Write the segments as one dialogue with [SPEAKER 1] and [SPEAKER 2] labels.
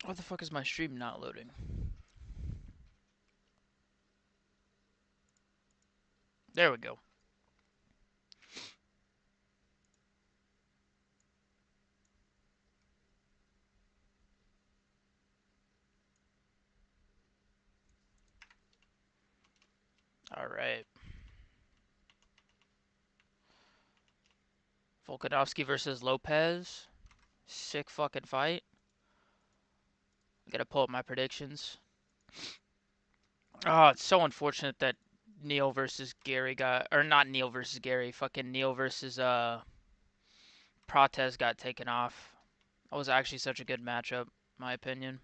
[SPEAKER 1] What the fuck is my stream not loading? There we go. Alright. Volkanovski versus Lopez. Sick fucking fight. I gotta pull up my predictions. Oh, it's so unfortunate that Neil versus Gary got, or not Neil versus Gary, fucking Neil versus Protez got taken off. That was actually such a good matchup, in my opinion.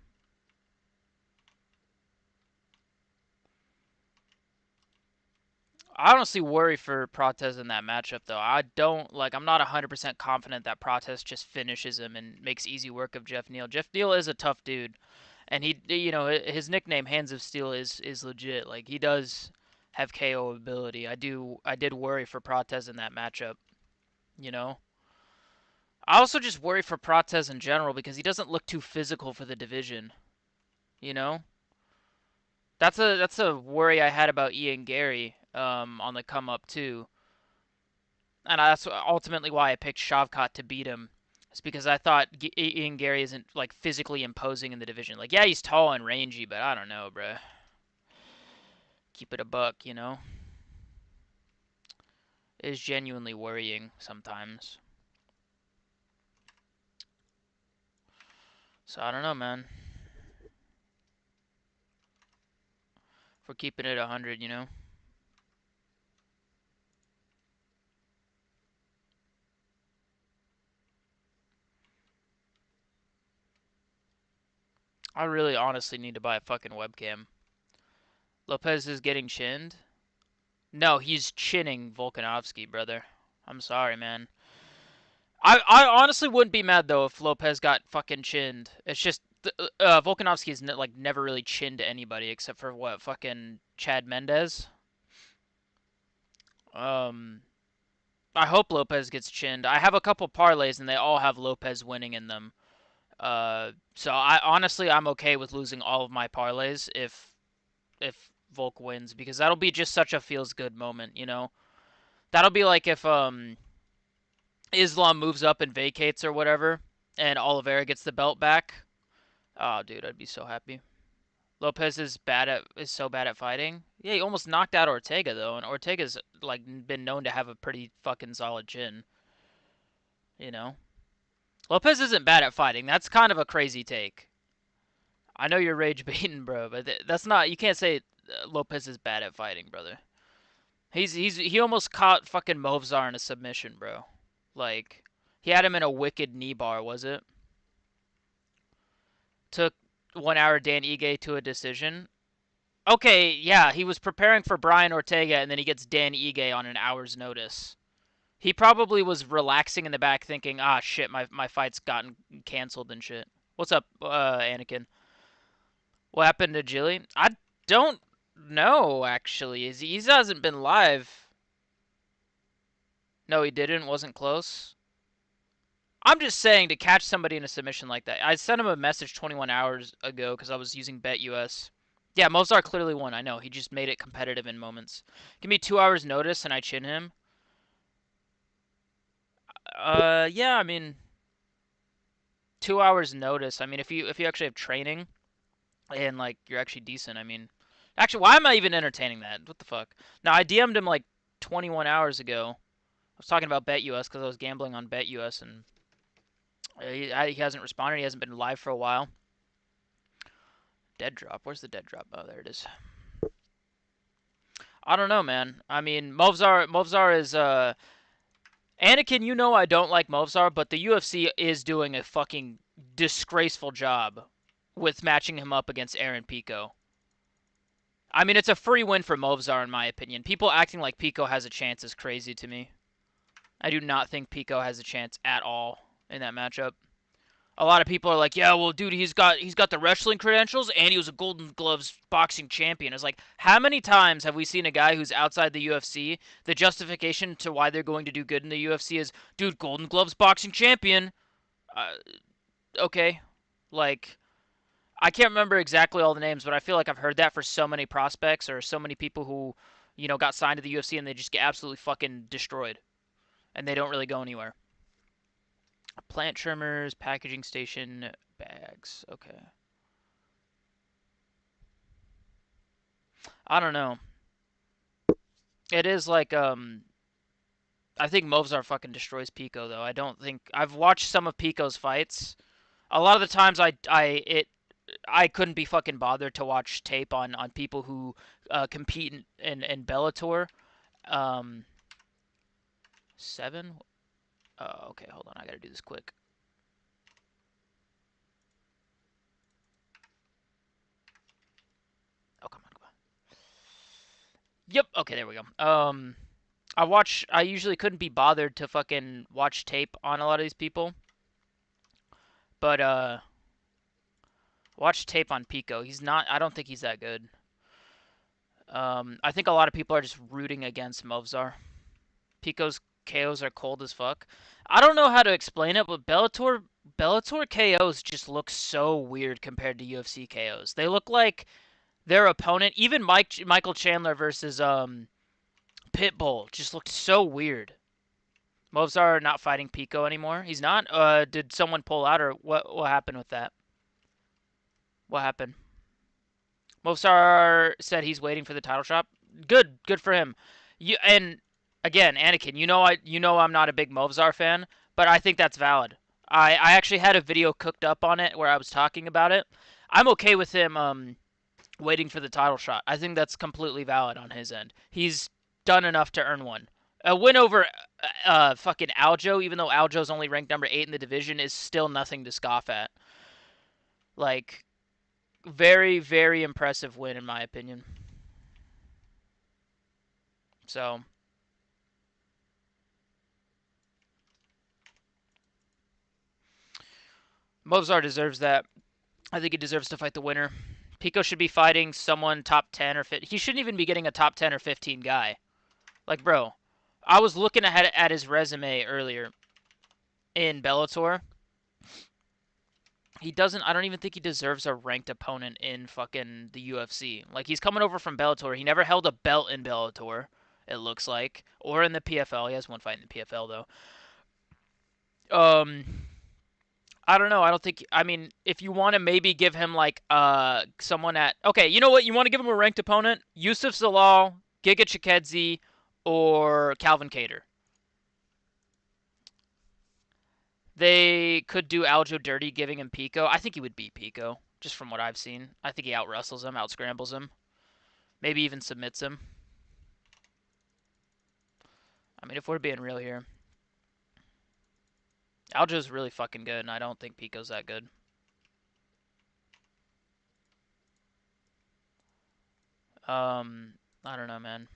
[SPEAKER 1] I honestly worry for Protez in that matchup, though. I'm not 100% confident that Protez just finishes him and makes easy work of Jeff Neal. Jeff Neal is a tough dude, and his nickname Hands of Steel is legit. Like, he does have KO ability. I did worry for Protez in that matchup, you know. I also just worry for Protez in general because he doesn't look too physical for the division, you know. That's a worry I had about Ian Gary on the come up too. And that's ultimately why I picked Shavkat to beat him. It's because I thought Ian Gary isn't like physically imposing in the division. Like, yeah, he's tall and rangy, but I don't know, bruh. Keep it a buck, you know. It is genuinely worrying sometimes. So I don't know, man. If we're keeping it 100, you know. I really honestly need to buy a fucking webcam. Lopez is getting chinned. No, he's chinning Volkanovski, brother. I'm sorry, man. I honestly wouldn't be mad though if Lopez got fucking chinned. It's just Volkanovski's like never really chinned anybody except for what fucking Chad Mendez. Um, I hope Lopez gets chinned. I have a couple parlays and they all have Lopez winning in them. So I'm okay with losing all of my parlays if Volk wins because that'll be just such a feels good moment, you know. That'll be like if Islam moves up and vacates or whatever, and Oliveira gets the belt back. Oh, dude, I'd be so happy. Lopez is so bad at fighting. Yeah, he almost knocked out Ortega though, and Ortega's like been known to have a pretty fucking solid chin. You know, Lopez isn't bad at fighting. That's kind of a crazy take. I know you're rage baiting, bro, but that's not. You can't say Lopez is bad at fighting, brother. He almost caught fucking Movzar in a submission, bro. Like he had him in a wicked knee bar, was it? Took 1 hour Dan Ige to a decision. Okay, yeah, he was preparing for Brian Ortega, and then he gets Dan Ige on an hour's notice. He probably was relaxing in the back, thinking, "Ah, shit, my fight's gotten canceled and shit." What's up, Anakin? What happened to Jilly? I don't know actually. He hasn't been live. No, he didn't. Wasn't close. I'm just saying to catch somebody in a submission like that. I sent him a message 21 hours ago because I was using BetUS. Yeah, Mozart clearly won. I know. He just made it competitive in moments. Give me 2 hours notice and I chin him. Yeah. I mean, 2 hours notice. I mean, if you actually have training and like you're actually decent. I mean, actually, why am I even entertaining that? What the fuck? Now I DM'd him like 21 hours ago. I was talking about BetUS because I was gambling on BetUS and he hasn't responded. He hasn't been live for a while. Dead drop. Where's the dead drop? Oh, there it is. I don't know, man. I mean, Movzar is Anakin. You know I don't like Movzar, but the UFC is doing a fucking disgraceful job with matching him up against Aaron Pico. I mean, it's a free win for Movzar in my opinion. People acting like Pico has a chance is crazy to me. I do not think Pico has a chance at all in that matchup. A lot of people are like, yeah, well, dude, he's got the wrestling credentials and he was a Golden Gloves boxing champion. It's like, how many times have we seen a guy who's outside the UFC? The justification to why they're going to do good in the UFC is, dude, Golden Gloves boxing champion. Uh, okay, like I can't remember exactly all the names, but I feel like I've heard that for so many prospects or so many people who, got signed to the UFC and they just get absolutely fucking destroyed and they don't really go anywhere. Plant trimmers, packaging station, bags. Okay. I don't know. It is like I think Movzar fucking destroys Pico though. I don't think I've watched some of Pico's fights. A lot of the times I couldn't be fucking bothered to watch tape on people who compete in Bellator. Um, 7. Okay, hold on. I gotta do this quick. Oh, come on, come on. Yep. Okay, there we go. I usually couldn't be bothered to fucking watch tape on a lot of these people, but watch tape on Pico. He's not. I don't think he's that good. I think a lot of people are just rooting against Movzar. Pico's KOs are cold as fuck. I don't know how to explain it, but Bellator KOs just look so weird compared to UFC KOs. They look like their opponent, even Michael Chandler versus Pitbull, just looked so weird. Movzar not fighting Pico anymore. He's not. Did someone pull out or what? What happened with that? What happened? Movzar said he's waiting for the title shot. Good for him. You and again, Anakin, I'm not a big Movzar fan, but I think that's valid. I actually had a video cooked up on it where I was talking about it. I'm okay with him waiting for the title shot. I think that's completely valid on his end. He's done enough to earn one. A win over fucking Aljo, even though Aljo's only ranked number 8 in the division, is still nothing to scoff at. Like, very, very impressive win, in my opinion. So, Mozart deserves that. I think he deserves to fight the winner. Pico should be fighting someone top 10 or 15. He shouldn't even be getting a top 10 or 15 guy. Like, bro, I was looking ahead at his resume earlier in Bellator. I don't even think he deserves a ranked opponent in fucking the UFC. Like, he's coming over from Bellator. He never held a belt in Bellator, it looks like, or in the PFL. He has one fight in the PFL though. Um, I don't know. I don't think. I mean, if you want to maybe give him like someone at okay, you know what? You want to give him a ranked opponent? Yusuf Zalal, Giga Chikadze, or Calvin Cater. They could do Aljo dirty, giving him Pico. I think he would beat Pico, just from what I've seen. I think he out wrestles him, out scrambles him, maybe even submits him. I mean, if we're being real here, Aljo's really fucking good, and I don't think Pico's that good. I don't know, man.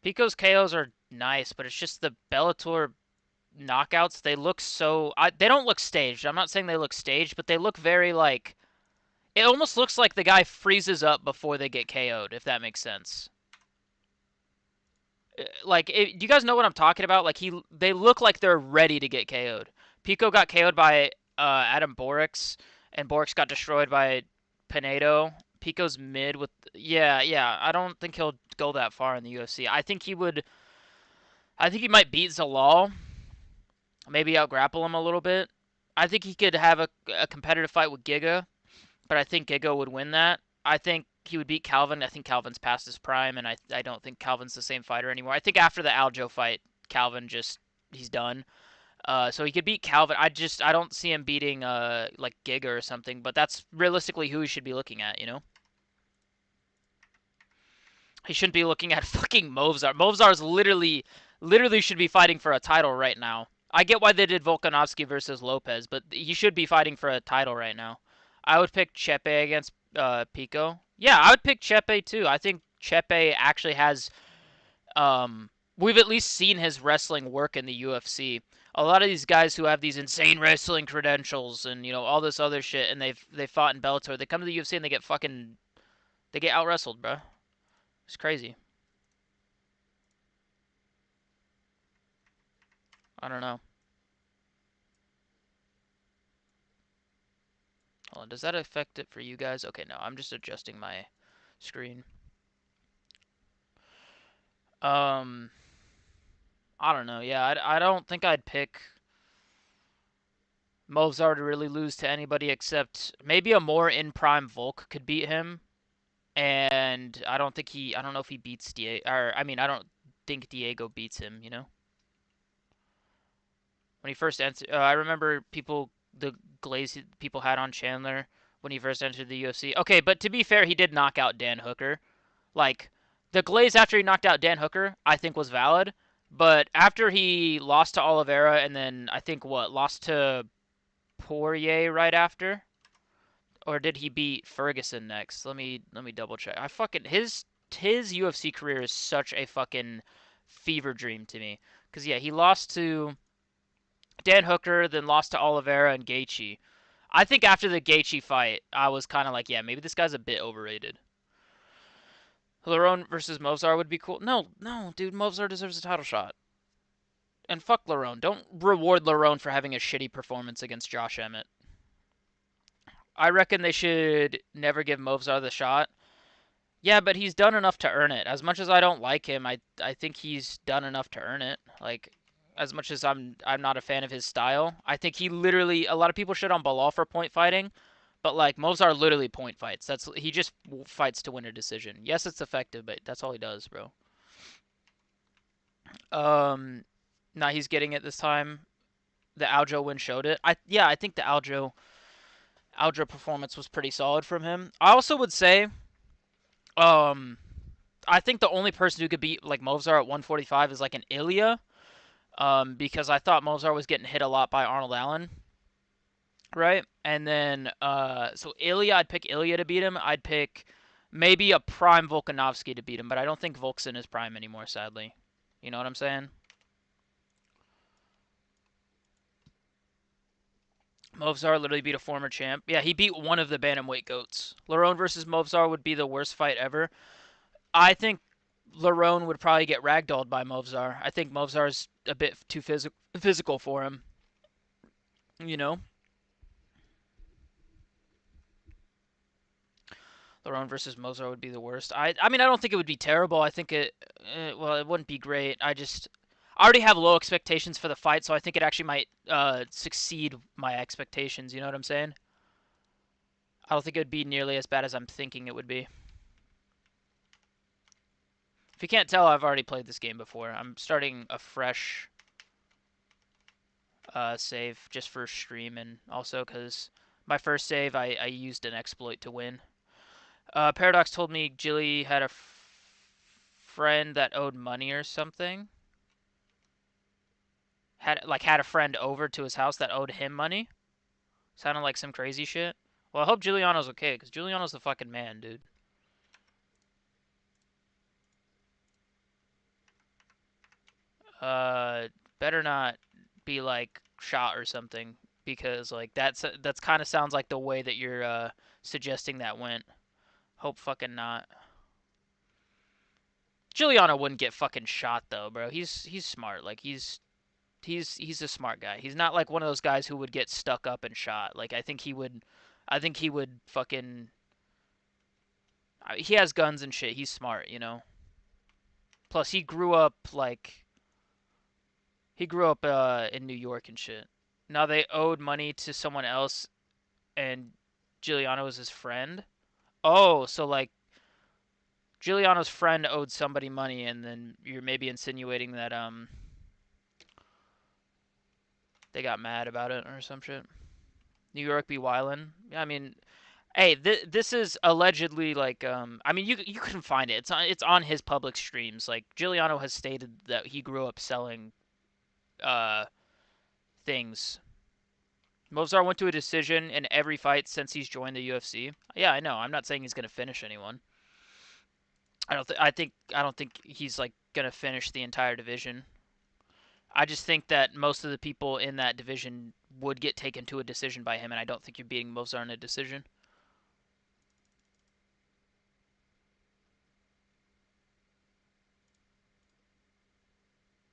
[SPEAKER 1] Pico's KOs are nice, but it's just the Bellator knockouts. They look so. They don't look staged. I'm not saying they look staged, but they look very like. It almost looks like the guy freezes up before they get KO'd, if that makes sense. Do you guys know what I'm talking about? Like they look like they're ready to get KO'd. Pico got KO'd by Adam Borix, and Borix got destroyed by Pinedo. Pico's mid with yeah. I don't think he'll go that far in the UFC. I think he would. I think he might beat Zalal, maybe out grapple him a little bit. I think he could have a competitive fight with Giga, but I think Giga would win that. I think he would beat Calvin. I think Calvin's past his prime, and I don't think Calvin's the same fighter anymore. I think after the Aljo fight, Calvin just he's done. So he could beat Calvin. I don't see him beating like Giga or something, but that's realistically who he should be looking at. He shouldn't be looking at fucking Movzar. Movzar's literally should be fighting for a title right now. I get why they did Volkanovski versus Lopez, but he should be fighting for a title right now. I would pick Chepe against Pico. Yeah, I would pick Chepe too. I think Chepe actually has. We've at least seen his wrestling work in the UFC. A lot of these guys who have these insane wrestling credentials and all this other shit, and they fought in Bellator. They come to the UFC and they get out wrestled, bro. It's crazy. I don't know. Hold on, does that affect it for you guys? Okay, no, I'm just adjusting my screen. Um, I don't know. Yeah, I don't think I'd pick Movzar to really lose to anybody except maybe a more in prime Volk could beat him. And I don't know if he beats Diego, or I mean, I don't think Diego beats him, you know? When he first entered, I remember the glaze people had on Chandler when he first entered the UFC. Okay, but to be fair, he did knock out Dan Hooker. Like, the glaze after he knocked out Dan Hooker, I think was valid. But after he lost to Oliveira and then I think lost to Poirier right after, or did he beat Ferguson next? Let me double check. I fucking his UFC career is such a fucking fever dream to me. Cause yeah, he lost to Dan Hooker, then lost to Oliveira and Gaethje. I think after the Gaethje fight, I was kind of like, yeah, maybe this guy's a bit overrated. Lerone versus Movzar would be cool. No, no, dude, Movzar deserves a title shot. And fuck Lerone. Don't reward Lerone for having a shitty performance against Josh Emmett. I reckon they should never give Movzar the shot. Yeah, but he's done enough to earn it. As much as I don't like him, I think he's done enough to earn it. Like as much as I'm not a fan of his style, I think he literally a lot of people shit on Balal for point fighting, but like Movzar literally point fights. That's he just fights to win a decision. Yes, it's effective, but that's all he does, bro. Um, Now he's getting it this time. The Aljo win showed it. I think the Aljo performance was pretty solid from him. I also would say, um, I think the only person who could beat like Movzar at 145 is like an Ilya, because I thought Movzar was getting hit a lot by Arnold Allen, right? And then, so Ilya, I'd pick Ilya to beat him. I'd pick maybe a prime Volkanovski to beat him, but I don't think Volk's in his prime anymore, sadly. You know what I'm saying? Movzar literally beat a former champ. Yeah, he beat one of the bantamweight goats. Lerone versus Movzar would be the worst fight ever. I think Lerone would probably get ragdolled by Movzar. I think Movzar's a bit too physical for him. You know, Lerone versus Movzar would be the worst. I mean, I don't think it would be terrible. I think well, it wouldn't be great. I already have low expectations for the fight, so I think it actually might succeed my expectations. You know what I'm saying? I don't think it would be nearly as bad as I'm thinking it would be. If you can't tell, I've already played this game before. I'm starting a fresh save just for stream and also because my first save, I used an exploit to win. Paradox told me Jilly had a friend that owed money or something. Had a friend over to his house that owed him money. Sounded like some crazy shit. Well, I hope Giuliano's okay, because Giuliano's the fucking man, dude. Uh, Better not be like shot or something, because like that's kind of sounds like the way that you're suggesting that went. Hope fucking not. Giuliano wouldn't get fucking shot though, bro. He's smart. Like he's a smart guy. He's not like one of those guys who would get stuck up and shot. Like I think he would fucking he has guns and shit. He's smart, you know. Plus he grew up in New York and shit. Now they owed money to someone else and Giuliano was his friend. Oh, so like Giuliano's friend owed somebody money and then you're maybe insinuating that they got mad about it or some shit. New York be wildin'. I mean, hey, this is allegedly like I mean you couldn't find it. It's on his public streams. Like Giuliano has stated that he grew up selling uh things. Movzar went to a decision in every fight since he's joined the UFC. Yeah, I know. I'm not saying he's gonna finish anyone. I don't think he's like gonna finish the entire division. I just think that most of the people in that division would get taken to a decision by him, and I don't think you're beating Movzar in a decision.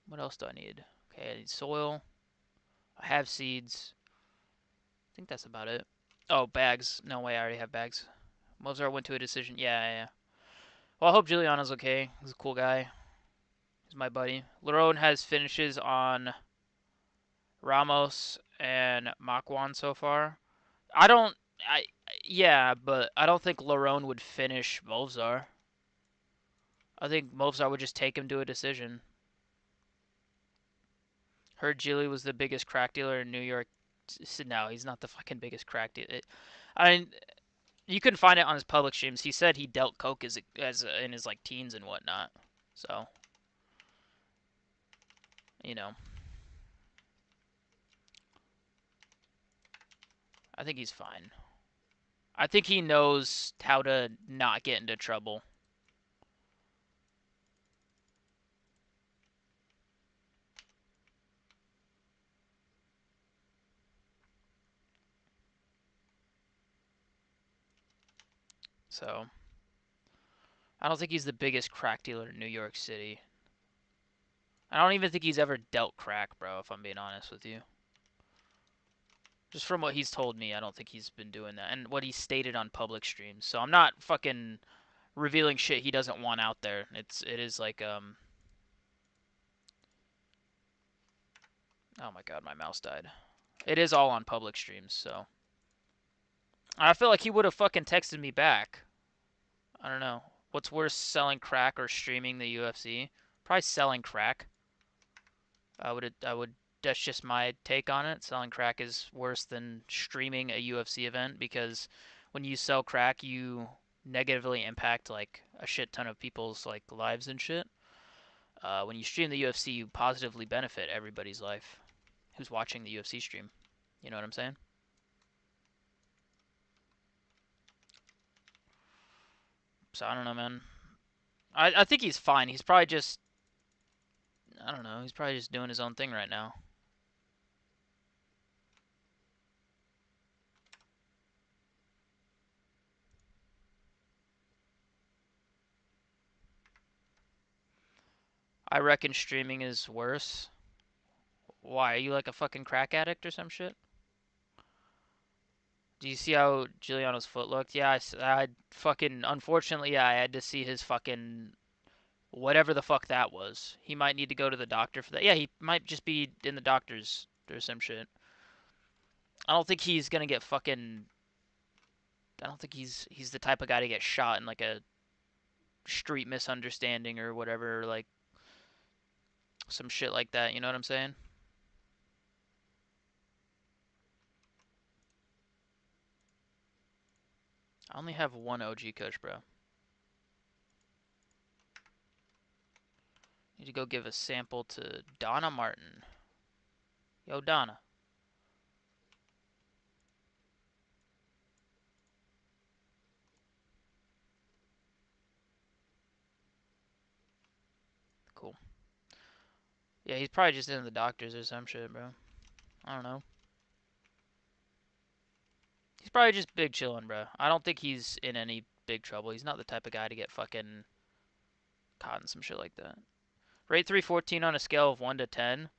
[SPEAKER 1] What else do I need? Okay, I need soil. I have seeds. I think that's about it. Oh, Bags. No way, I already have Bags. Mozart went to a decision. Yeah, yeah, yeah. Well, I hope Juliano's okay. He's a cool guy. He's my buddy. Lerone has finishes on Ramos and Makwan so far. I don't. I Yeah, but I don't think Lerone would finish Movzar. I think Movzar would just take him to a decision. Heard Gilly was the biggest crack dealer in New York. No, he's not the fucking biggest crack dealer. I mean, you can find it on his public streams. He said he dealt coke as in his like teens and whatnot. So, you know, I think he's fine. I think he knows how to not get into trouble. So, I don't think he's the biggest crack dealer in New York City. I don't even think he's ever dealt crack, bro, if I'm being honest with you. Just from what he's told me, I don't think he's been doing that. And what he stated on public streams. So I'm not fucking revealing shit he doesn't want out there. It is like oh my god, my mouse died. It is all on public streams, so I feel like he would have fucking texted me back. I don't know. What's worse, selling crack or streaming the UFC? Probably selling crack. I would that's just my take on it. Selling crack is worse than streaming a UFC event because when you sell crack, you negatively impact like a shit ton of people's like lives and shit. When you stream the UFC, you positively benefit everybody's life who's watching the UFC stream. You know what I'm saying? So I don't know, man. I think he's fine. He's probably just I don't know. He's probably just doing his own thing right now. I reckon streaming is worse. Why? Are you like a fucking crack addict or some shit? Do you see how Giuliano's foot looked? Yeah, I fucking unfortunately, yeah, I had to see his fucking whatever the fuck that was. He might need to go to the doctor for that. Yeah, he might just be in the doctor's or some shit. I don't think he's gonna get fucking. I don't think he's the type of guy to get shot in like a street misunderstanding or whatever, like some shit like that. You know what I'm saying? I only have one OG Kush, bro. Need to go give a sample to Donna Martin. Yo, Donna. Cool. Yeah, he's probably just in the doctors or some shit, bro. I don't know. He's probably just big chillin', bro. I don't think he's in any big trouble. He's not the type of guy to get fucking caught in some shit like that. Rate 314 on a scale of 1 to 10.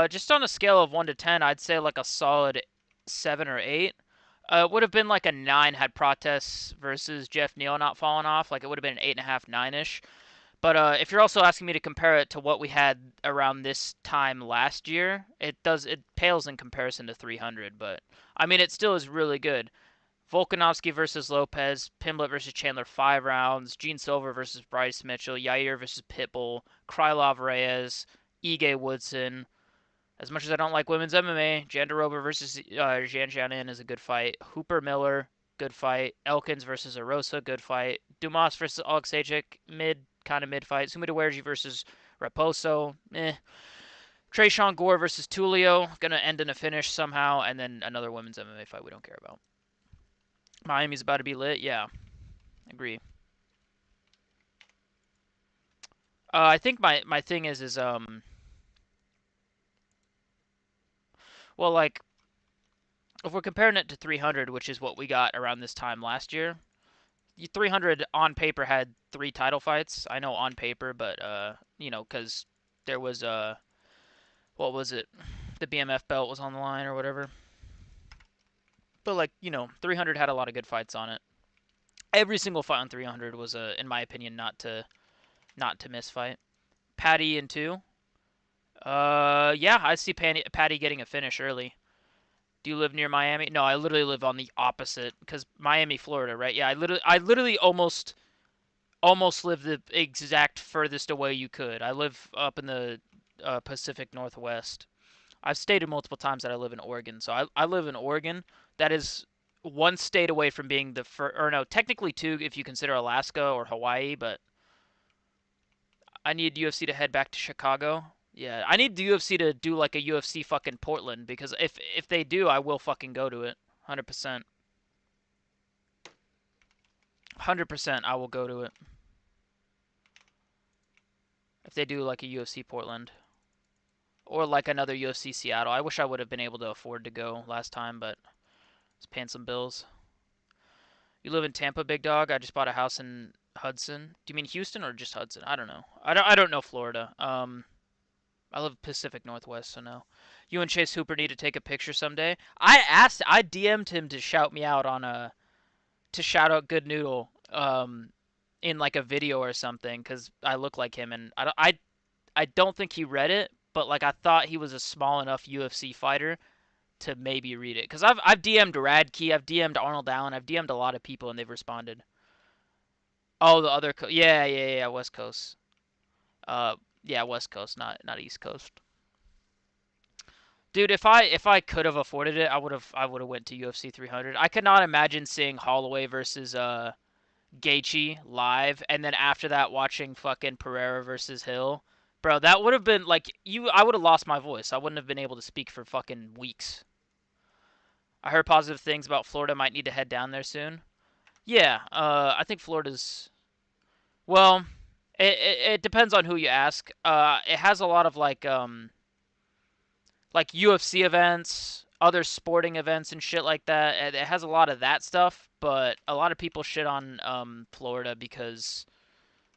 [SPEAKER 1] Just on a scale of 1 to 10, I'd say like a solid 7 or 8. It would have been like a 9 had protests versus Jeff Neal not falling off. Like it would have been an 8.5, 9-ish. But if you're also asking me to compare it to what we had around this time last year, it pales in comparison to 300. But I mean, it still is really good. Volkanovski versus Lopez, Pimblett versus Chandler 5 rounds, Gene Silver versus Bryce Mitchell, Yair versus Pitbull, Krylov Reyes, Ige Woodson. As much as I don't like women's MMA, Jandiroba versus Zhan Jianin is a good fight. Hooper Miller, good fight. Elkins versus Arosa, good fight. Dumas versus Oleksiejczuk, kind of mid fight. Sumidawerji versus Raposo, eh. Trayshawn Gore versus Tulio, gonna end in a finish somehow, and then another women's MMA fight we don't care about. Miami's about to be lit, yeah, agree. I think my thing is well, like if we're comparing it to 300, which is what we got around this time last year, 300 on paper had 3 title fights. I know on paper, but because there was what was it? The BMF belt was on the line or whatever. But like, 300 had a lot of good fights on it. Every single fight on 300 was in my opinion, not to miss fight. Patty in two. Yeah, I see Patty getting a finish early. Do you live near Miami? No, I literally live on the opposite because Miami, Florida, right? Yeah, I literally almost live the exact furthest away you could. I live up in the Pacific Northwest. I've stated multiple times that I live in Oregon, so I live in Oregon. That is one state away from being the first, or no, technically two if you consider Alaska or Hawaii, but I need UFC to head back to Chicago. Yeah, I need the UFC to do like a UFC fucking Portland because if they do, I will fucking go to it. 100%. 100% I will go to it. If they do like a UFC Portland or like another UFC Seattle. I wish I would have been able to afford to go last time, but I was paying some bills. You live in Tampa, big dog? I just bought a house in Hudson. Do you mean Houston or just Hudson? I don't know. I don't know Florida. I live Pacific Northwest, so no. You and Chase Hooper need to take a picture someday. I DM'd him to shout me out to shout out Good Noodle, in like a video or something, because I look like him, and I don't think he read it, but like I thought he was a small enough UFC fighter to maybe read it, because I've DM'd Radke, I've DM'd Arnold Allen, I've DM'd a lot of people, and they've responded. Oh, the other yeah, yeah, yeah, West Coast. Yeah, West Coast, not East Coast. Dude, if I could have afforded it, I would have went to UFC 300. I could not imagine seeing Holloway versus Gaethje live, and then after that watching fucking Pereira versus Hill. Bro, that would have been like I would have lost my voice. I wouldn't have been able to speak for fucking weeks. I heard positive things about Florida. Might need to head down there soon. Yeah, I think Florida's well. It depends on who you ask. It has a lot of like UFC events, other sporting events and shit like that. It has a lot of that stuff, but a lot of people shit on Florida because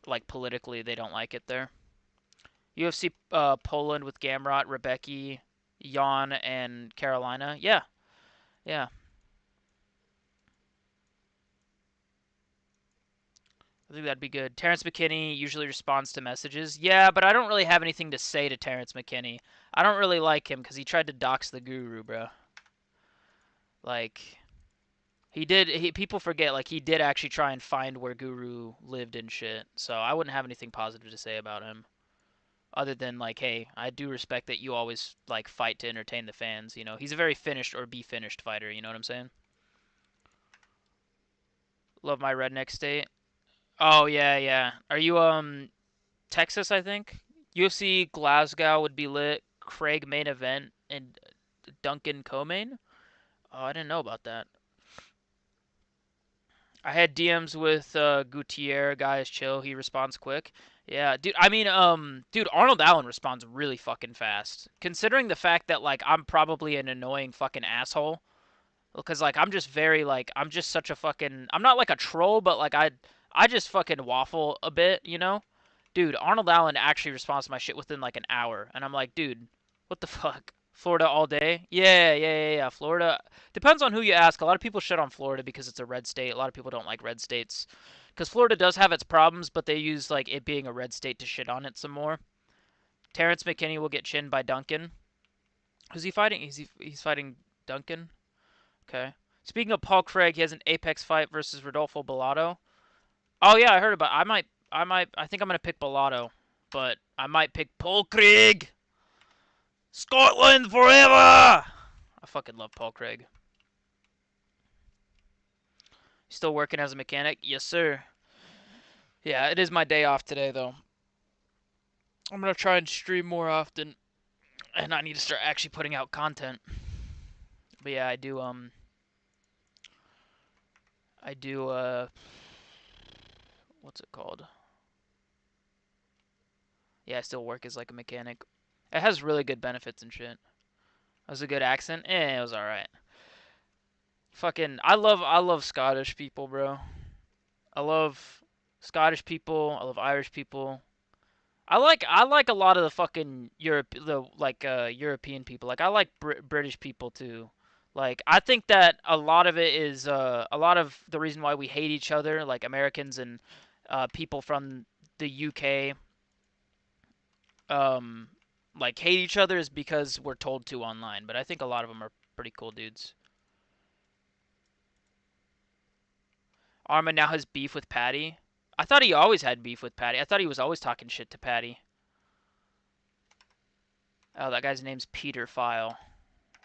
[SPEAKER 1] like politically they don't like it there. UFC Poland with Gamrot, Rebecki, Jan, and Carolina. Yeah, yeah. I think that'd be good. Terrence McKinney usually responds to messages. Yeah, but I don't really have anything to say to Terrence McKinney. I don't really like him because he tried to dox the guru, bro. Like, people forget, like, he did actually try and find where Guru lived and shit. So I wouldn't have anything positive to say about him. Other than, like, hey, I do respect that you always, like, fight to entertain the fans, you know? He's a very finished or be finished fighter, you know what I'm saying? Love my redneck state. Oh, yeah, yeah. Are you, Texas, I think? UFC Glasgow would be lit. Craig main event and Duncan co-main? Oh, I didn't know about that. I had DMs with Gutierrez. Guy is chill. He responds quick. Yeah, dude. I mean, dude, Arnold Allen responds really fucking fast. Considering the fact that like I'm probably an annoying fucking asshole, because like I'm just very like I'm just such a fucking I'm not like a troll, but like I just fucking waffle a bit, you know? Dude, Arnold Allen actually responds to my shit within like an hour, and I'm like, dude, what the fuck? Florida all day? Yeah, yeah, yeah, yeah. Florida depends on who you ask. A lot of people shit on Florida because it's a red state. A lot of people don't like red states because Florida does have its problems, but they use like it being a red state to shit on it some more. Terrence McKinney will get chinned by Duncan. Who's he fighting? He's fighting Duncan. Okay. Speaking of Paul Craig, he has an Apex fight versus Rodolfo Bellato. Oh yeah, I heard about. I think I'm gonna pick Bellato, but I might pick Paul Craig. Scotland forever. I fucking love Paul Craig. Still working as a mechanic? Yes, sir. Yeah, it is my day off today, though. I'm gonna try and stream more often, and I need to start actually putting out content. But yeah, I do, what's it called? Yeah, I still work as like a mechanic. It has really good benefits and shit. It was a good accent. It was alright. Fucking, I love Scottish people, bro. I love Scottish people. I love Irish people. I like a lot of the fucking European people. Like I like British people too. Like I think that a lot of it is a lot of the reason why we hate each other, like Americans and people from the UK, um, like hate each other is because we're told to online. But I think a lot of them are pretty cool dudes. Armin now has beef with Patty. I thought he always had beef with Patty. I thought he was always talking shit to Patty. Oh, that guy's name's Peter File.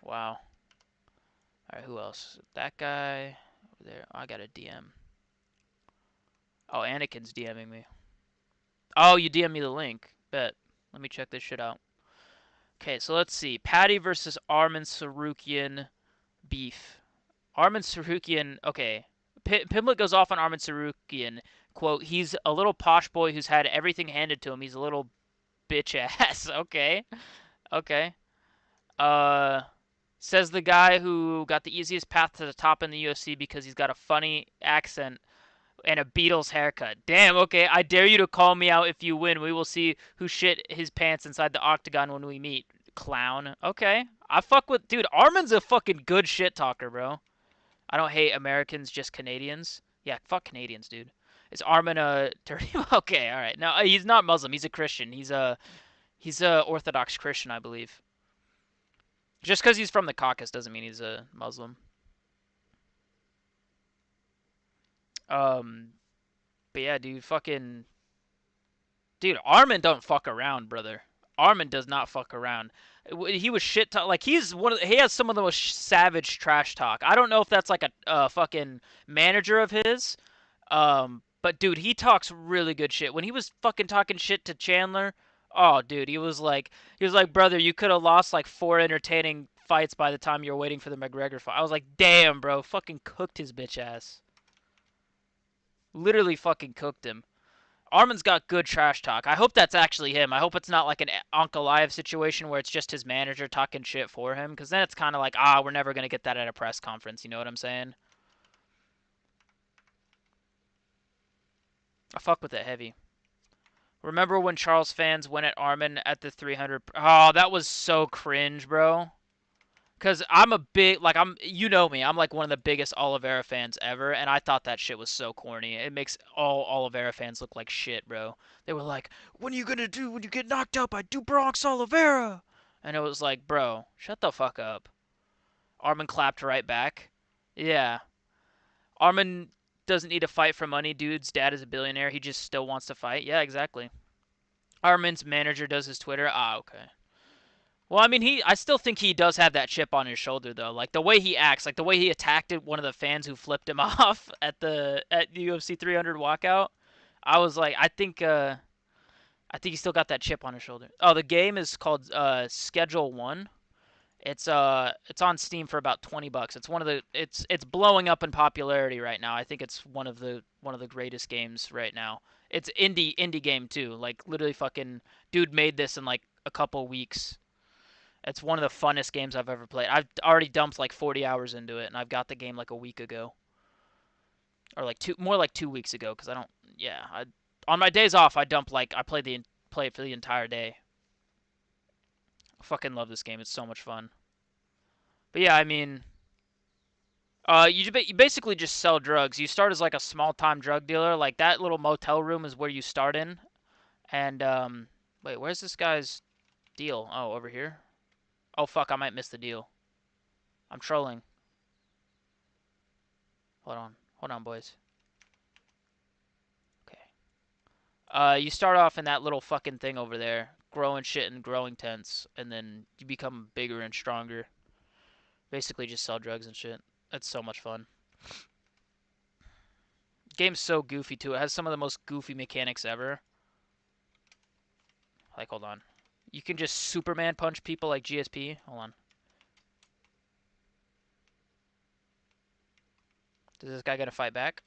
[SPEAKER 1] Wow. All right, who else? That guy over there. Oh, I got a DM. Oh, Anakin's DMing me. Oh, you DM me the link. Bet. Let me check this shit out. Okay, so let's see. Patty versus Armin Sarukian beef. Armin Sarukian. Okay. Pimlet goes off on Armin Sarukian. Quote, he's a little posh boy who's had everything handed to him. He's a little bitch ass. Okay. Okay. Uh, says the guy who got the easiest path to the top in the UFC because he's got a funny accent and a Beatles haircut. Damn, okay, I dare you to call me out if you win. We will see who shit his pants inside the octagon when we meet. Clown. Okay. I fuck with dude, Armin's a fucking good shit talker, bro. I don't hate Americans, just Canadians. Yeah, fuck Canadians, dude. Is Armin a dirty? Okay, all right. No, he's not Muslim. He's a Christian. He's a Orthodox Christian, I believe. Just because he's from the Caucasus doesn't mean he's a Muslim. Um, but yeah, dude, fucking dude, Armin don't fuck around, brother. Armin does not fuck around. He was shit talk. Like he has some of the most savage trash talk. I don't know if that's like a fucking manager of his. But dude, he talks really good shit. When he was fucking talking shit to Chandler, oh dude, he was like, brother, you could have lost like 4 entertaining fights by the time you were waiting for the McGregor fight. I was like, damn, bro, fucking cooked his bitch ass. Literally fucking cooked him. Armin's got good trash talk. I hope that's actually him. I hope it's not like an Ankalaev situation where it's just his manager talking shit for him, because then it's kind of like, we're never going to get that at a press conference. You know what I'm saying? I fuck with it heavy. Remember when Charles fans went at Armin at the 300? Oh, that was so cringe, bro. Cause I'm a big you know me, I'm like one of the biggest Oliveira fans ever, and I thought that shit was so corny. It makes all Oliveira fans look like shit, bro. They were like, "What are you gonna do when you get knocked out by Bronx Oliveira?" And it was like, bro, shut the fuck up. Armin clapped right back. Yeah, Armin doesn't need to fight for money. Dude's dad is a billionaire. He just still wants to fight. Yeah, exactly. Armin's manager does his Twitter. Okay. Well, I mean, I still think he does have that chip on his shoulder, though. Like the way he acts, like the way he attacked one of the fans who flipped him off at the UFC 300 walkout. I was like, I think he still got that chip on his shoulder. Oh, the game is called Schedule One. It's on Steam for about $20. It's blowing up in popularity right now. I think it's one of the greatest games right now. It's indie game too. Like literally, fucking dude made this in like a couple weeks. It's one of the funnest games I've ever played. I've already dumped like 40 hours into it, and I've got the game like a week ago, or like more like 2 weeks ago. Cause I don't, yeah, on my days off I play it for the entire day. I fucking love this game. It's so much fun. But yeah, I mean, you basically just sell drugs. You start as like a small time drug dealer. Like that little motel room is where you start in. And wait, where's this guy's deal? Oh, over here. Oh fuck, I might miss the deal. I'm trolling. Hold on, boys. Okay. You start off in that little fucking thing over there, growing shit in growing tents, and then you become bigger and stronger. Basically, just sell drugs and shit. It's so much fun. Game's so goofy too. It has some of the most goofy mechanics ever. Like, hold on. You can just Superman punch people like GSP. Hold on. Does this guy get to fight back?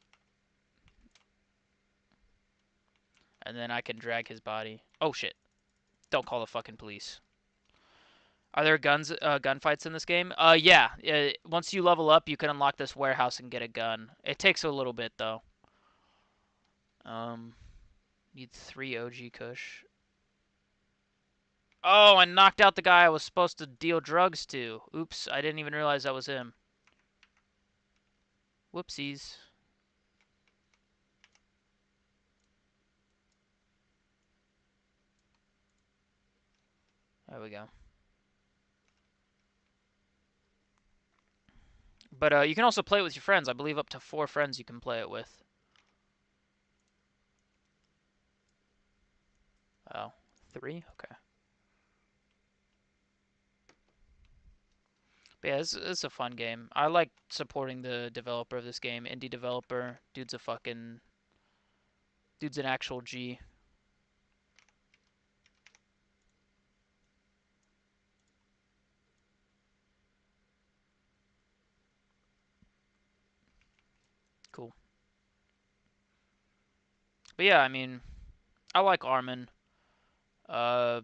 [SPEAKER 1] And then I can drag his body. Oh shit. Don't call the fucking police. Are there gunfights in this game? Yeah. Once you level up, you can unlock this warehouse and get a gun. It takes a little bit though. Um, need 3 OG Kush. Oh, I knocked out the guy I was supposed to deal drugs to. Oops, I didn't even realize that was him. Whoopsies. There we go. But you can also play it with your friends. I believe up to 4 friends you can play it with. Oh, 3? Okay. But yeah, it's a fun game. I like supporting the developer of this game. Indie developer. Dude's an actual G. Cool. But yeah, I mean, I like Armin. Uh,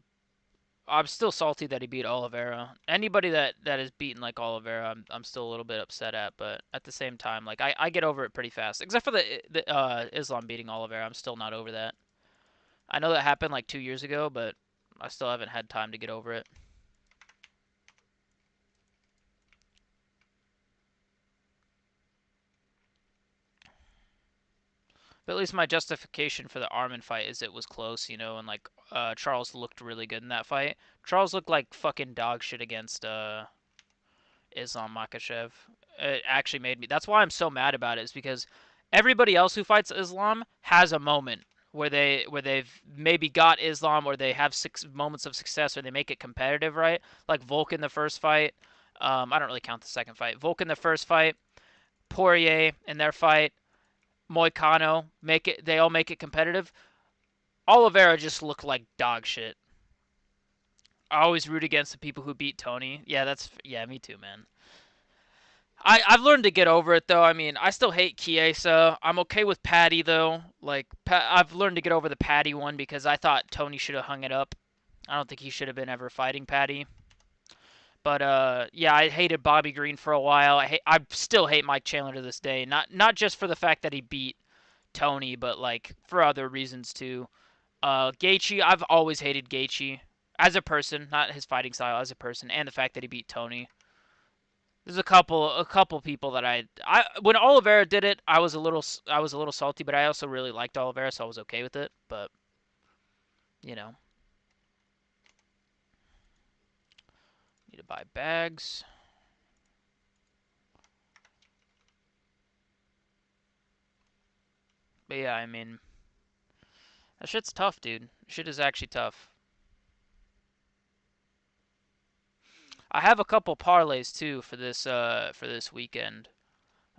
[SPEAKER 1] I'm still salty that he beat Oliveira. Anybody that is beaten like Oliveira, I'm still a little bit upset at. But at the same time, like I get over it pretty fast. Except for the Islam beating Oliveira, I'm still not over that. I know that happened like 2 years ago, but I still haven't had time to get over it. But at least my justification for the Armin fight is it was close, and like Charles looked really good in that fight. Charles looked like fucking dog shit against Islam Makhachev. It actually made me. That's why I'm so mad about it. Is because everybody else who fights Islam has a moment where they've maybe got Islam, or they have 6 moments of success, or they make it competitive, right? Like Volk in the first fight. I don't really count the second fight. Volk in the first fight. Poirier in their fight. Moicano make it. They all make it competitive. Oliveira just looked like dog shit. I always root against the people who beat Tony. Yeah, me too, man. I've learned to get over it though. I mean, I still hate Chiesa. I'm okay with Patty though. Like I've learned to get over the Patty one because I thought Tony should have hung it up. I don't think he should have been ever fighting Patty. But yeah, I hated Bobby Green for a while. I still hate Mike Chandler to this day. Not just for the fact that he beat Tony, but like for other reasons too. Gaethje, I've always hated Gaethje as a person, not his fighting style, as a person, and the fact that he beat Tony. There's a couple people that I when Oliveira did it, I was a little salty, but I also really liked Oliveira, so I was okay with it. But you know, need to buy bags. But yeah, I mean, that shit's tough, dude. Shit is actually tough. I have a couple parlays too for this weekend,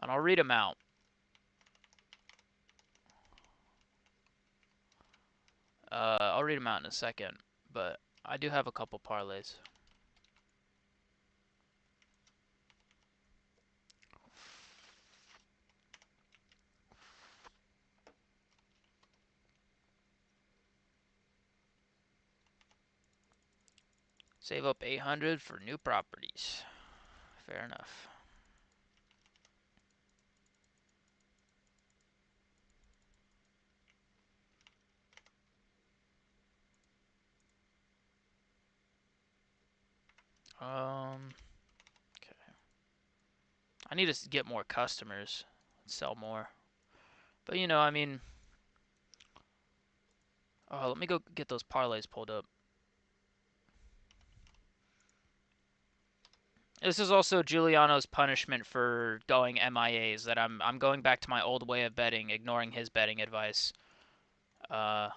[SPEAKER 1] and I'll read them out. I'll read them out in a second, but I do have a couple parlays. Save up 800 for new properties. Fair enough. Okay. I need to get more customers, sell more. But I mean, oh, let me go get those parlays pulled up. This is also Giuliano's punishment for going MIAs. That I'm going back to my old way of betting, ignoring his betting advice. Uh,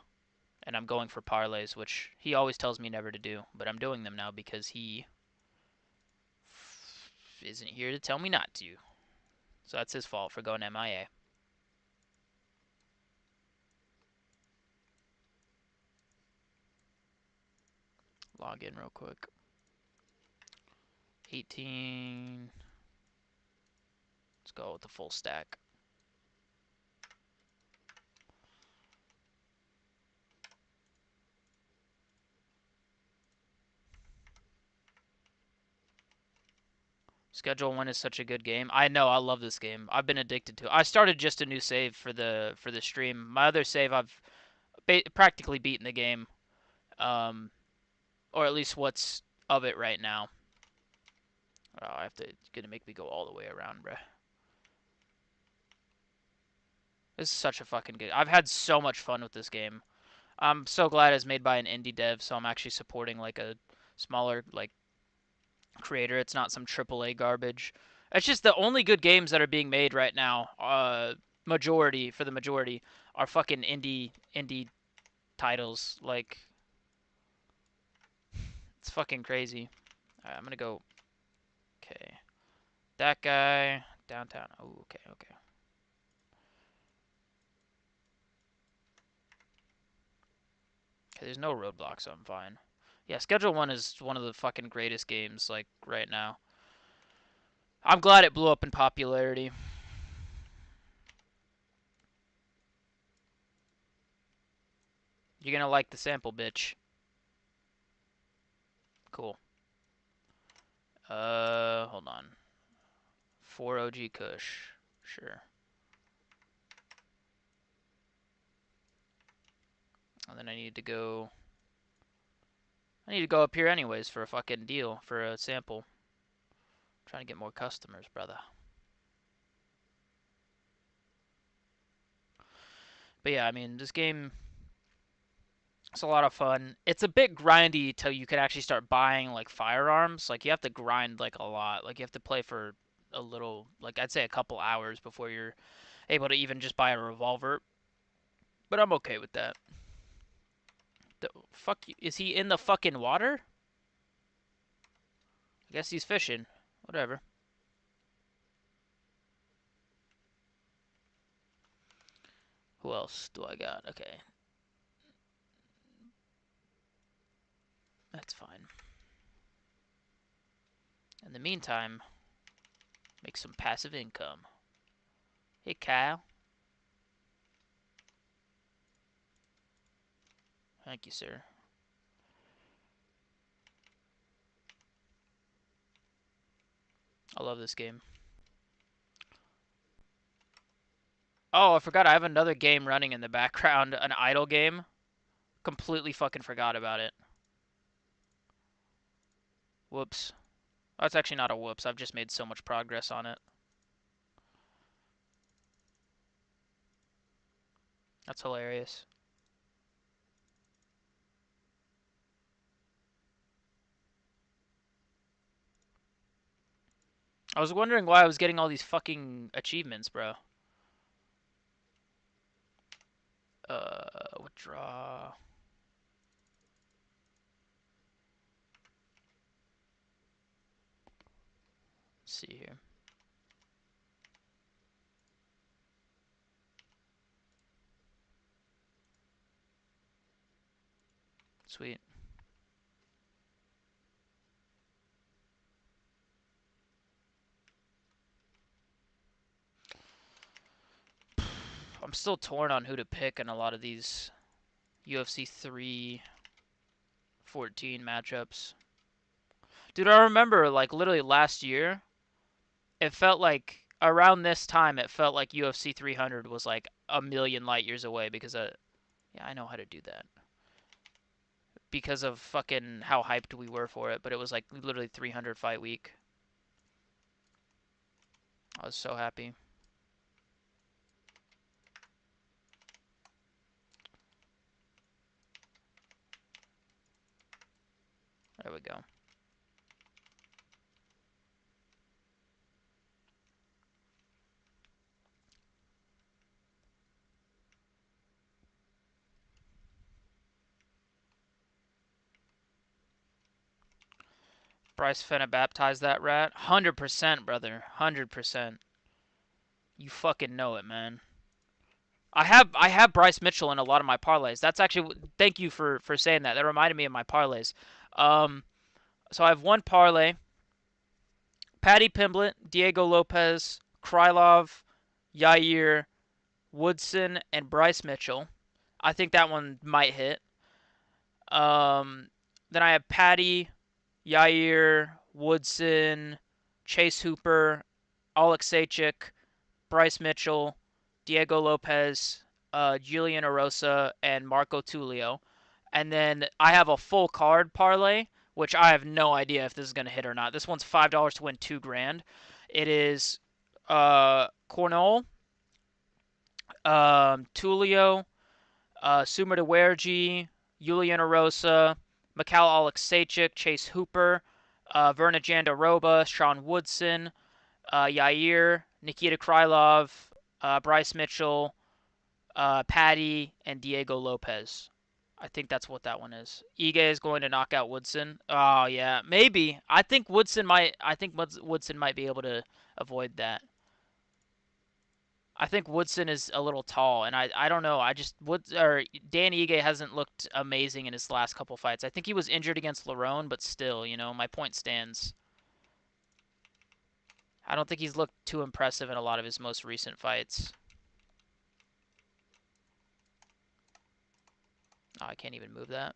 [SPEAKER 1] and I'm going for parlays, which he always tells me never to do, but I'm doing them now because he isn't here to tell me not to. So that's his fault for going MIA. Log in real quick. 18. Let's go with the full stack. Schedule 1 is such a good game. I know, I love this game. I've been addicted to it. I started just a new save for the stream. My other save, I've practically beaten the game. Um, or at least what's of it right now. Oh, I have to. It's gonna make me go all the way around, bruh. This is such a fucking good. I've had so much fun with this game. I'm so glad it's made by an indie dev, so I'm actually supporting like a smaller like creator. It's not some AAA garbage. It's just the only good games that are being made right now. Majority for the majority are fucking indie titles. Like it's fucking crazy. All right, I'm gonna go. Okay, that guy downtown. Oh, okay, okay. Okay, there's no roadblocks, so I'm fine. Yeah, Schedule 1 is one of the fucking greatest games, like, right now. I'm glad it blew up in popularity. You're gonna like the sample, bitch. Cool. Hold on. 4 OG Kush. Sure. And then I need to go... I need to go up here anyways for a fucking deal, for a sample. I'm trying to get more customers, brother. But yeah, I mean, this game... It's a lot of fun. It's a bit grindy till you can actually start buying like firearms. Like you have to grind like a lot. Like you have to play for a little, like I'd say a couple hours before you're able to even just buy a revolver. But I'm okay with that. The fuck is he in the fucking water? I guess he's fishing. Whatever. Who else do I got? Okay. That's fine. In the meantime, make some passive income. Hey, Kyle. Thank you, sir. I love this game. Oh, I forgot I have another game running in the background, an idle game. Completely fucking forgot about it. Whoops. That's actually not a whoops. I've just made so much progress on it. That's hilarious. I was wondering why I was getting all these fucking achievements, bro. Withdraw. Let's see here. Sweet. I'm still torn on who to pick in a lot of these UFC 314 matchups. Dude, I remember, like, literally last year, it felt like, around this time, it felt like UFC 300 was, like, a million light years away because yeah, I know how to do that. Because of fucking how hyped we were for it, but it was, like, literally 300 fight week. I was so happy. There we go. Bryce finna baptize that rat. 100%, brother. 100%. You fucking know it, man. I have Bryce Mitchell in a lot of my parlays. That's actually thank you for saying that. That reminded me of my parlays. Um, so I have one parlay: Paddy Pimblett, Diego Lopez, Krylov, Yair, Woodson, and Bryce Mitchell. I think that one might hit. Then I have Paddy, Yair, Woodson, Chase Hooper, Oleksiejczuk, Bryce Mitchell, Diego Lopez, Julian Erosa, and Marco Tulio. And then I have a full card parlay, which I have no idea if this is gonna hit or not. This one's $5 to win 2 grand. It is Cornell, Tulio, Sumar Dewerji, Juliana Rosa, Mikhail Oleksiejczuk, Chase Hooper, Verna Jandaroba, Sean Woodson, Yair, Nikita Krylov, Bryce Mitchell, Patty, and Diego Lopez. I think that's what that one is. Ige is going to knock out Woodson. Oh yeah, maybe. I think Woodson might. I think Woodson might be able to avoid that. I think Woodson is a little tall, and I don't know. I just Dan Ige hasn't looked amazing in his last couple fights. I think he was injured against Lerone, but still, my point stands. I don't think he's looked too impressive in a lot of his most recent fights. Oh, I can't even move that.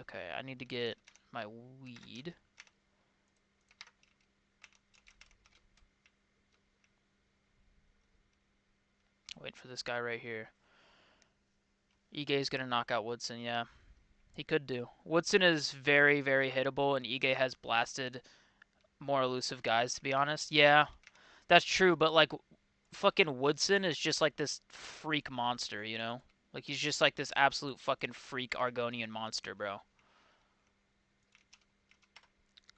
[SPEAKER 1] Okay, I need to get my weed. Wait for this guy right here. Ige's gonna knock out Woodson, yeah. He could do. Woodson is very, very hittable, and Ige has blasted more elusive guys, to be honest. Yeah, that's true, but, like, fucking Woodson is just, like, this freak monster, you know? Like, he's just, like, this absolute fucking freak Argonian monster, bro.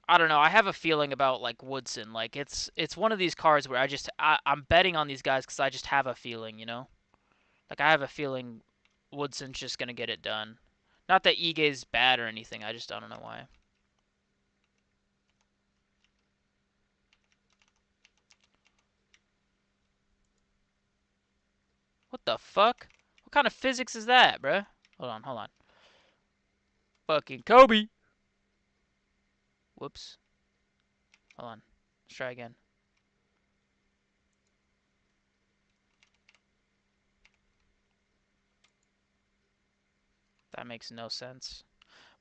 [SPEAKER 1] I don't know. I have a feeling about, like, Woodson. Like, it's one of these cards where I'm betting on these guys because I just have a feeling, you know? Like, I have a feeling Woodson's just going to get it done. Not that Ige's bad or anything. I don't know why. What the fuck? What kind of physics is that, bruh? Hold on, hold on. Fucking Kobe. Whoops. Hold on. Let's try again. That makes no sense.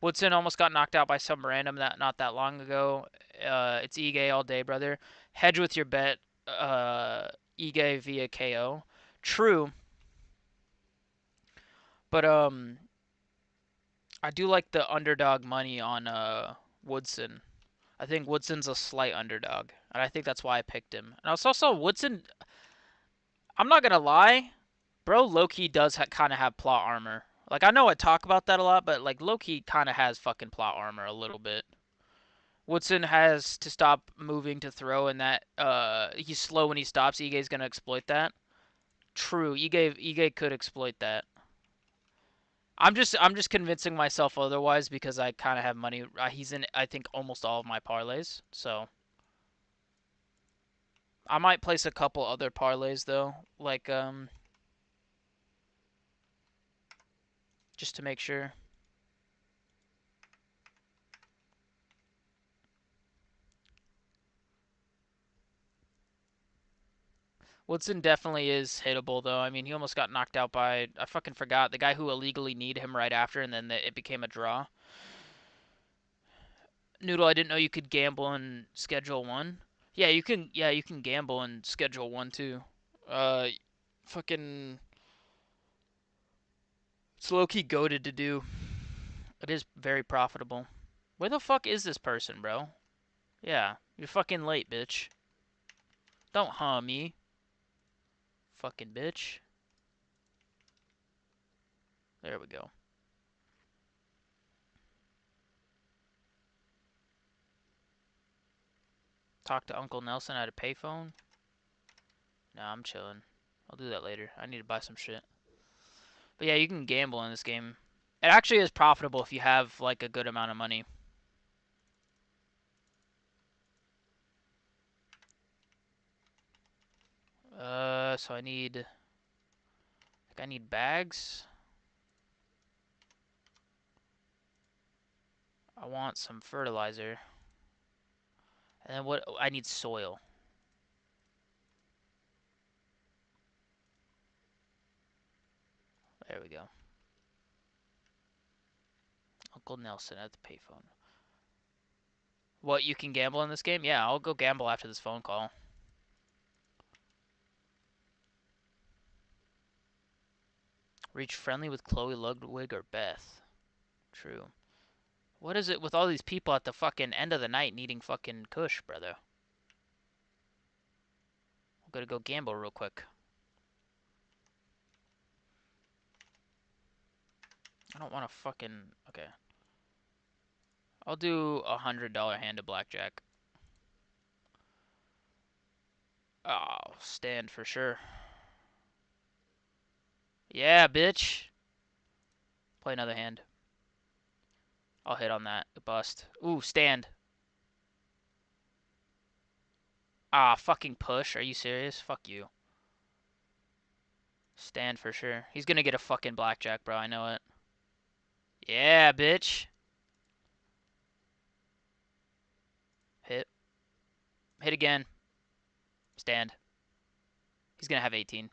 [SPEAKER 1] Woodson almost got knocked out by some random that not that long ago. It's Ige all day, brother. Hedge with your bet. Ige via KO. True, but I do like the underdog money on Woodson. I think Woodson's a slight underdog, and I think that's why I picked him. And it's also Woodson. I'm not gonna lie, bro. Loki does kind of have plot armor. Like, I know I talk about that a lot, but like Loki kind of has fucking plot armor a little bit. Woodson has to stop moving to throw, and that he's slow when he stops. Ige's gonna exploit that. True, Ige could exploit that. I'm just convincing myself otherwise because I kind of have money. He's in I think almost all of my parlays, so I might place a couple other parlays though, like just to make sure. Woodson definitely is hittable though. I mean, he almost got knocked out by I fucking forgot the guy who illegally kneed him right after, and then it became a draw. Noodle, I didn't know you could gamble in Schedule One. Yeah, you can. Yeah, you can gamble in Schedule One too. Uh, fucking, it's low key goaded to do. It is very profitable. Where the fuck is this person, bro? Yeah, you're fucking late, bitch. Don't harm me, fucking bitch. There we go. Talk to Uncle Nelson at a payphone. Nah, I'm chilling. I'll do that later. I need to buy some shit. But yeah, you can gamble in this game. It actually is profitable if you have like a good amount of money. So I need bags. I want some fertilizer. And then what? I need soil. There we go. Uncle Nelson at the payphone. What, you can gamble in this game? Yeah, I'll go gamble after this phone call. Reach friendly with Chloe Ludwig or Beth. True. What is it with all these people at the fucking end of the night needing fucking kush, brother? I'm gonna go gamble real quick. I don't want to fucking... Okay. I'll do $100 hand of blackjack. Oh, stand for sure. Yeah, bitch. Play another hand. I'll hit on that. Bust. Ooh, stand. Ah, fucking push. Are you serious? Fuck you. Stand for sure. He's gonna get a fucking blackjack, bro. I know it. Yeah, bitch. Hit. Hit again. Stand. He's gonna have 18.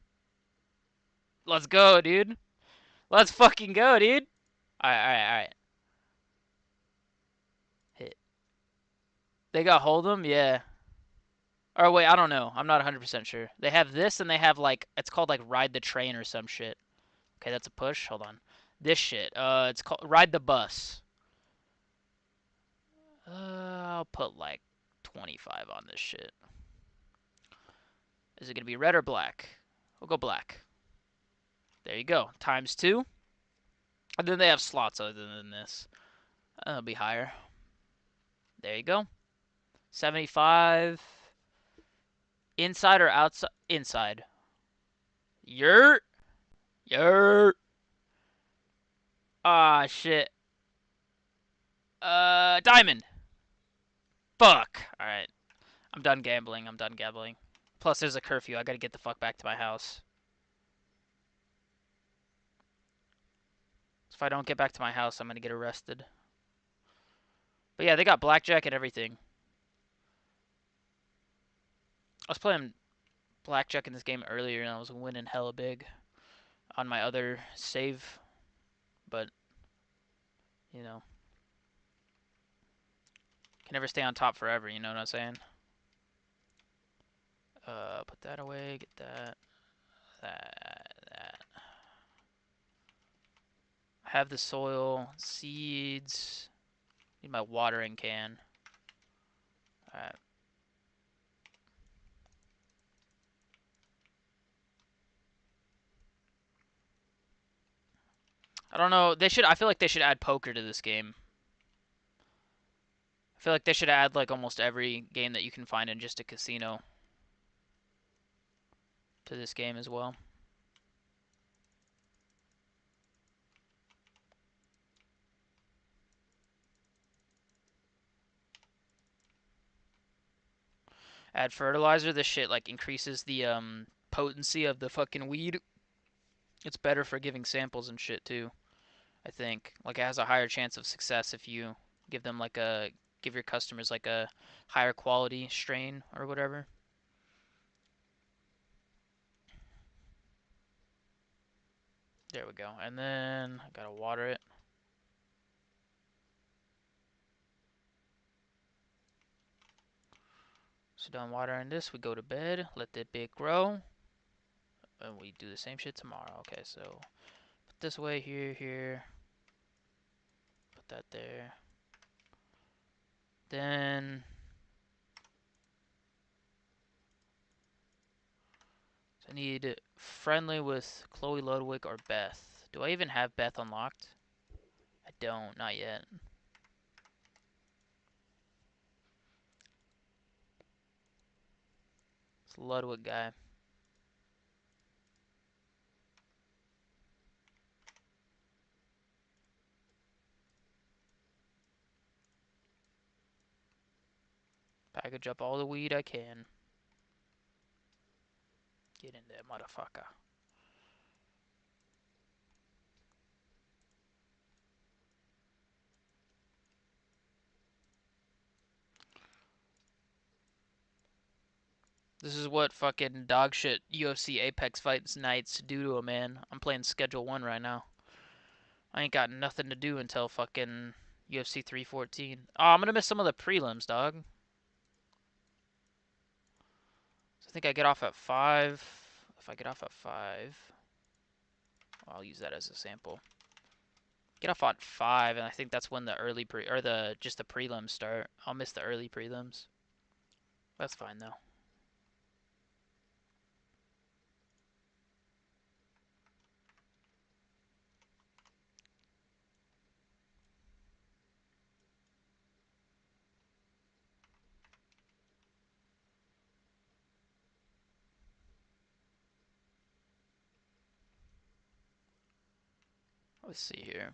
[SPEAKER 1] Let's go, dude. Let's fucking go, dude. Alright, alright, alright. Hit. They got Hold'em? Yeah. Or wait, I don't know. I'm not 100% sure. They have this and they have like, it's called like Ride the Train or some shit. Okay, that's a push. Hold on. This shit. It's called Ride the Bus. I'll put like 25 on this shit. Is it gonna be red or black? We'll go black. There you go. Times 2. And then they have slots other than this. That'll be higher. There you go. 75. Inside or outside? Inside. Yurt. Yurt. Ah, shit. Diamond. Fuck. Alright. I'm done gambling. I'm done gambling. Plus, there's a curfew. I gotta get the fuck back to my house. If I don't get back to my house, I'm gonna get arrested. But yeah, they got blackjack and everything. I was playing blackjack in this game earlier, and I was winning hella big on my other save. But, you know, can never stay on top forever, you know what I'm saying? Put that away, get that, that. I have the soil, seeds, need my watering can. Alright. I don't know, I feel like they should add poker to this game. I feel like they should add like almost every game that you can find in just a casino to this game as well. Add fertilizer, this shit like increases the potency of the fucking weed. It's better for giving samples and shit too, I think. Like it has a higher chance of success if you give them like give your customers like a higher quality strain or whatever. There we go. And then I gotta water it. So done watering this, we go to bed, let that bit grow, and we do the same shit tomorrow. Okay, so put this away here, here, put that there. Then I need friendly with Chloe Ludwig or Beth. Do I even have Beth unlocked? I don't, not yet. It's Ludwig guy. Package up all the weed I can. Get in there, motherfucker. This is what fucking dog shit UFC Apex Fights nights do to a man. I'm playing Schedule 1 right now. I ain't got nothing to do until fucking UFC 314. Oh, I'm gonna miss some of the prelims, dog. So I think I get off at 5. If I get off at 5, I'll use that as a sample. Get off at 5, and I think that's when the early or just the prelims start. I'll miss the early prelims. That's fine though. Let's see here.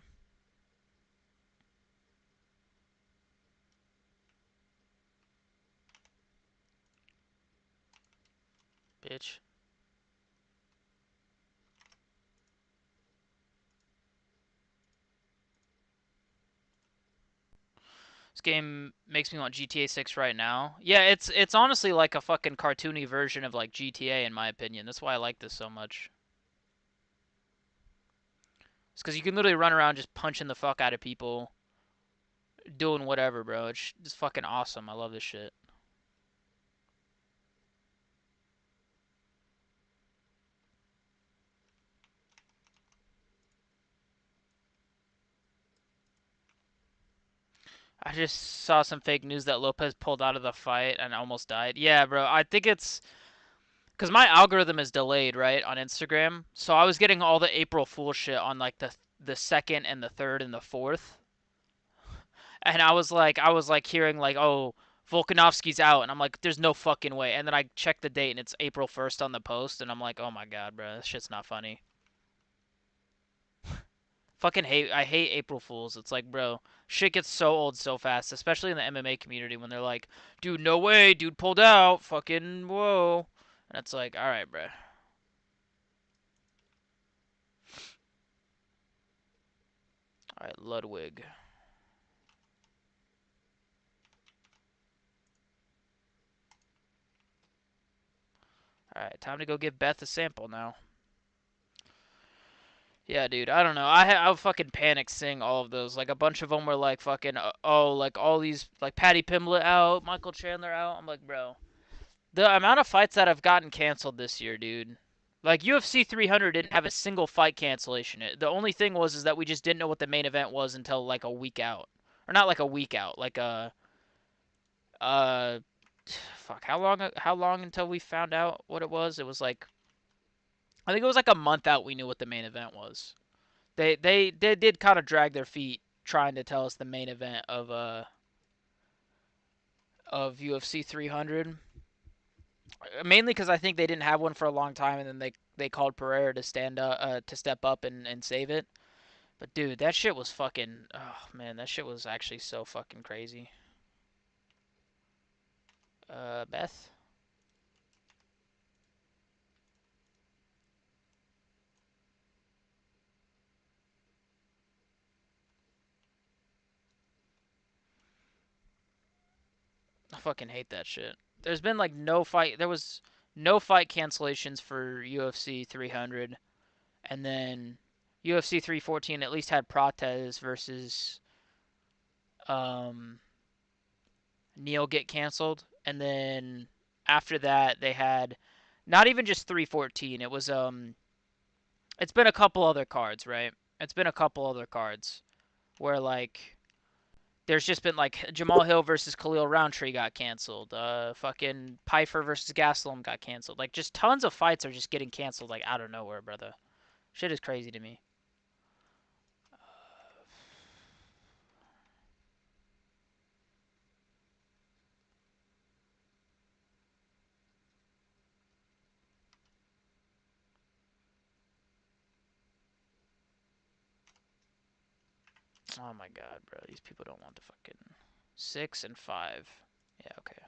[SPEAKER 1] Bitch. This game makes me want GTA 6 right now. Yeah, it's honestly like a fucking cartoony version of like GTA in my opinion. That's why I like this so much. It's because you can literally run around just punching the fuck out of people, doing whatever, bro. It's just fucking awesome. I love this shit. I just saw some fake news that Lopez pulled out of the fight and almost died. Yeah, bro. I think it's because my algorithm is delayed, right, on Instagram. So I was getting all the April Fool shit on like the second and the third and the fourth, and I was like hearing like, oh, Volkanovski's out, and I'm like, there's no fucking way. And then I check the date and it's April 1st on the post, and I'm like, oh my god, bro, this shit's not funny. Fucking hate. I hate April Fools. It's like, bro, shit gets so old so fast, especially in the MMA community when they're like, dude, no way, dude pulled out, fucking whoa, and it's like, all right, bro. All right, Ludwig. All right, time to go give Beth a sample now. Yeah, dude, I don't know. I fucking panicked seeing all of those. Like a bunch of them were like fucking oh, like all these like Patty Pimblett out, Michael Chandler out. I'm like, bro, the amount of fights that have gotten canceled this year, dude. Like UFC 300 didn't have a single fight cancellation. The only thing was is that we just didn't know what the main event was until like a week out, or not like a week out, like uh, fuck, how long until we found out what it was? It was like I think it was like a month out. We knew what the main event was. They did kind of drag their feet trying to tell us the main event of UFC 300. Mainly because I think they didn't have one for a long time, and then they called Pereira to stand up to step up and save it. But dude, that shit was fucking. Oh man, that shit was actually so fucking crazy. Beth. I fucking hate that shit. There's been like no fight. There was no fight cancellations for UFC 300, and then UFC 314 at least had Prates versus um Neil get canceled, and then after that they had not even just 314. It was it's been a couple other cards, right? It's been a couple other cards where like there's just been like Jamal Hill versus Khalil Roundtree got canceled. Fucking Pfeiffer versus Gastelum got canceled. Like just tons of fights are just getting canceled like out of nowhere, brother. Shit is crazy to me. Oh my god, bro. These people don't want the fucking 6 and 5. Yeah, okay.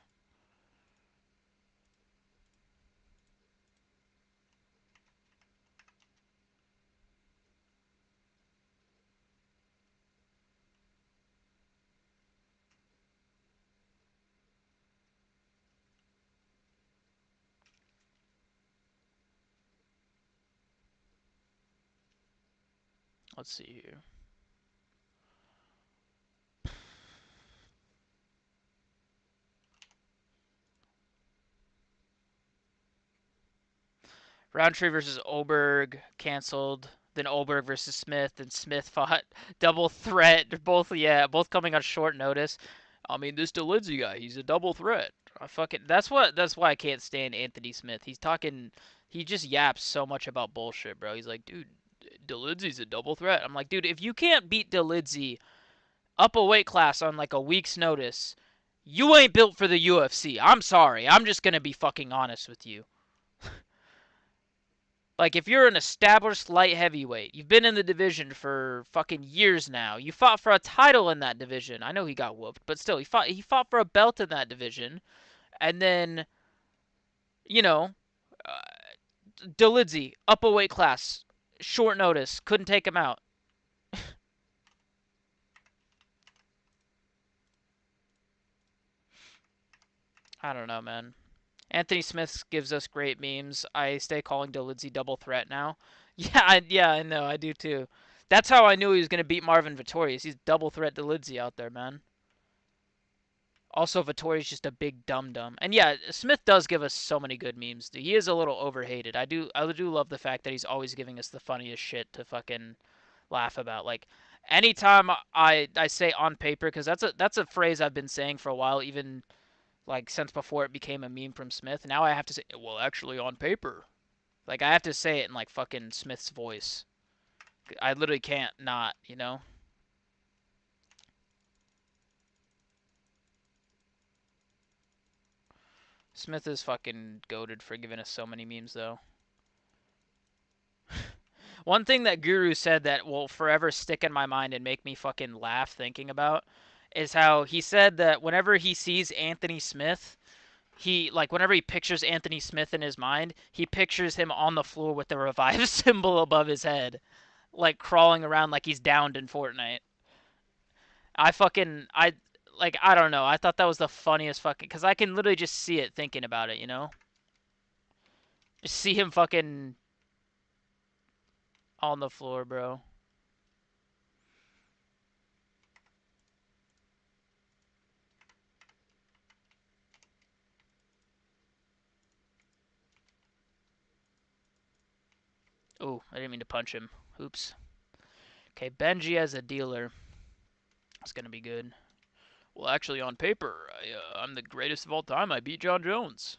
[SPEAKER 1] Let's see here. Roundtree versus Oberg canceled. then Oberg versus Smith, and Smith fought double threat. Both, yeah, both coming on short notice. I mean, this DeLindsey guy, he's a double threat. I fucking that's why I can't stand Anthony Smith. He just yaps so much about bullshit, bro. He's like, dude, DeLindsey's a double threat. I'm like, dude, if you can't beat DeLindsey up a weight class on like a week's notice, you ain't built for the UFC. I'm sorry. I'm just gonna be fucking honest with you. Like, if you're an established light heavyweight, you've been in the division for fucking years now. You fought for a title in that division. I know he got whooped, but still, he fought for a belt in that division. And then, you know, uh, Dolidze, up a weight class, short notice, couldn't take him out. I don't know, man. Anthony Smith gives us great memes. I stay calling Dolidze double threat now. Yeah, I know, I do too. That's how I knew he was gonna beat Marvin Vittorius. He's double threat Dolidze out there, man. Also, Vittori's just a big dum dum. And yeah, Smith does give us so many good memes. He is a little overhated. I do love the fact that he's always giving us the funniest shit to fucking laugh about. Like anytime I say on paper, because that's a phrase I've been saying for a while, even like since before it became a meme from Smith. Now I have to say, well, actually on paper. Like I have to say it in like fucking Smith's voice. I literally can't not, you know. Smith is fucking goated for giving us so many memes though. One thing that Guru said that will forever stick in my mind and make me fucking laugh thinking about is how he said that whenever he sees Anthony Smith, whenever he pictures Anthony Smith in his mind, he pictures him on the floor with the revive symbol above his head, like crawling around like he's downed in Fortnite. I don't know. I thought that was the funniest fucking cuz I can literally just see it thinking about it, you know? Just see him fucking on the floor, bro. Oh, I didn't mean to punch him. Oops. Okay, Benji as a dealer. It's gonna be good. Well, actually, on paper, I'm the greatest of all time. I beat John Jones.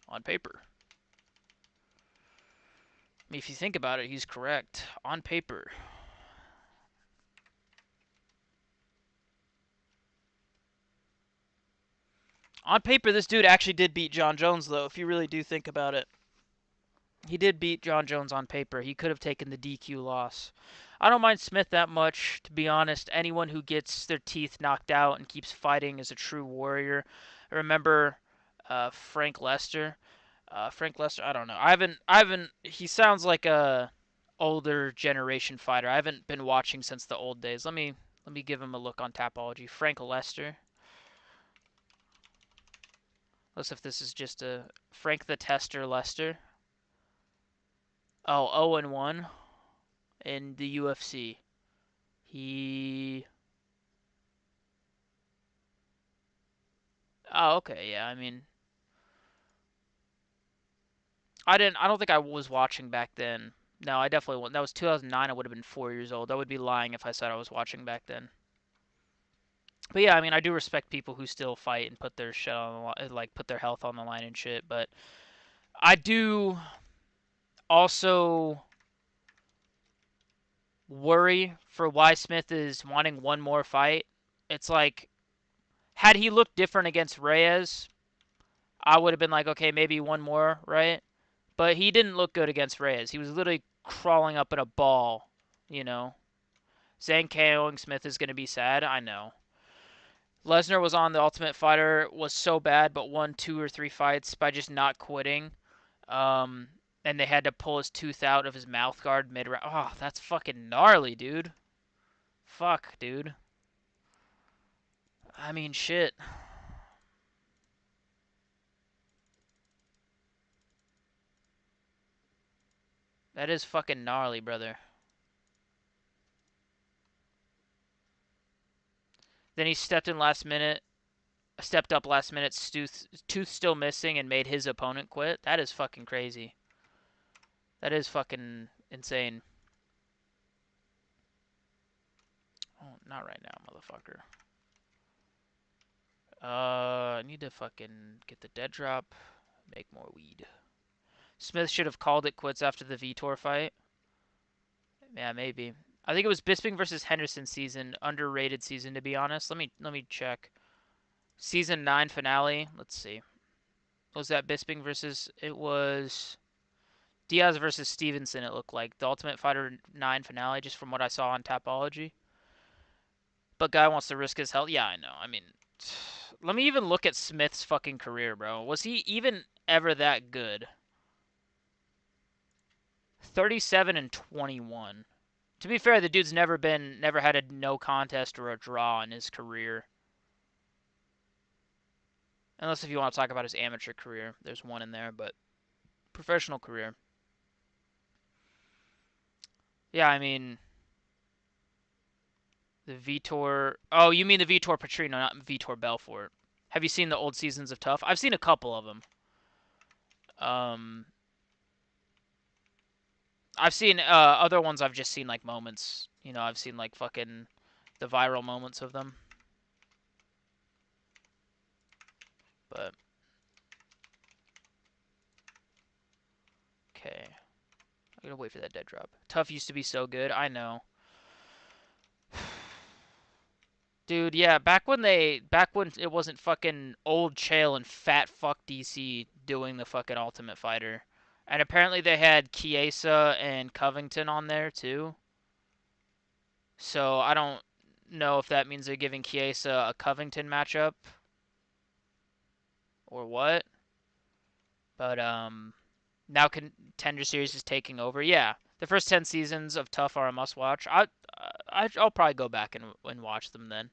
[SPEAKER 1] On paper. I mean, if you think about it, he's correct. On paper. On paper, this dude actually did beat John Jones, though, if you really do think about it. He did beat John Jones on paper. He could have taken the DQ loss. I don't mind Smith that much, to be honest. Anyone who gets their teeth knocked out and keeps fighting is a true warrior. I remember Frank Lester. Frank Lester, I don't know. I haven't. He sounds like a older generation fighter. I haven't been watching since the old days. Let me give him a look on Tapology. Frank Lester. Let's see if this is just a Frank the Tester Lester. Oh, 0-1 in the UFC. He. Oh, okay. Yeah. I mean, I didn't. I don't think I was watching back then. No, I definitely wasn't. That was 2009. I would have been 4 years old. I would be lying if I said I was watching back then. But yeah, I mean, I do respect people who still fight and put their shit on the line, like put their health on the line and shit. But I do also worry for why Smith is wanting one more fight. It's like, had he looked different against Reyes, I would have been like, okay, maybe one more, right? But he didn't look good against Reyes. He was literally crawling up in a ball, you know. Saying KOing Smith is going to be sad, I know. Lesnar was on The Ultimate Fighter, was so bad, but won 2 or 3 fights by just not quitting. Um, and they had to pull his tooth out of his mouth guard mid round. Oh, that's fucking gnarly, dude. Fuck, dude. I mean, shit. That is fucking gnarly, brother. Then he stepped up last minute, tooth still missing, and made his opponent quit. That is fucking crazy. That is fucking insane. not right now, motherfucker. I need to fucking get the dead drop, make more weed. Smith should have called it quits after the Vitor fight. Yeah, maybe. I think it was Bisping versus Henderson season, underrated season to be honest. Let me check. Season 9 finale. Let's see. Was that Bisping versus? It was Diaz versus Stevenson. It looked like the Ultimate Fighter 9 finale, just from what I saw on Tapology. But guy wants to risk his health. Yeah, I know. I mean, let me even look at Smith's fucking career, bro. Was he even ever that good? 37 and 21. To be fair, the dude's never had a no contest or a draw in his career. Unless if you want to talk about his amateur career, there's one in there, but professional career. Yeah, I mean, the Vitor. Oh, you mean the Vitor Petrino, not Vitor Belfort. Have you seen the old seasons of Tough? I've seen a couple of them. Um, I've seen other ones. I've just seen like moments. You know, I've seen like fucking the viral moments of them. But okay, I'm gonna wait for that dead drop. Tough used to be so good. I know. Dude, yeah, back when it wasn't fucking old Chael and fat fuck DC doing the fucking Ultimate Fighter. And apparently they had Chiesa and Covington on there too. So I don't know if that means they're giving Chiesa a Covington matchup or what. But now Contender Series is taking over. Yeah, the first 10 seasons of Tough are a must watch. I'll probably go back and watch them then.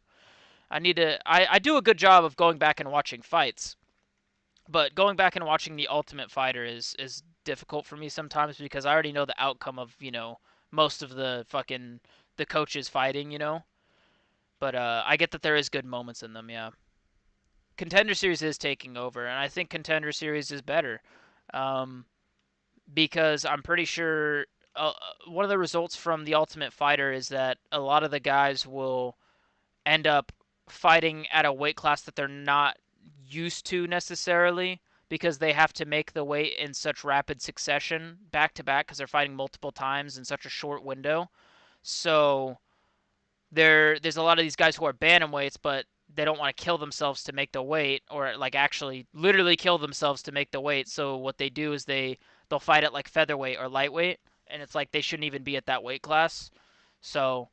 [SPEAKER 1] I need to. I do a good job of going back and watching fights, but going back and watching the Ultimate Fighter is difficult for me sometimes because I already know the outcome of most of the coaches fighting. But I get that there is good moments in them. Yeah, Contender Series is taking over, and I think Contender Series is better, um, because I'm pretty sure one of the results from the Ultimate Fighter is that a lot of the guys will end up fighting at a weight class that they're not used to necessarily because they have to make the weight in such rapid succession back to back because they're fighting multiple times in such a short window. So there's a lot of these guys who are bantamweights, but they don't want to kill themselves to make the weight, or like actually literally kill themselves to make the weight. So what they do is they'll fight at like featherweight or lightweight, and it's like they shouldn't even be at that weight class. So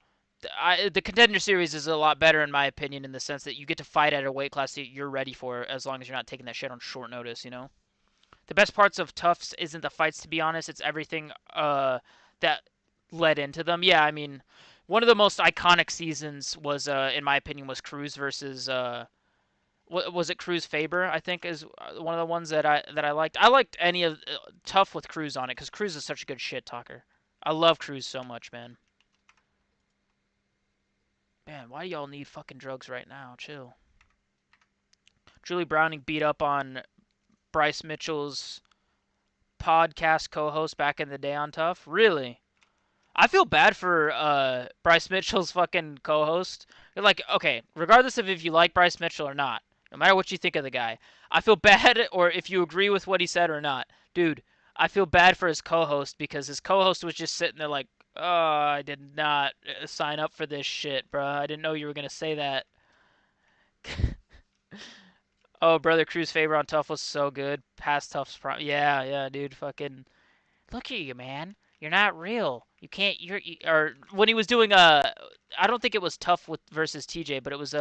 [SPEAKER 1] the Contender Series is a lot better in my opinion in the sense that you get to fight at a weight class that you're ready for as long as you're not taking that shit on short notice. The best parts of Tufts isn't the fights, to be honest. It's everything that led into them. Yeah, I mean, one of the most iconic seasons was, in my opinion, was Cruz versus was it Cruz Faber? I think is one of the ones that I liked. I liked any of Tough with Cruz on it because Cruz is such a good shit talker. I love Cruz so much, man. Man, why do y'all need fucking drugs right now? Chill. Julie Browning beat up on Bryce Mitchell's podcast co-host back in the day on Tough. Really? I feel bad for Bryce Mitchell's fucking co-host. Like, okay, regardless of if you like Bryce Mitchell or not, no matter what you think of the guy, I feel bad, or if you agree with what he said or not, dude. I feel bad for his co-host because his co-host was just sitting there like, "Oh, I did not sign up for this shit, bro. I didn't know you were gonna say that." Oh, brother, Cruz Faber on Tough was so good. Past Tough's prime. Yeah, yeah, dude. Fucking look at you, man. You're not real. You can't. Or when he was doing I don't think it was Tough with versus TJ, but it was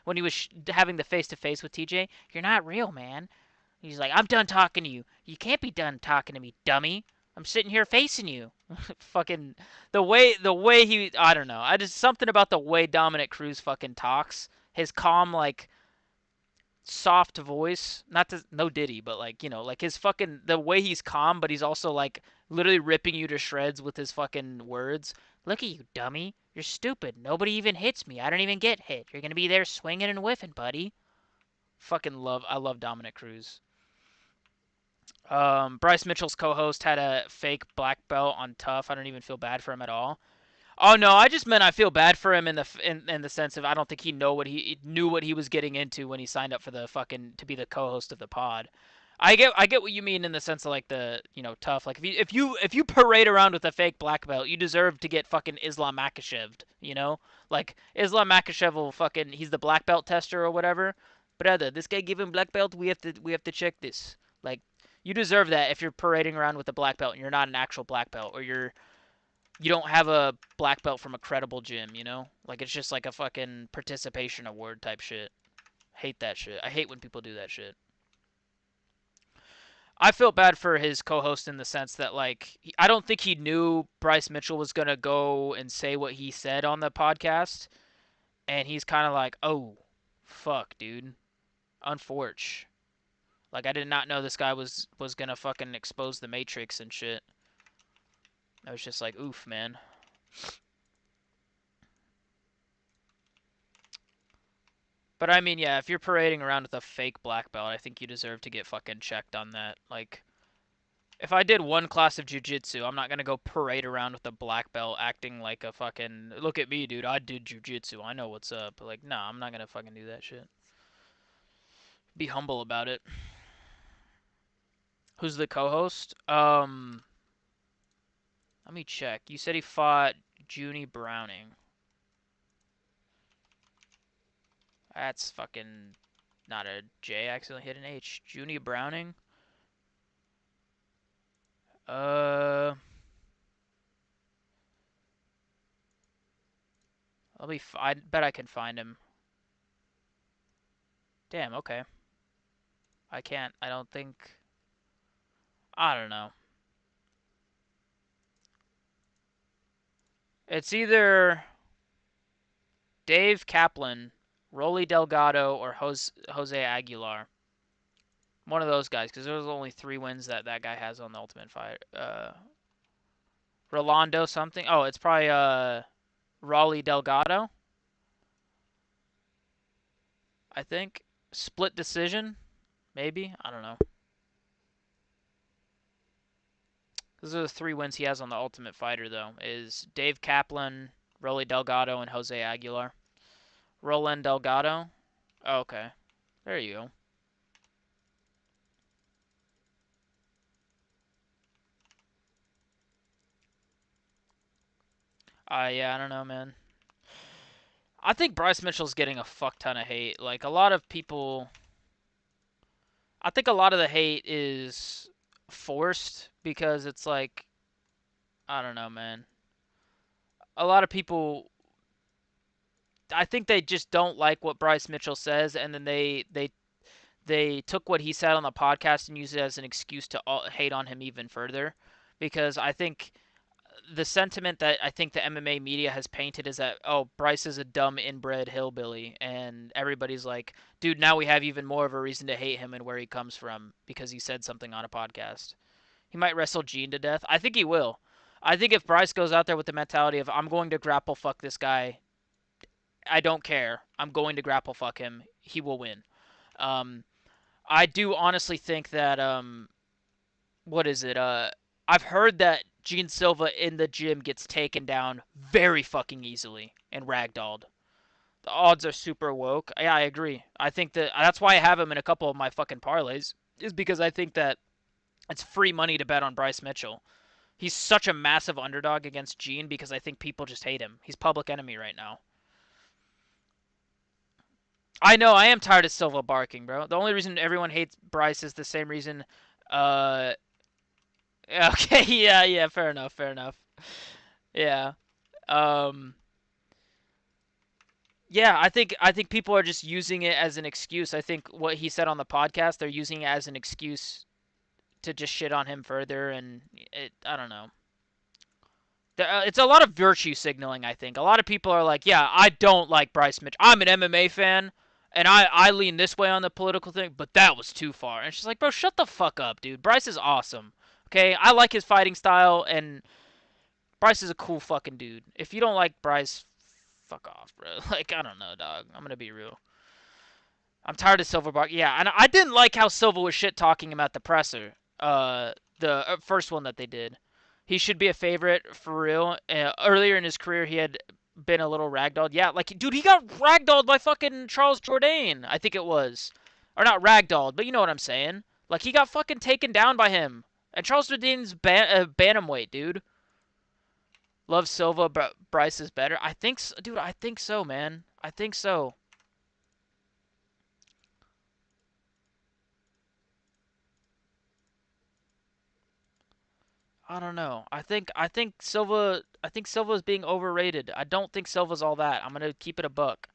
[SPEAKER 1] when he was having the face to face with TJ. You're not real, man. He's like, I'm done talking to you. You can't be done talking to me, dummy. I'm sitting here facing you. Fucking the way he. I don't know. I just something about the way Dominic Cruz fucking talks. His calm like soft voice. Not to no Diddy, but like like his fucking the way he's calm, but he's also like literally ripping you to shreds with his fucking words. Look at you, dummy. You're stupid. Nobody even hits me. I don't even get hit. You're gonna be there swinging and whiffing, buddy. I love Dominic Cruz. Bryce Mitchell's co-host had a fake black belt on Tough. I don't even feel bad for him at all. Oh no, I just meant I feel bad for him in the sense of I don't think he knew what he was getting into when he signed up for the fucking to be the co-host of the pod. I get what you mean in the sense of like the tough like if you parade around with a fake black belt, you deserve to get fucking Islam Makashev'd, like Islam Makashev will fucking he's the black belt tester or whatever. Brother, this guy gave him black belt. We have to check this. Like you deserve that if you're parading around with a black belt and you're not an actual black belt or you don't have a black belt from a credible gym. Like it's just like a fucking participation award type shit. Hate that shit. I hate when people do that shit. I feel bad for his co-host in the sense that like I don't think he knew Bryce Mitchell was going to go and say what he said on the podcast and he's kind of like, "Oh, fuck, dude. Unfortunate. Like I did not know this guy was going to fucking expose the Matrix and shit." I was just like, "Oof, man." But I mean, yeah, if you're parading around with a fake black belt, I think you deserve to get fucking checked on that. Like, if I did one class of jujitsu, I'm not gonna go parade around with a black belt acting like a fucking look at me, dude. I did jujitsu. I know what's up. Like, nah, I'm not gonna fucking do that shit. Be humble about it. Who's the co-host? Let me check. You said he fought Junie Browning. That's fucking not a J. Accidentally hit an H. Junie Browning. Uh, I bet I can find him. Damn. Okay. I can't. I don't think. I don't know. It's either Dave Kaplan, Rolly Delgado, or Jose Aguilar. One of those guys, because there's only 3 wins that guy has on the Ultimate Fight. Rolando something. Oh, it's probably Rolly Delgado. I think split decision, maybe. I don't know. Those are the 3 wins he has on the Ultimate Fighter, though. Is Dave Kaplan, Rolly Delgado, and Jose Aguilar. Roland Delgado. Oh, okay, there you go. Yeah, I don't know, man. I think Bryce Mitchell's getting a fuck ton of hate. Like a lot of people, I think a lot of the hate is forced because it's like I don't know, man. A lot of people, I think they just don't like what Bryce Mitchell says, and then they took what he said on the podcast and used it as an excuse to hate on him even further. Because I think the sentiment that I think the MMA media has painted is that Bryce is a dumb inbred hillbilly, and everybody's like, dude, now we have even more of a reason to hate him and where he comes from because he said something on a podcast. He might wrestle Gene to death. I think he will. I think if Bryce goes out there with the mentality of I'm going to grapple fuck this guy, I don't care. I'm going to grapple fuck him. He will win. Um, I do honestly think that what is it? I've heard that Gene Silva in the gym gets taken down very fucking easily and ragdolled. The odds are super woke. Yeah, I agree. I think that's why I have him in a couple of my fucking parlays is because I think that it's free money to bet on Bryce Mitchell. He's such a massive underdog against Gene because I think people just hate him. He's public enemy right now. I know I am tired of Silva barking, bro. The only reason everyone hates Bryce is the same reason. Uh, okay, yeah, yeah, fair enough, fair enough. Yeah. Um, yeah, I think people are just using it as an excuse. I think what he said on the podcast, they're using it as an excuse to just shit on him further, and I don't know. It's a lot of virtue signaling. I think a lot of people are like, yeah, I don't like Bryce Mitchell. I'm an MMA fan, and I lean this way on the political thing, but that was too far. And she's like, bro, shut the fuck up, dude. Bryce is awesome. Okay, I like his fighting style, and Bryce is a cool fucking dude. If you don't like Bryce, fuck off, bro. Like, I don't know, dog. I'm gonna be real. I'm tired of Silverback. Yeah, and I didn't like how Silva was shit talking him at the presser. The first one that they did. He should be a favorite for real. Earlier in his career, he had been a little ragdolled. Yeah, like dude, he got ragdolled by fucking Charles Jourdain, I think it was, or not ragdolled, but you know what I'm saying. Like he got fucking taken down by him. And Charles Jourdain's bantamweight, dude. Love Silva, but Bryce is better. I think, dude. I think so, man. I think so. I don't know. I think Silva. I think Silva is being overrated. I don't think Silva's all that. I'm gonna keep it a buck.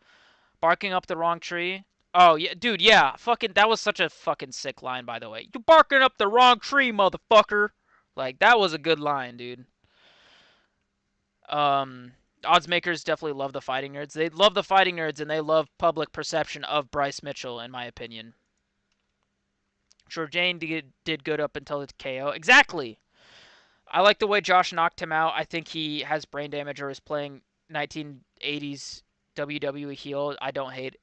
[SPEAKER 1] Barking up the wrong tree. Oh yeah, dude. Yeah, fucking. That was such a fucking sick line, by the way. You barking up the wrong tree, motherfucker. Like that was a good line, dude. Um, odds makers definitely love the fighting nerds. They love the fighting nerds, and they love public perception of Bryce Mitchell, in my opinion. Jordan did good up until the KO. Exactly. I like the way Josh knocked him out. I think he has brain damage or is playing 1980s WWE heel. I don't hate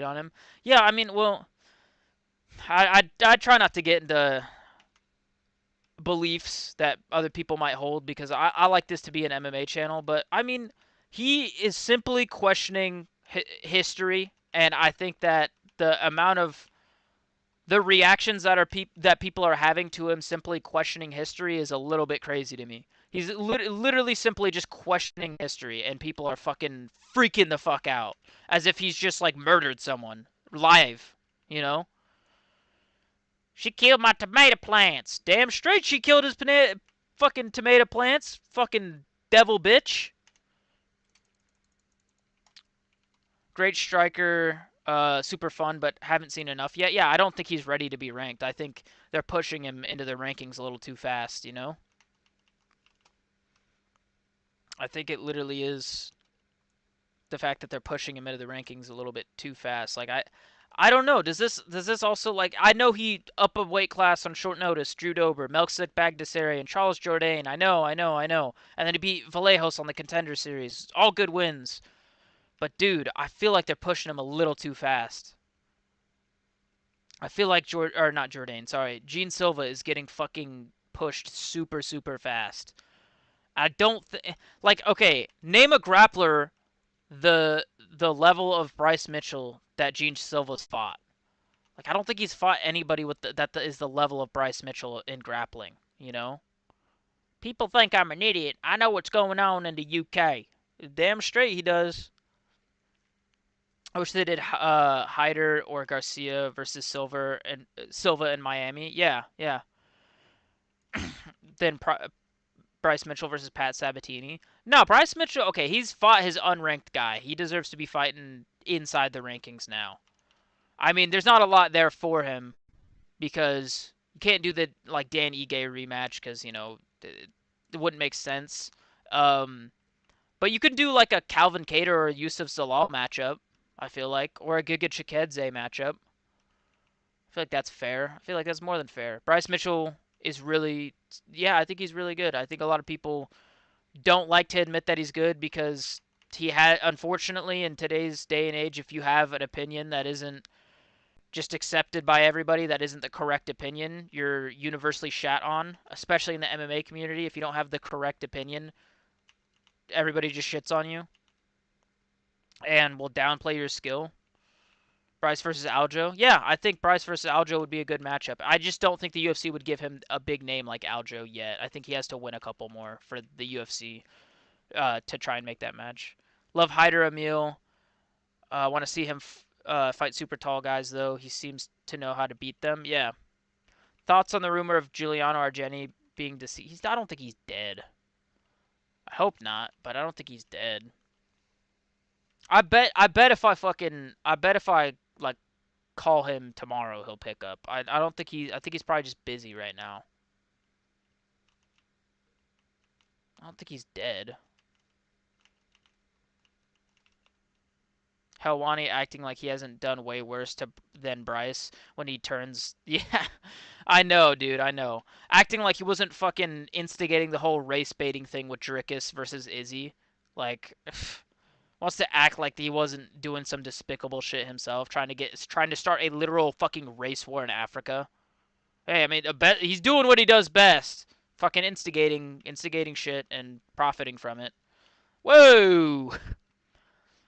[SPEAKER 1] on him. Yeah, I mean, well, I try not to get into beliefs that other people might hold because I like this to be an MMA channel. But I mean, he is simply questioning history, and I think that the amount of the reactions that people are having to him simply questioning history is a little bit crazy to me. He's literally simply just questioning history, and people are fucking freaking the fuck out as if he's just like murdered someone live, you know? She killed my tomato plants. Damn straight she killed his fucking tomato plants. Fucking devil bitch. Great striker, super fun, but haven't seen enough yet. Yeah, I don't think he's ready to be ranked. I think they're pushing him into the rankings a little too fast, you know? I think it literally is the fact that they're pushing him into the rankings a little bit too fast. Like I don't know. Does this also like I know he up a weight class on short notice, Drew Dober, Melchizedek Bagdasarian, Charles Jourdain. I know. And then he beat Vallejos on the Contender Series. All good wins. But dude, I feel like they're pushing him a little too fast. I feel like or not Jourdain, sorry. Gene Silva is getting fucking pushed super super fast. I don't like okay, name a grappler the level of Bryce Mitchell that Gene Silva's fought. Like I don't think he's fought anybody with that is the level of Bryce Mitchell in grappling, you know? People think I'm an idiot. I know what's going on in the UK. Damn straight he does. I wish they did Hyder or Garcia versus Silva in Miami. Yeah, yeah. Then Bryce Mitchell versus Pat Sabatini. No, Bryce Mitchell. Okay, he's fought his unranked guy. He deserves to be fighting inside the rankings now. I mean, there's not a lot there for him because you can't do the like Dan Ige rematch because it wouldn't make sense. Um, but you could do like a Calvin Kattar or a Yusuf Zalal matchup. I feel like, or a Giga Chikadze matchup. I feel like that's fair. I feel like that's more than fair. Bryce Mitchell is really, yeah, I think he's really good. I think a lot of people don't like to admit that he's good because he had, unfortunately, in today's day and age, if you have an opinion that isn't just accepted by everybody, that isn't the correct opinion, you're universally shat on, especially in the MMA community. If you don't have the correct opinion, everybody just shits on you and will downplay your skill. Bryce versus Aljo. Yeah, I think Bryce versus Aljo would be a good matchup. I just don't think the UFC would give him a big name like Aljo yet. I think he has to win a couple more for the UFC to try and make that match. Love Hyder Emil. Want to see him fight super tall guys, though. He seems to know how to beat them. Yeah. Thoughts on the rumor of Giuliano Argeni being deceased? I don't think he's dead. I hope not, but I don't think he's dead. I bet if I like call him tomorrow, he'll pick up. I don't think I think he's probably just busy right now. I don't think he's dead. Helwani acting like he hasn't done way worse than Bryce when he turns. Yeah, I know, dude. I know. Acting like he wasn't fucking instigating the whole race baiting thing with Dricus versus Izzy. Like, wants to act like he wasn't doing some despicable shit himself, trying to start a literal fucking race war in Africa. Hey, I mean, he's doing what he does best. fucking instigating shit and profiting from it. Whoa!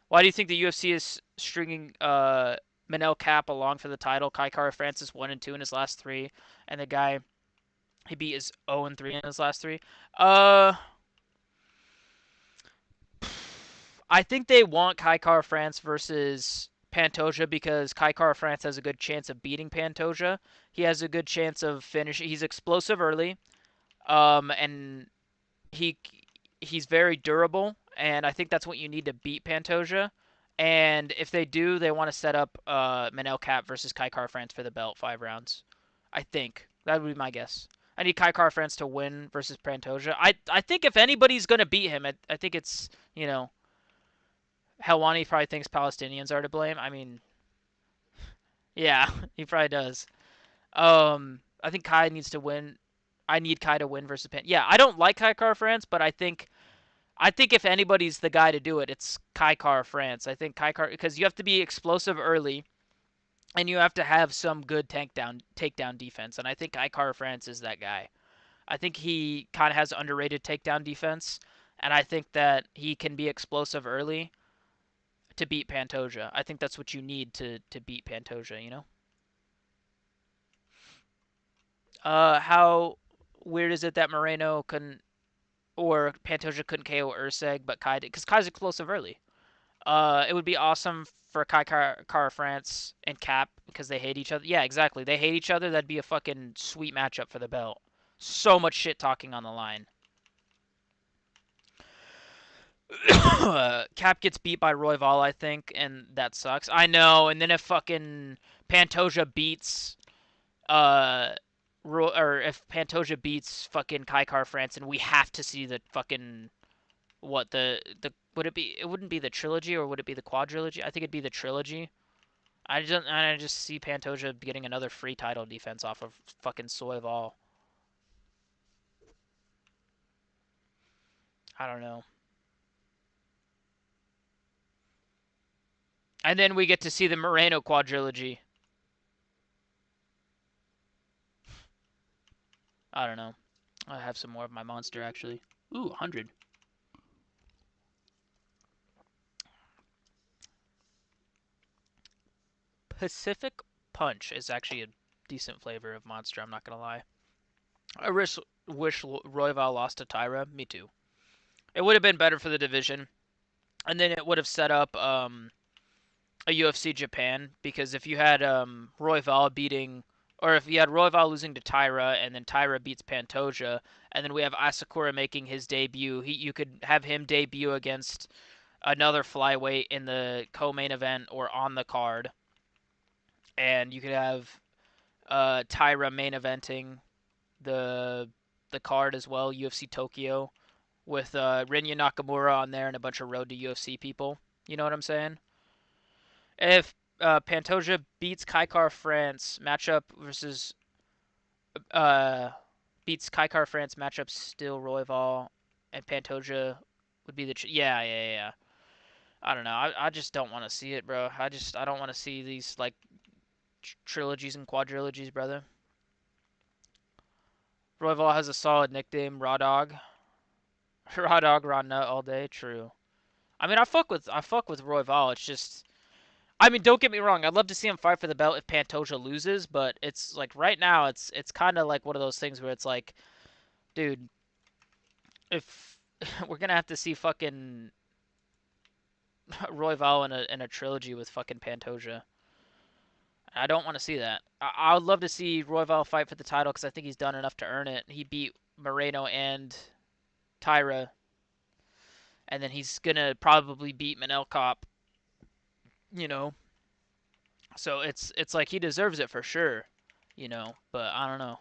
[SPEAKER 1] Why do you think the UFC is stringing Manel Cap along for the title? Kai Kara Francis 1-2 in his last three, and the guy he beat is 0-3 in his last three. Uh, I think they want Kai Kara France versus Pantoja because Kai Kara France has a good chance of beating Pantoja. He has a good chance of finishing. He's explosive early, and he he's very durable, and I think that's what you need to beat Pantoja. And if they do, they want to set up Manel Cap versus Kai Kara France for the belt, 5 rounds. I think that would be my guess. I need Kai Kara France to win versus Pantoja. I think if anybody's gonna beat him, I think it's Helwani probably thinks Palestinians are to blame. I mean, yeah, he probably does. I think Kai needs to win. I need Kai to win versus Pan. Yeah, I don't like Kai Kara France, but I think if anybody's the guy to do it, it's Kai Kara France. I think Kai Kara because you have to be explosive early, and you have to have some good takedown defense, and I think Kai Kara France is that guy. I think he kind of has underrated takedown defense, and I think that he can be explosive early to beat Pantoja. I think that's what you need to beat Pantoja. How weird is it that Moreno couldn't or Pantoja couldn't KO Urseg, but Kai did? Because Kai's explosive early. It would be awesome for Kai Kara France and Cap because they hate each other. Yeah, exactly. They hate each other. That'd be a fucking sweet matchup for the belt. So much shit talking on the line. Cap gets beat by Royval, I think, and that sucks. I know. And then if fucking Pantoja beats uh or if Pantoja beats fucking Kai Kara France, and we have to see the fucking what the would it be? It wouldn't be the trilogy, or would it be the quadrilogy? I think it'd be the trilogy. I just see Pantoja getting another free title defense off of fucking Soyval. I don't know. And then we get to see the Moreno quadrilogy. I don't know. I have some more of my monster actually. Ooh, 100. Pacific Punch is actually a decent flavor of monster. I'm not gonna lie. I wish Royval lost to Tyra. Me too. It would have been better for the division, and then it would have set up a UFC Japan, because if you had Royval beating, or if you had Royval losing to Tyra and then Tyra beats Pantoja, and then we have Asakura making his debut, you could have him debut against another flyweight in the co-main event or on the card, and you could have Tyra main eventing the the card as well, UFC Tokyo, with Rinya Nakamura on there and a bunch of Road to UFC people. You know what I'm saying? If Pantoja beats Kai Kara France matchup versus uh beats Kai Kara France matchup, still Royval and Pantoja would be the yeah. I don't know. I just don't want to see it, bro. I don't want to see these like trilogies and quadrilogies, brother. Royval has a solid nickname, Raw Dog. Raw Dog, Raw Nut all day. True. I mean, I fuck with Royval. It's just, I mean, don't get me wrong. I'd love to see him fight for the belt if Pantoja loses, but it's like right now, it's kind of like one of those things where it's like, dude, if we're gonna have to see fucking Royval in a trilogy with fucking Pantoja, I don't want to see that. I would love to see Royval fight for the title because I think he's done enough to earn it. He beat Moreno and Tyra, and then he's gonna probably beat Manel Cop. You know, so it's like he deserves it for sure. But I don't know.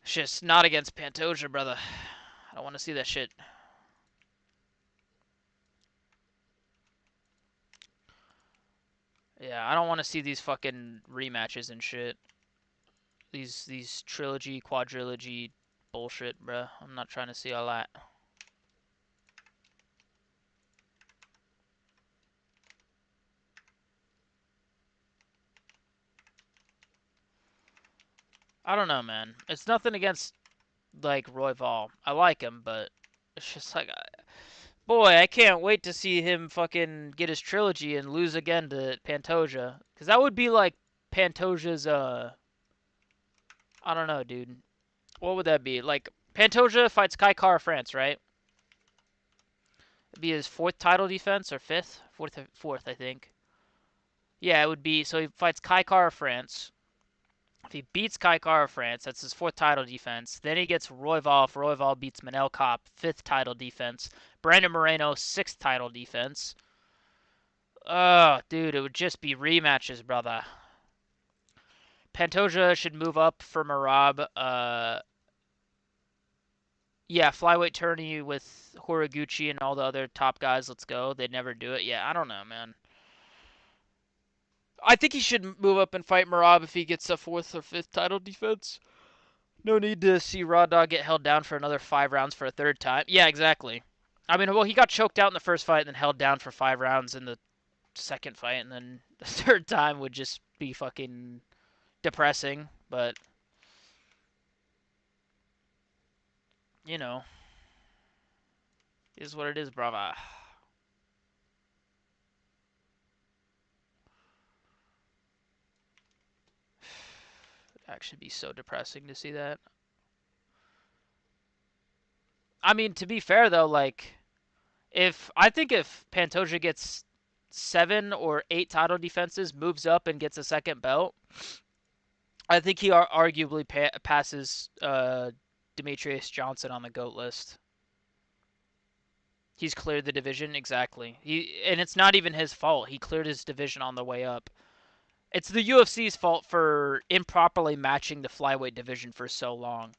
[SPEAKER 1] It's just not against Pantoja, brother. I don't want to see that shit. Yeah, I don't want to see these fucking rematches and shit. These trilogy, quadrilogy bullshit, bruh. I'm not trying to see all that. I don't know, man. It's nothing against like Royval. I like him, but it's just like, boy, I can't wait to see him fucking get his trilogy and lose again to Pantoja, because that would be like Pantoja's I don't know, dude. What would that be? Like Pantoja fights Kai Kara France, right? It'd be his fourth title defense or fifth, fourth, I think. Yeah, it would be. So he fights Kai Kara France. If he beats Kai Kara France, that's his fourth title defense. Then he gets Royval. If Royval beats Manel Kopp, fifth title defense. Brandon Moreno, sixth title defense. Oh, dude, it would just be rematches, brother. Pantoja should move up for Marab. Yeah, flyweight tourney with Horiguchi and all the other top guys. Let's go. They'd never do it. Yeah, I don't know, man. I think he should move up and fight Marab if he gets a fourth or fifth title defense. No need to see Raw Dog get held down for another 5 rounds for a third time. Yeah, exactly. I mean, well, he got choked out in the first fight and then held down for 5 rounds in the second fight, and then the third time would just be fucking depressing. But, you know, is what it is, brava. It'd actually be so depressing to see that. I mean, to be fair, though, like, I think if Pantoja gets 7 or 8 title defenses, moves up and gets a second belt, I think he arguably passes Demetrius Johnson on the GOAT list. He's cleared the division exactly. And it's not even his fault. He cleared his division on the way up. It's the UFC's fault for improperly matching the flyweight division for so long.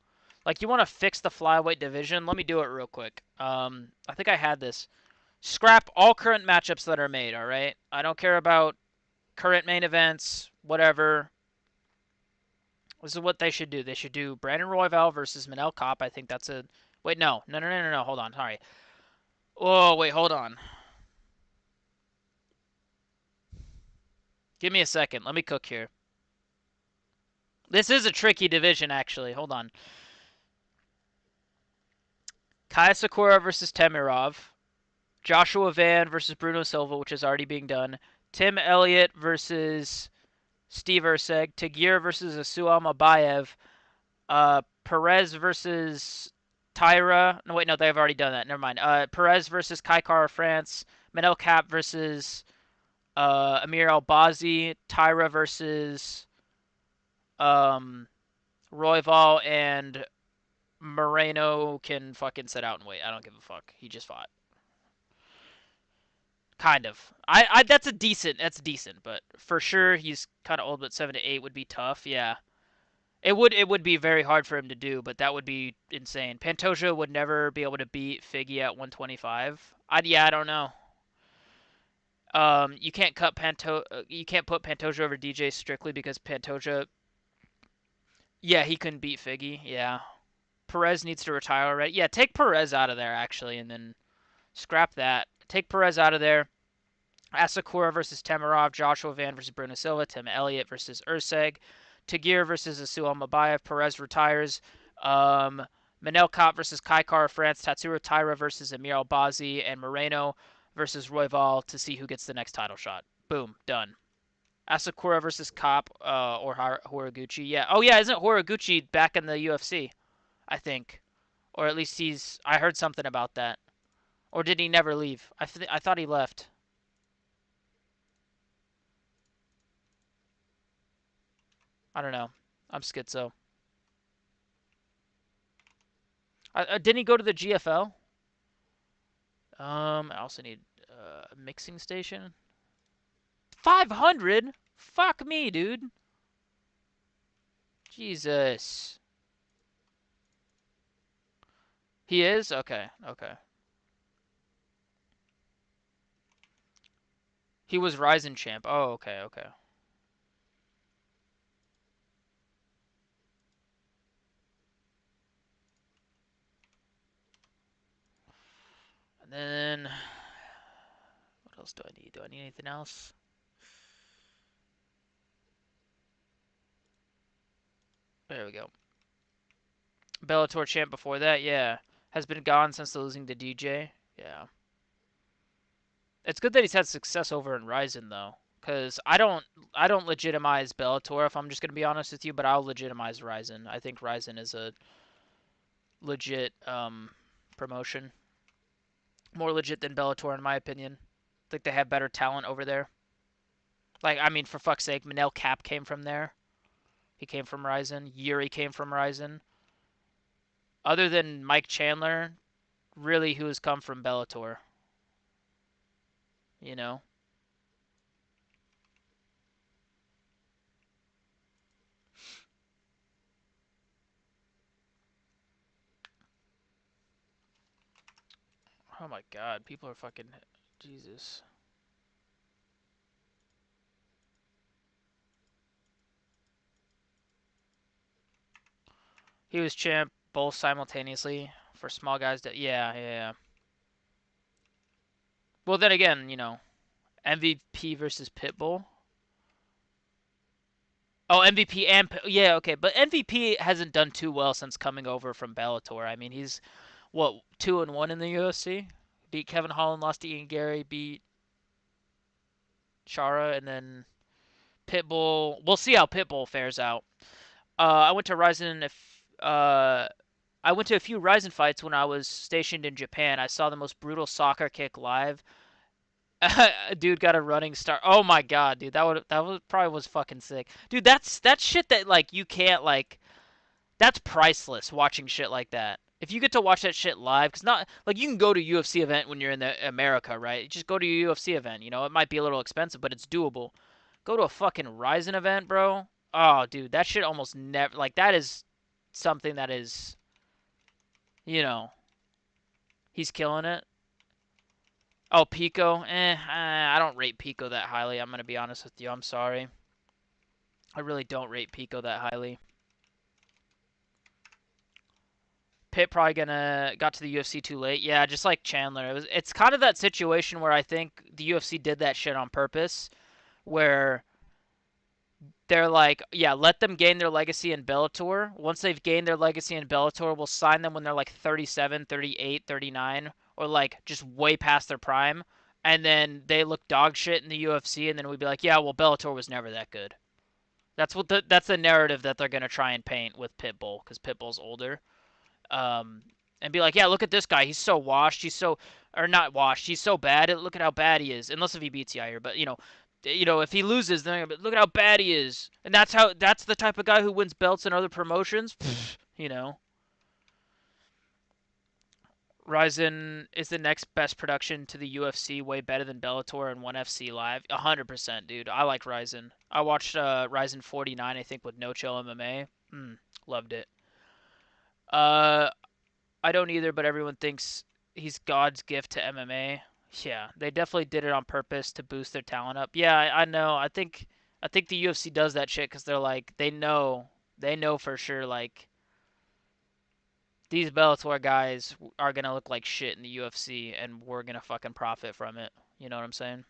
[SPEAKER 1] Like you want to fix the flyweight division? Let me do it real quick. I think I had this. Scrap all current matchups that are made. All right. I don't care about current main events. Whatever. This is what they should do. They should do Brandon Royval versus Manel Kopp. I think that's a. Wait, no. No, no, no, no, no. Hold on. Sorry. Oh, wait. Hold on. Give me a second. Let me cook here. This is a tricky division, actually. Hold on. Kaya Sakura versus Temirov. Joshua Van versus Bruno Silva, which is already being done. Tim Elliott versus Steve Erceg. Tagir versus Asual Mabayev. Perez versus Tyra. No, wait, no, they've already done that. Never mind. Perez versus Kai Kara France. Manel Cap versus Amir Albazi. Tyra versus um, Royval, and Moreno can fucking sit out and wait. I don't give a fuck. He just fought. Kind of. That's decent, but for sure he's kind of old. But 7 to 8 would be tough. Yeah, it would be very hard for him to do, but that would be insane. Pantoja would never be able to beat Figgy at 125. I don't know. You can't put Pantoja over DJ strictly because Pantoja. Yeah, he couldn't beat Figgy. Yeah, Perez needs to retire already. Yeah, take Perez out of there actually, and then scrap that. Take Perez out of there. Asakura versus Temirov, Joshua Van versus Bruno Silva, Tim Elliott versus Urseg, Tagir versus Asuel Mabayev, Perez retires, Manel Kopp versus Kaikar France, Tatsuro Taira versus Amir Albazi, and Moreno versus Royval to see who gets the next title shot. Boom, done. Asakura versus Kopp or Horiguchi. Yeah. Oh yeah, isn't Horiguchi back in the UFC? I think, or at least he's. I heard something about that. Or did he never leave? I thought he left. I don't know. I'm schizo. Didn't he go to the GFL? I also need a mixing station. 500? Fuck me, dude. Jesus. He is? Okay, okay. He was Ryzen champ. Oh, okay, okay. And then what else do I need? Do I need anything else? There we go. Bellator champ before that, yeah. Has been gone since losing to DJ. Yeah. It's good that he's had success over in Ryzen though, because I don't legitimize Bellator if I'm just gonna be honest with you, but I'll legitimize Ryzen. I think Ryzen is a legit promotion, more legit than Bellator in my opinion. I think they have better talent over there. Like I mean, for fuck's sake, Manel Cap came from there. He came from Ryzen. Yuri came from Ryzen. Other than Mike Chandler, really, who has come from Bellator? You know. Oh my God, people are fucking Jesus. He was champ both simultaneously for small guys. Yeah. Well, then again, MVP versus Pitbull. Oh, MVP and yeah, okay, but MVP hasn't done too well since coming over from Bellator. I mean, he's what 2-1 in the UFC. Beat Kevin Holland, lost to Ian Gary, beat Chara, and then Pitbull. We'll see how Pitbull fares out. I went to Ryzen. I went to a few Ryzen fights when I was stationed in Japan. I saw the most brutal soccer kick live. A dude got a running start. Oh my God, dude, that was probably was fucking sick, dude. That's shit that like you can't like. That's priceless watching shit like that. If you get to watch that shit live, because not like you can go to a UFC event when you're in the America, right? Just go to a UFC event. It might be a little expensive, but it's doable. Go to a fucking Ryzen event, bro. Oh, dude, that shit almost never like that is something that is, you know, he's killing it. Oh, Pico. I don't rate Pico that highly. I'm gonna be honest with you. I'm sorry. I really don't rate Pico that highly. Pitt probably gonna got to the UFC too late. Yeah, just like Chandler. It's kind of that situation where I think the UFC did that shit on purpose, where they're like, yeah, let them gain their legacy in Bellator. Once they've gained their legacy in Bellator, we'll sign them when they're like 37, 38, 39, or like just way past their prime. And then they look dog shit in the UFC, and then we'd be like, yeah, well, Bellator was never that good. That's the narrative that they're gonna try and paint with Pitbull, because Pitbull's older. Um, and be like, yeah, look at this guy. He's so washed. He's so, or not washed. He's so bad. Look at how bad he is. Unless if he beats Yair, but if he loses, then look at how bad he is. And that's the type of guy who wins belts in other promotions. you know, Ryzen is the next best production to the UFC, way better than Bellator and ONE FC Live. 100%, dude. I like Ryzen. I watched Ryzen 49, I think, with No Chill MMA. Loved it. Uh, I don't either, but everyone thinks he's God's gift to MMA. Yeah, they definitely did it on purpose to boost their talent up. Yeah, I know. I think the UFC does that shit because they're like they know for sure like these Bellator guys are gonna look like shit in the UFC and we're gonna fucking profit from it. You know what I'm saying?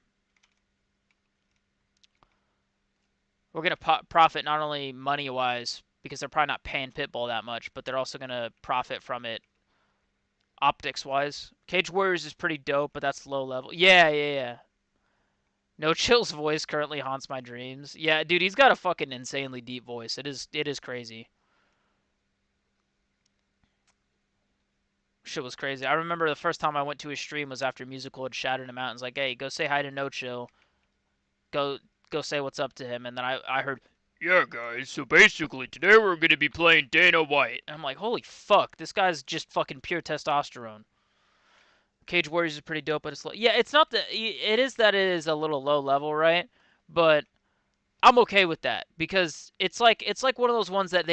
[SPEAKER 1] We're gonna profit not only money wise because they're probably not paying Pitbull that much, but they're also gonna profit from it optics wise. Cage Warriors is pretty dope, but that's low level. Yeah. No Chill's voice currently haunts my dreams. Yeah, dude, he's got a fucking insanely deep voice. It is crazy. Shit was crazy. I remember the first time I went to his stream was after Musical had shouted him out and was like, "Hey, go say hi to No Chill. Go go say what's up to him." And then I heard, "Yeah, guys. So basically, today we're gonna be playing Dana White." And I'm like, "Holy fuck, this guy's just fucking pure testosterone." Cage Warriors is pretty dope, but it's yeah, it's not the it is that it is a little low level, right? But I'm okay with that because it's like one of those ones that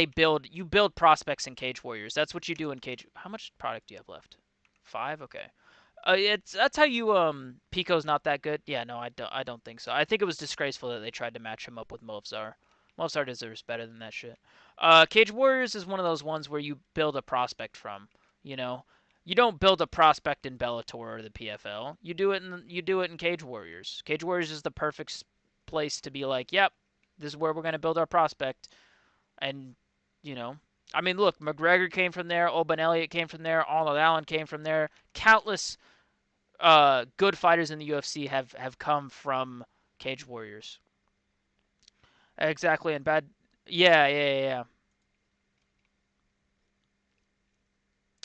[SPEAKER 1] you build prospects in Cage Warriors. That's what you do in Cage. How much product do you have left? 5? Okay. That's how you Pico's not that good. Yeah, no, I don't think so. I think it was disgraceful that they tried to match him up with Movzar. Movzar deserves better than that shit. Cage Warriors is one of those ones where you build a prospect from, you know. You don't build a prospect in Bellator or the PFL. You do it in Cage Warriors. Cage Warriors is the perfect place to be like, "Yep, this is where we're going to build our prospect." And You know, I mean, look, McGregor came from there. Oban Elliott came from there. Arnold Allen came from there. Countless good fighters in the UFC have come from Cage Warriors. Exactly, and bad. Yeah, yeah, yeah, yeah.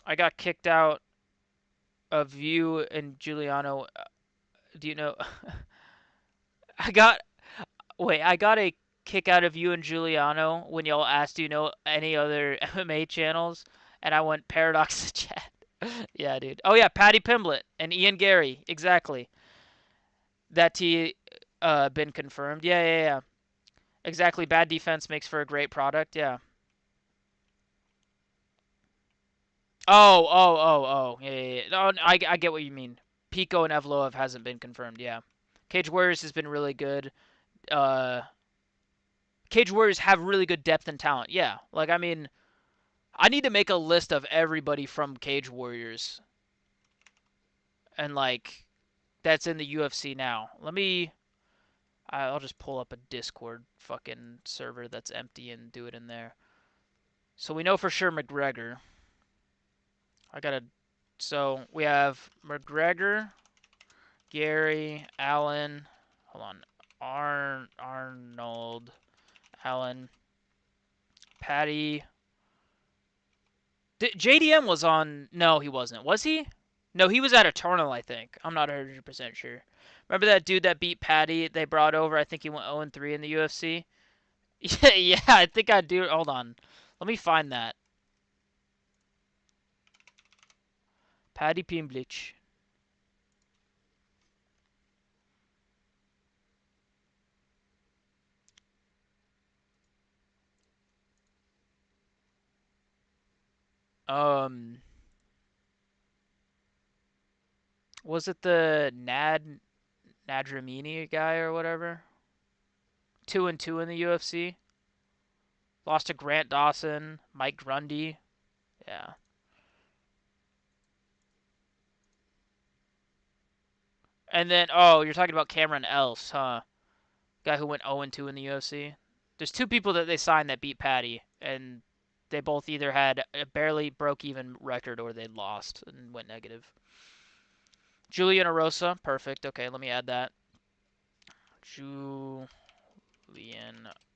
[SPEAKER 1] I got kicked out of you and Giuliano. Do you know? I got wait. I got a kick out of you and Giuliano when y'all asked, do you know any other MMA channels? And I went Paradox Chat. Yeah, dude. Oh yeah, Patty Pimblett and Ian Gary. Exactly. That T been confirmed. Yeah, yeah, yeah. Exactly. Bad defense makes for a great product. Yeah. Oh, oh, oh, oh. Yeah, yeah, yeah. No, I get what you mean. Pico and Evloev hasn't been confirmed. Yeah. Cage Warriors has been really good. Uh, Cage Warriors have really good depth and talent. Yeah. Like, I mean, I need to make a list of everybody from Cage Warriors and, like, that's in the UFC now. I'll just pull up a Discord fucking server that's empty and do it in there. So we know for sure McGregor. I gotta. So we have McGregor, Gary, Allen. Hold on. Arnold, Allen, Patty. JDM was on. No, he wasn't. Was he? No, he was at Eternal, I think. I'm not 100% sure. Remember that dude that beat Patty? They brought over. I think he went 0-3 in the UFC. Yeah, yeah. I think I do. Hold on. Let me find that. Paddy Pimblich. Um, was it the Nadramini guy or whatever? 2-2 in the UFC. Lost to Grant Dawson, Mike Grundy. Yeah. And then, oh, you're talking about Cameron Else, huh? Guy who went 0-2 in the UFC. There's two people that they signed that beat Patty, and they both either had a barely broke even record or they lost and went negative. Julian Arosa, perfect. Okay, let me add that. Julian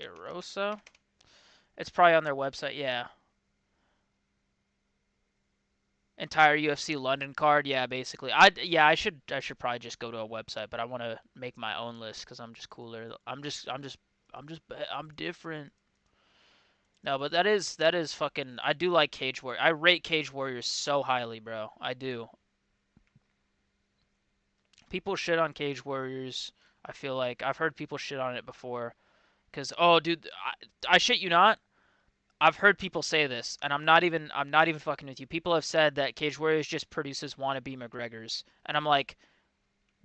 [SPEAKER 1] Arosa. It's probably on their website, yeah. Entire UFC London card, yeah, basically. I should probably just go to a website, but I want to make my own list because I'm just cooler. I'm different. No, but that is fucking. I do like Cage Warriors. I rate Cage Warriors so highly, bro. I do. People shit on Cage Warriors. I feel like I've heard people shit on it before. Cause oh, dude, I shit you not. I've heard people say this, and I'm not even fucking with you. People have said that Cage Warriors just produces wannabe McGregors, and I'm like,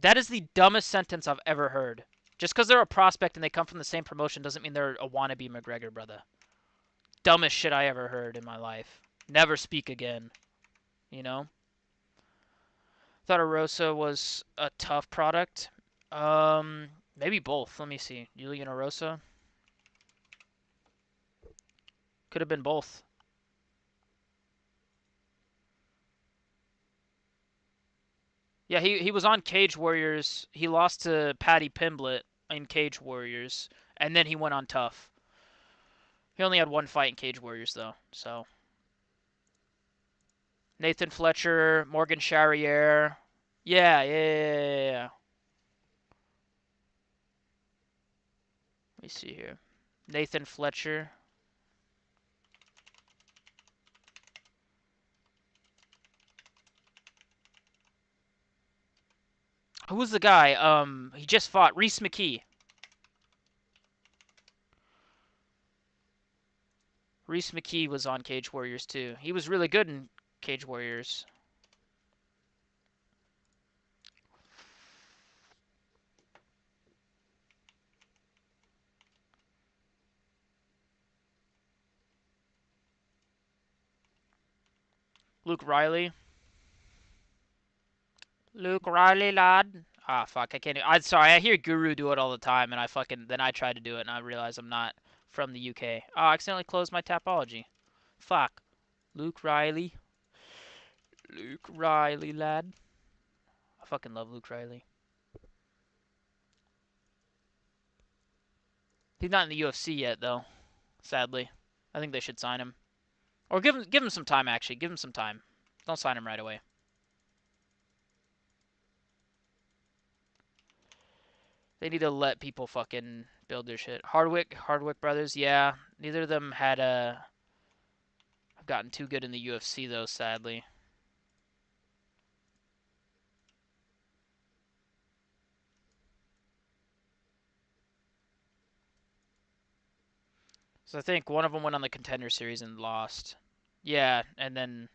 [SPEAKER 1] that is the dumbest sentence I've ever heard. Just because they're a prospect and they come from the same promotion doesn't mean they're a wannabe McGregor, brother. Dumbest shit I ever heard in my life. Never speak again. You know? Thought Arosa was a tough product. Maybe both. Let me see. Julian Arosa could have been both. Yeah, he was on Cage Warriors. He lost to Paddy Pimblett in Cage Warriors, and then he went on Tough. He only had one fight in Cage Warriors though. So Nathan Fletcher, Morgan Charriere. Yeah, yeah, yeah, yeah, yeah. Let me see here. Nathan Fletcher. Who was the guy? He just fought Reese McKee. Reese McKee was on Cage Warriors too. He was really good in Cage Warriors. Luke Riley. Luke Riley, lad. Ah, fuck, I can't. I'm sorry. I hear Guru do it all the time, and I fucking then I try to do it, and I realize I'm not from the UK. Oh, I accidentally closed my Tapology. Fuck. Luke Riley. Luke Riley, lad. I fucking love Luke Riley. He's not in the UFC yet, though. Sadly. I think they should sign him. Or give him some time, actually. Give him some time. Don't sign him right away. They need to let people fucking build their shit. Hardwick brothers, yeah. Neither of them had have gotten too good in the UFC, though, sadly. So I think one of them went on the Contender Series and lost. Yeah, and then,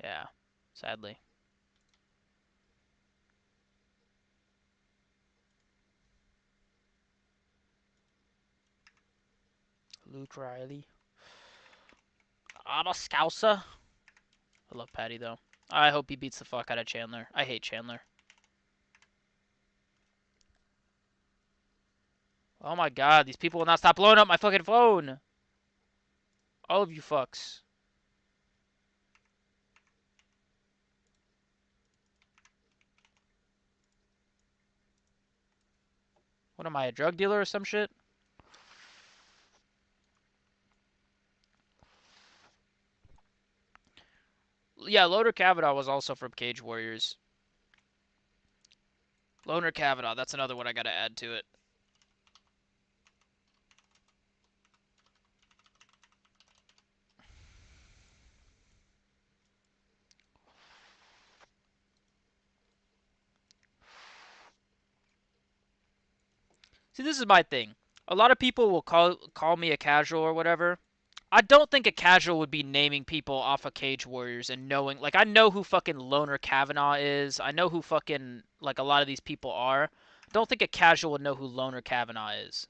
[SPEAKER 1] yeah, sadly. Luke Riley. I'm a Scouser. I love Patty, though. I hope he beats the fuck out of Chandler. I hate Chandler. Oh my god, these people will not stop blowing up my fucking phone. All of you fucks. What am I, a drug dealer or some shit? Yeah, Loader Kavanaugh was also from Cage Warriors. Loner Kavanaugh, that's another one I gotta add to it. See, this is my thing. A lot of people will call me a casual or whatever. I don't think a casual would be naming people off of Cage Warriors and knowing, like, I know who fucking Loner Kavanaugh is. I know who fucking, like, a lot of these people are. I don't think a casual would know who Loner Kavanaugh is.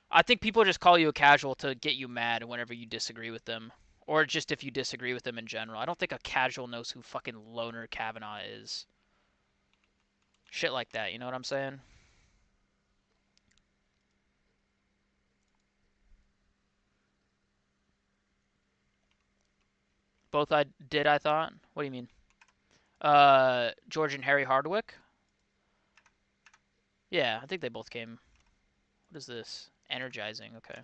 [SPEAKER 1] I think people just call you a casual to get you mad whenever you disagree with them. Or just if you disagree with them in general. I don't think a casual knows who fucking Loner Kavanaugh is. Shit like that, you know what I'm saying? Both I did, I thought. What do you mean? George and Harry Hardwick? Yeah, I think they both came. What is this? Energizing, okay.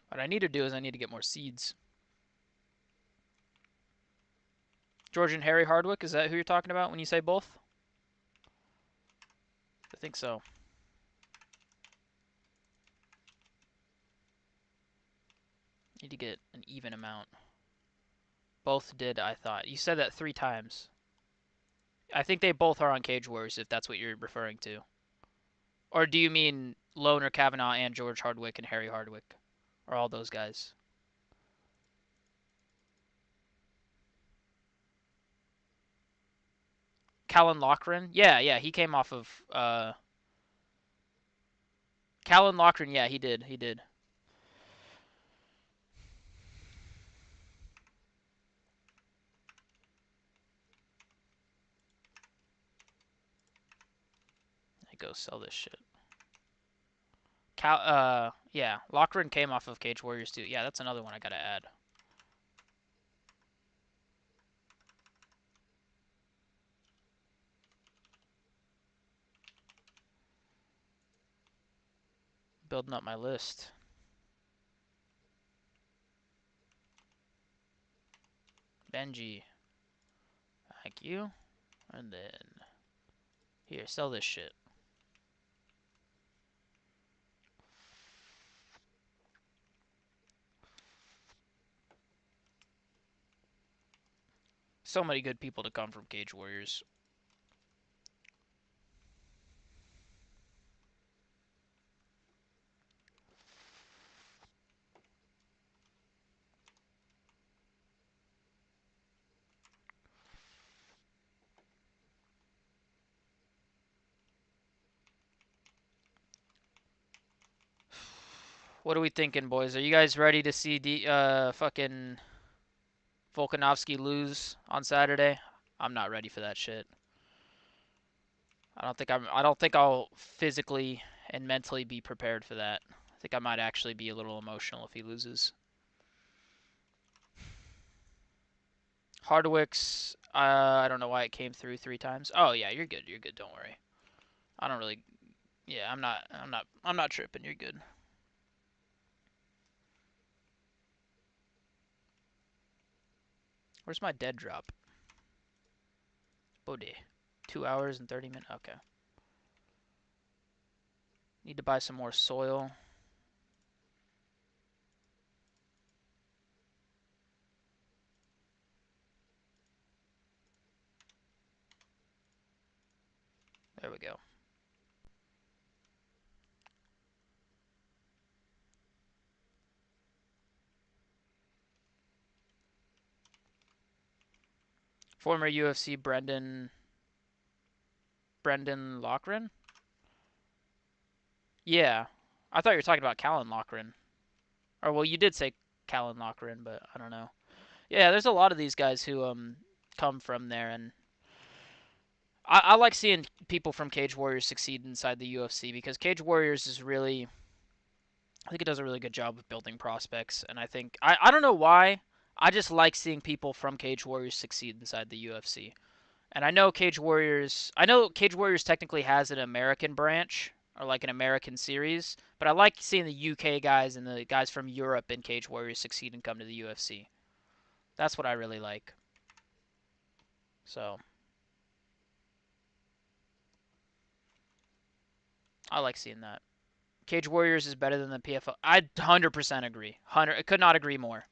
[SPEAKER 1] What I need to do is I need to get more seeds. George and Harry Hardwick, is that who you're talking about when you say both? I think so. Need to get an even amount. Both did, I thought. You said that 3 times. I think they both are on Cage Wars, if that's what you're referring to. Or do you mean Loner Kavanaugh and George Hardwick and Harry Hardwick? Or all those guys? Callan Lochran? Yeah, he came off of Callan Lochran, yeah, he did. I go sell this shit. Yeah, Lochran came off of Cage Warriors too. Yeah, that's another one I gotta add. Building up my list. Benji. Thank you. And then here, sell this shit. So many good people to come from Cage Warriors. What are we thinking, boys? Are you guys ready to see the fucking Volkanovski lose on Saturday? I'm not ready for that shit. I don't think I'll physically and mentally be prepared for that. I think I might actually be a little emotional if he loses. Hardwick's I don't know why it came through 3 times. Oh yeah, you're good. You're good. Don't worry. I don't really. Yeah, I'm not tripping. You're good. Where's my dead drop? Bode. 2 hours and 30 minutes. Okay. Need to buy some more soil. There we go. Former UFC Brendan Lochran? Yeah. I thought you were talking about Callan Lochran. Or well, you did say Callan Lochran, but I don't know. Yeah, there's a lot of these guys who come from there, and I like seeing people from Cage Warriors succeed inside the UFC because Cage Warriors is really, I think it does a really good job of building prospects, and I don't know why, I just like seeing people from Cage Warriors succeed inside the UFC. And I know Cage Warriors technically has an American branch or like an American series, but I like seeing the UK guys and the guys from Europe in Cage Warriors succeed and come to the UFC. That's what I really like. So I like seeing that. Cage Warriors is better than the PFL. I 100% agree. I could not agree more.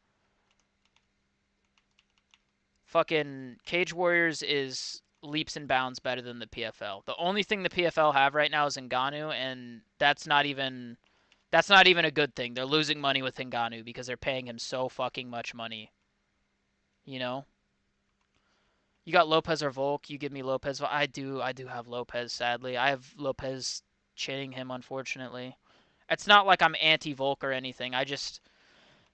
[SPEAKER 1] Fucking Cage Warriors is leaps and bounds better than the PFL. The only thing the PFL have right now is Ngannou, and that's not even a good thing. They're losing money with Ngannou because they're paying him so fucking much money. You know, you got Lopez or Volk. You give me Lopez. I do have Lopez. Sadly, I have Lopez chinning him. Unfortunately, it's not like I'm anti Volk or anything.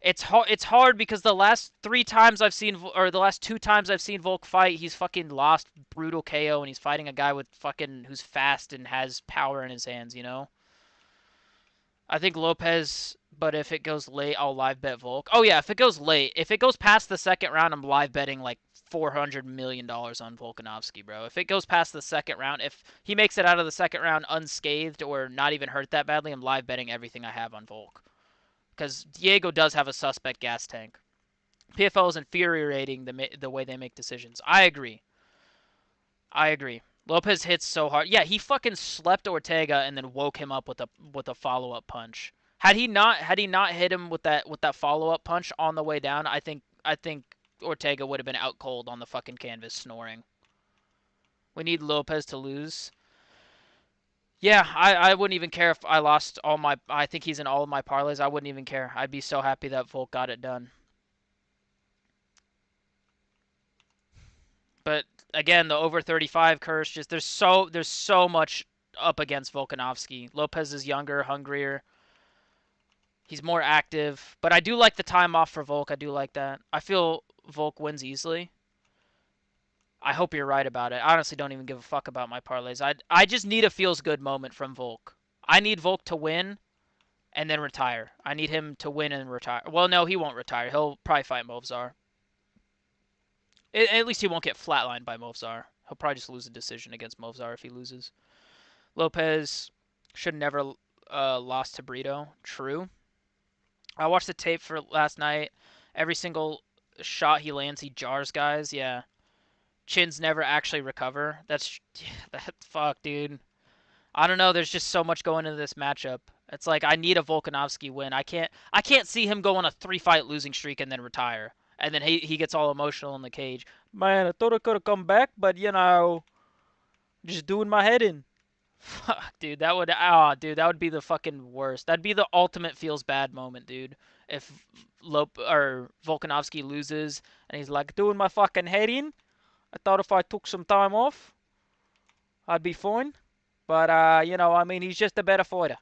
[SPEAKER 1] It's hard because the last 3 times I've seen, or the last 2 times I've seen Volk fight, he's fucking lost brutal KO, and he's fighting a guy with fucking who's fast and has power in his hands. You know. I think Lopez, but if it goes late, I'll live bet Volk. Oh yeah, if it goes late, if it goes past the second round, I'm live betting like $400 million on Volkanovski, bro. If it goes past the second round, if he makes it out of the second round unscathed or not even hurt that badly, I'm live betting everything I have on Volk. Because Diego does have a suspect gas tank. PFL is infuriating the way they make decisions. I agree. I agree. Lopez hits so hard. Yeah, he fucking slept Ortega and then woke him up with a follow up punch. Had he not hit him with that follow up punch on the way down, I think Ortega would have been out cold on the fucking canvas snoring. We need Lopez to lose. Yeah, I wouldn't even care if I lost all my. I think he's in all of my parlays. I wouldn't even care. I'd be so happy that Volk got it done. But again, the over 35 curse, just there's so much up against Volkanovski. Lopez is younger, hungrier. He's more active, but I do like the time off for Volk. I do like that. I feel Volk wins easily. I hope you're right about it. I honestly don't even give a fuck about my parlays. I just need a feels good moment from Volk. I need Volk to win and then retire. I need him to win and retire. Well, no, he won't retire. He'll probably fight Movzar. At least he won't get flatlined by Movzar. He'll probably just lose a decision against Movzar if he loses. Lopez should never lost to Brito. True. I watched the tape for last night. Every single shot he lands, he jars guys. Yeah. Chins never actually recover. That fuck, dude. I don't know. There's just so much going into this matchup. It's like I need a Volkanovski win. I can't see him go on a 3 fight losing streak and then retire. And then he gets all emotional in the cage. Man, I thought I could have come back, but just doing my head in. Fuck, dude, that would be the fucking worst. That'd be the ultimate feels bad moment, dude. If Volkanovski loses and he's like doing my fucking head in. I thought if I took some time off, I'd be fine. But I mean, he's just a better fighter.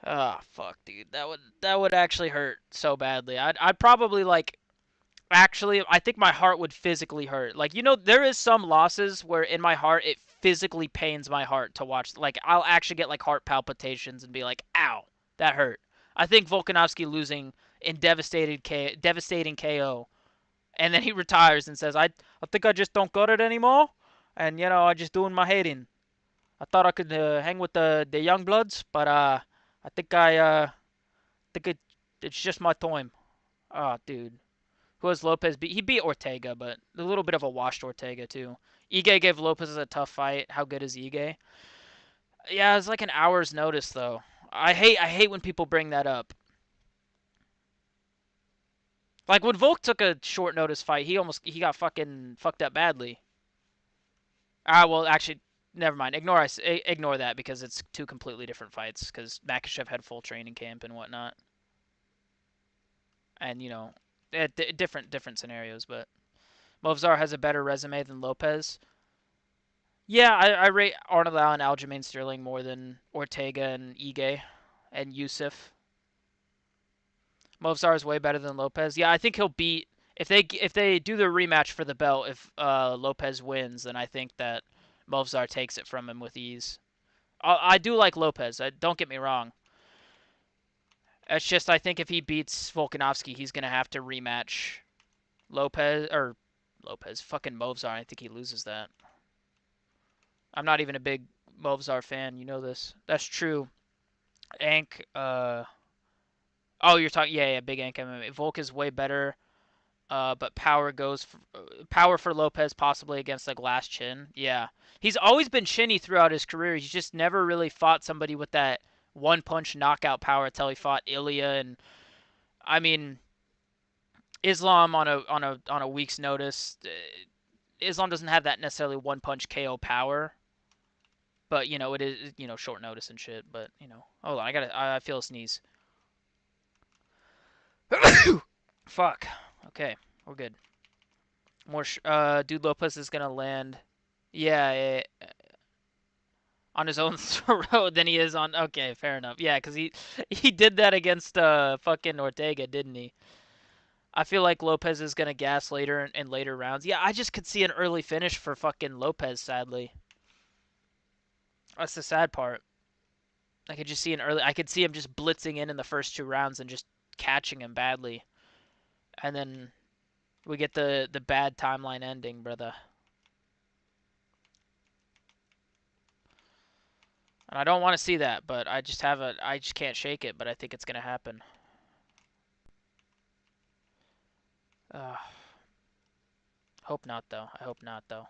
[SPEAKER 1] Ah, fuck, dude. That would actually hurt so badly. I'd probably like actually I think my heart would physically hurt. Like, there is some losses where in my heart physically pains my heart to watch. Like, I'll actually get like heart palpitations and be like, "Ow, that hurt." I think Volkanovski losing in devastating KO, and then he retires and says, I think I just don't got it anymore, and I just doing my hating. I thought I could hang with the young bloods, but I think it's just my time." Oh, dude. Who has Lopez beat? He beat Ortega, but a little bit of a washed Ortega too. Ige gave Lopez a tough fight. How good is Ige? Yeah, it's like an hour's notice though. I hate when people bring that up. Like when Volk took a short notice fight, he got fucking fucked up badly. Well, actually, never mind. Ignore that because it's two completely different fights. Because Makhachev had full training camp and whatnot, and different scenarios. But Movzar has a better resume than Lopez. Yeah, I rate Arnold Allen, Aljamain Sterling more than Ortega and Ige and Yusuf. Movzar is way better than Lopez. Yeah, I think he'll beat if they do the rematch for the belt. If Lopez wins, then I think that Movzar takes it from him with ease. I do like Lopez. Don't get me wrong. It's just I think if he beats Volkanovski, he's gonna have to rematch Lopez, fucking Movzar. I think he loses that. I'm not even a big Movzar fan. You know this. That's true. Ank. Oh, you're talking. Yeah, big Ank MMA. Volk is way better. But power for Lopez possibly against the glass chin. Yeah, he's always been chinny throughout his career. He's just never really fought somebody with that one punch knockout power until he fought Ilya. And I mean, Islam on a week's notice. Islam doesn't have that necessarily one punch KO power, but it is short notice and shit. But hold on, I feel a sneeze. Fuck. Okay, we're good. Dude Lopez is gonna land. Yeah, on his own throat than he is on. Okay, fair enough. Yeah, because he did that against fucking Ortega, didn't he? I feel like Lopez is gonna gas later in later rounds. Yeah, I just could see an early finish for fucking Lopez. Sadly, that's the sad part. I could just see an early. I could see him just blitzing in the first two rounds and just catching him badly, and then we get the bad timeline ending, brother. And I don't want to see that, but I just can't shake it. But I think it's gonna happen. Uh, hope not though. I hope not though.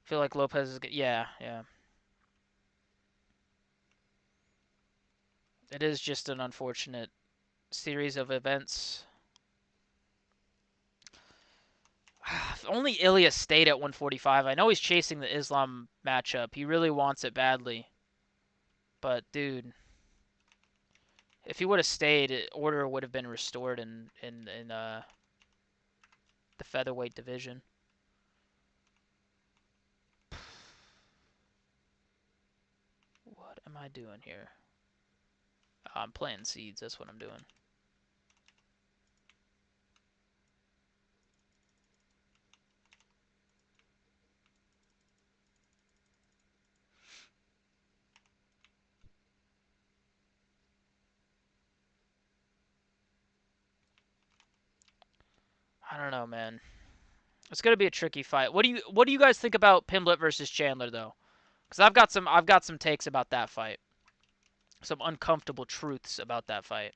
[SPEAKER 1] Feel like Lopez is. Yeah, yeah. It is just an unfortunate series of events. If only Ilya stayed at 145. I know he's chasing the Islam matchup. He really wants it badly. But dude, if he would have stayed, order would have been restored in the featherweight division. What am I doing here? I'm planting seeds. That's what I'm doing. I don't know, man. It's gonna be a tricky fight. What do you guys think about Pimblett versus Chandler though? Because I've got some takes about that fight. Some uncomfortable truths about that fight.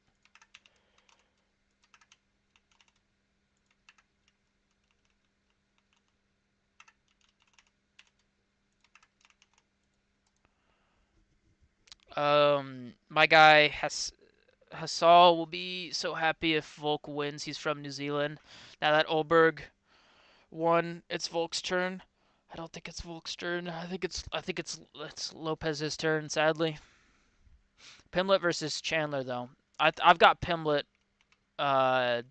[SPEAKER 1] My guy Hassal will be so happy if Volk wins. He's from New Zealand. Now that Olberg won, it's Volk's turn. I don't think it's Volk's turn. I think it's Lopez's turn. Sadly, Pimblett versus Chandler though. I've got Pimblett uh,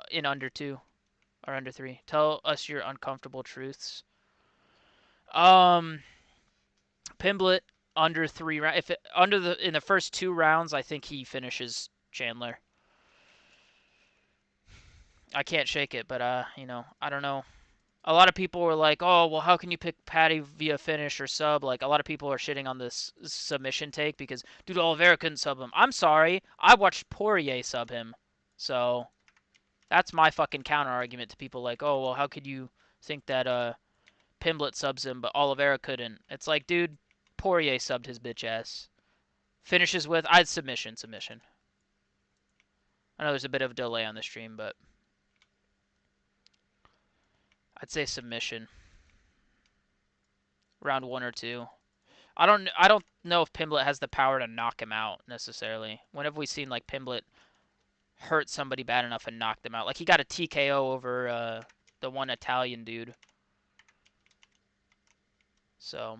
[SPEAKER 1] in under two or under three. Tell us your uncomfortable truths. Um, Pimblett under three rounds. If it, under the in the first two rounds, I think he finishes Chandler. I can't shake it, but I don't know. A lot of people were like, "Oh, well, how can you pick Patty via finish or sub?" Like a lot of people are shitting on this submission take because dude, Oliveira couldn't sub him. I'm sorry, I watched Poirier sub him, so that's my fucking counter argument to people like, "Oh, well, how could you think that Pimblett subs him, but Oliveira couldn't?" It's like, dude, Poirier subbed his bitch ass. Finishes with I'd submission. I know there's a bit of a delay on the stream, but I'd say submission. Round 1 or 2. I don't know if Pimblett has the power to knock him out necessarily. When have we seen like Pimblett hurt somebody bad enough and knock them out? Like he got a TKO over the one Italian dude. So,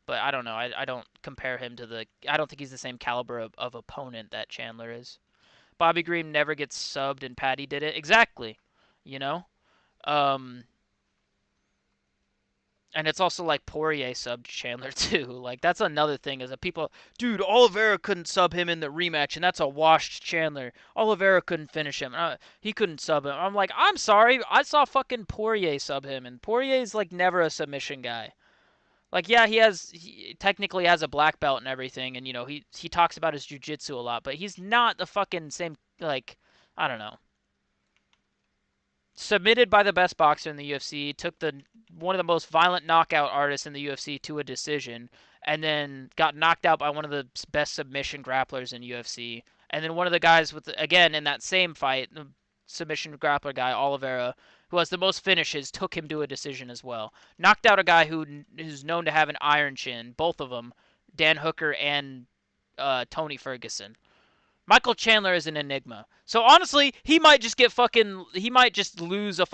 [SPEAKER 1] but I don't know. I don't compare him to the. I don't think he's the same caliber of opponent that Chandler is. Bobby Green never gets subbed and Patty did it exactly. You know. Um, And it's also like Poirier subbed Chandler too. Like that's another thing is that people, dude, Oliveira couldn't sub him in the rematch, and that's a washed Chandler. Oliveira couldn't finish him. He couldn't sub him. I'm like, I'm sorry, I saw fucking Poirier sub him, and Poirier's like never a submission guy. Like yeah, he technically has a black belt and everything, and you know he talks about his jujitsu a lot, but he's not the fucking same like I don't know submitted by the best boxer in the UFC, took the one of the most violent knockout artists in the UFC to a decision, and then got knocked out by one of the best submission grapplers in UFC. And then one of the guys with again in that same fight, the submission grappler guy Oliveira, who has the most finishes, took him to a decision as well. Knocked out a guy who's known to have an iron chin, both of them, Dan Hooker and Tony Ferguson. Michael Chandler is an enigma. So honestly, he might just get fucking. He might just lose a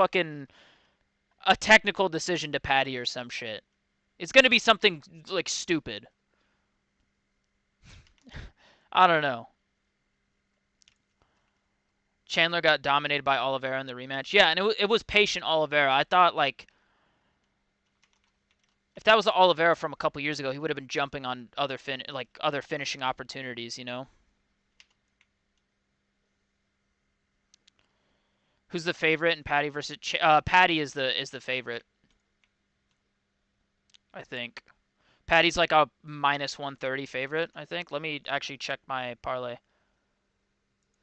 [SPEAKER 1] technical decision to Patty or some shit. It's gonna be something like stupid. I don't know. Chandler got dominated by Oliveira in the rematch. Yeah, and it was patient Oliveira. I thought like if that was the Oliveira from a couple years ago, he would have been jumping on other finishing opportunities. You know. Who's the favorite in Patty versus Patty is the favorite, I think. Patty's like a minus 130 favorite, I think. Let me actually check my parlay.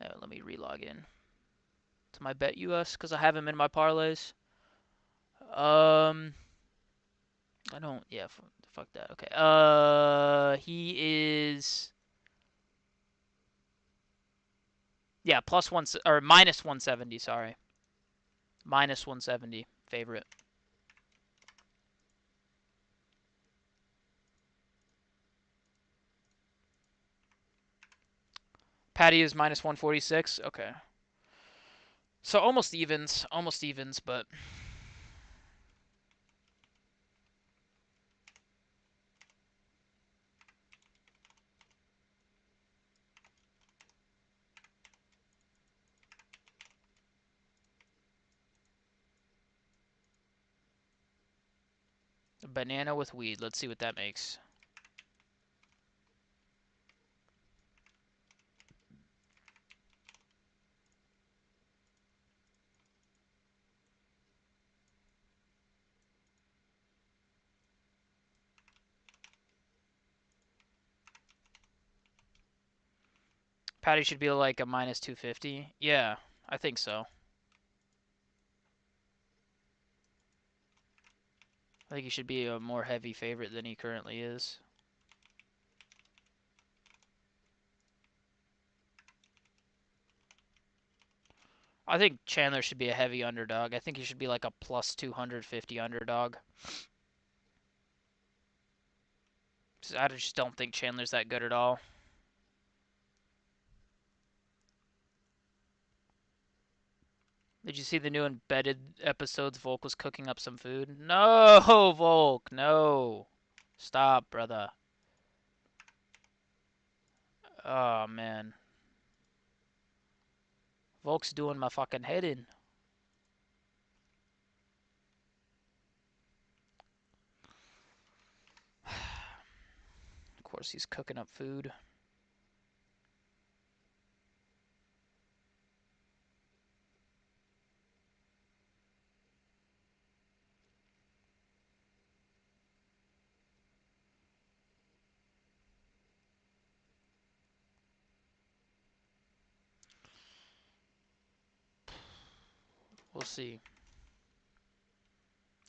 [SPEAKER 1] Let me relog in to my Bet US because I have him in my parlays. Um, I don't. Yeah, fuck that. Okay. He is. Yeah, plus one or minus 170. Sorry, minus 170 favorite. Patty is minus 146. Okay. So almost evens, but a banana with weed. Let's see what that makes. Patty should be like a minus 250. Yeah, I think so. I think he should be a more heavy favorite than he currently is. I think Chandler should be a heavy underdog. I think he should be like a plus 250 underdog. I just don't think Chandler's that good at all. Did you see the new embedded episodes? Volk was cooking up some food. No, Volk, no. Stop, brother. Oh, man. Volk's doing my fucking head in. Of course, he's cooking up food. We'll see.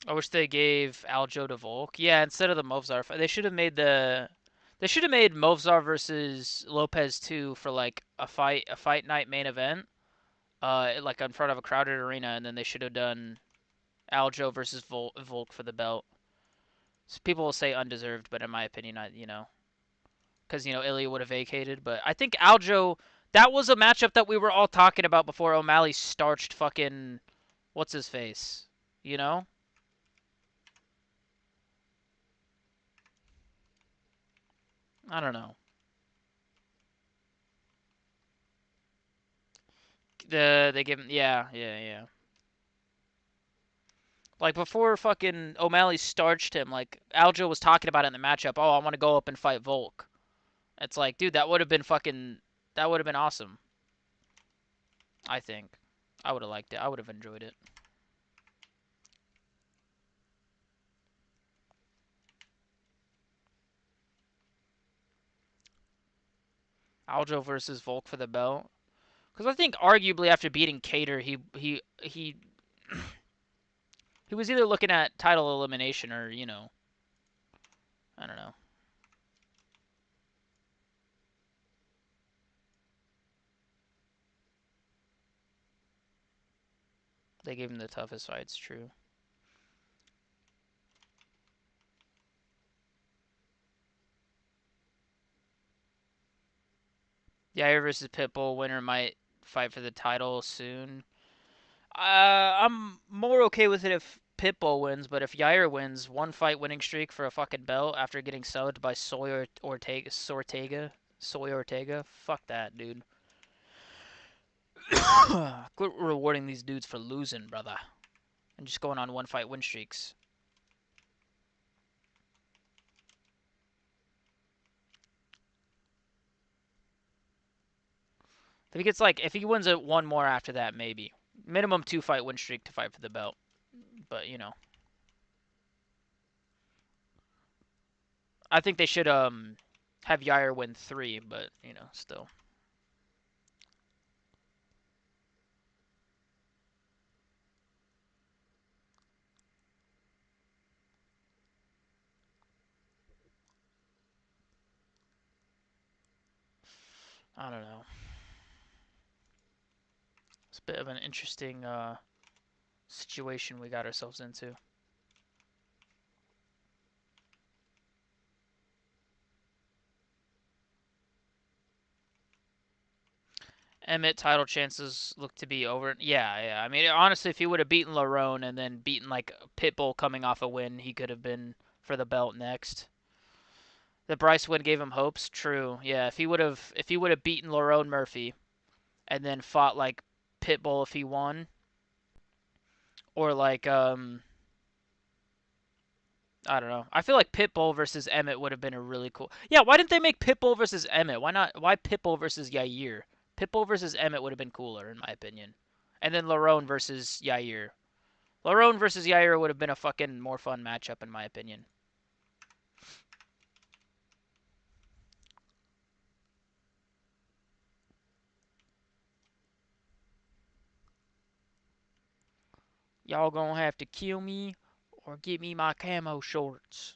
[SPEAKER 1] I wish they gave Aljo to Volk. Yeah, instead of the Movzar fight, they should have made the. They should have made Movzar versus Lopez 2 for like a fight night main event, like in front of a crowded arena, and then they should have done Aljo versus Volk for the belt. So people will say undeserved, but in my opinion, because Ilya would have vacated. But I think Aljo, that was a matchup that we were all talking about before O'Malley starched fucking what's his face, you know? I don't know. They give him yeah. Like before fucking O'Malley starched him, like Aljo was talking about it in the matchup. Oh, I want to go up and fight Volk. It's like, dude, that would have been awesome. I think I would have liked it. I would have enjoyed it. Aljo versus Volk for the belt. Because I think arguably after beating Cater, he was either looking at title elimination or I don't know. They gave him the toughest fights. True. Yair versus Pitbull winner might fight for the title soon. I'm more okay with it if Pitbull wins, but if Yair wins, one fight winning streak for a fucking belt after getting subbed by Soy Ortega, fuck that, dude. Quit rewarding these dudes for losing, brother, and just going on one fight win streaks. If he wins it one more after that, maybe minimum 2 fight win streak to fight for the belt. But I think they should have Yair win 3, but still. I don't know. It's a bit of an interesting situation we got ourselves into. Emmett title chances look to be over. Yeah. I mean, honestly, if he would have beaten Lerone and then beaten like Pitbull coming off a win, he could have been for the belt next. The Bryce win gave him hopes. True. Yeah. If he would have beaten Lerone Murphy and then fought like Pitbull if he won, or like I don't know. I feel like Pitbull versus Emmett would have been a really cool. Yeah, why didn't they make Pitbull versus Emmett? Why not? Why Pitbull versus Yair? Pitbull versus Emmett would have been cooler, in my opinion. And then Lerone versus Yair. Lerone versus Yair would have been a fucking more fun matchup, in my opinion. Y'all gonna have to kill me or give me my camo shorts.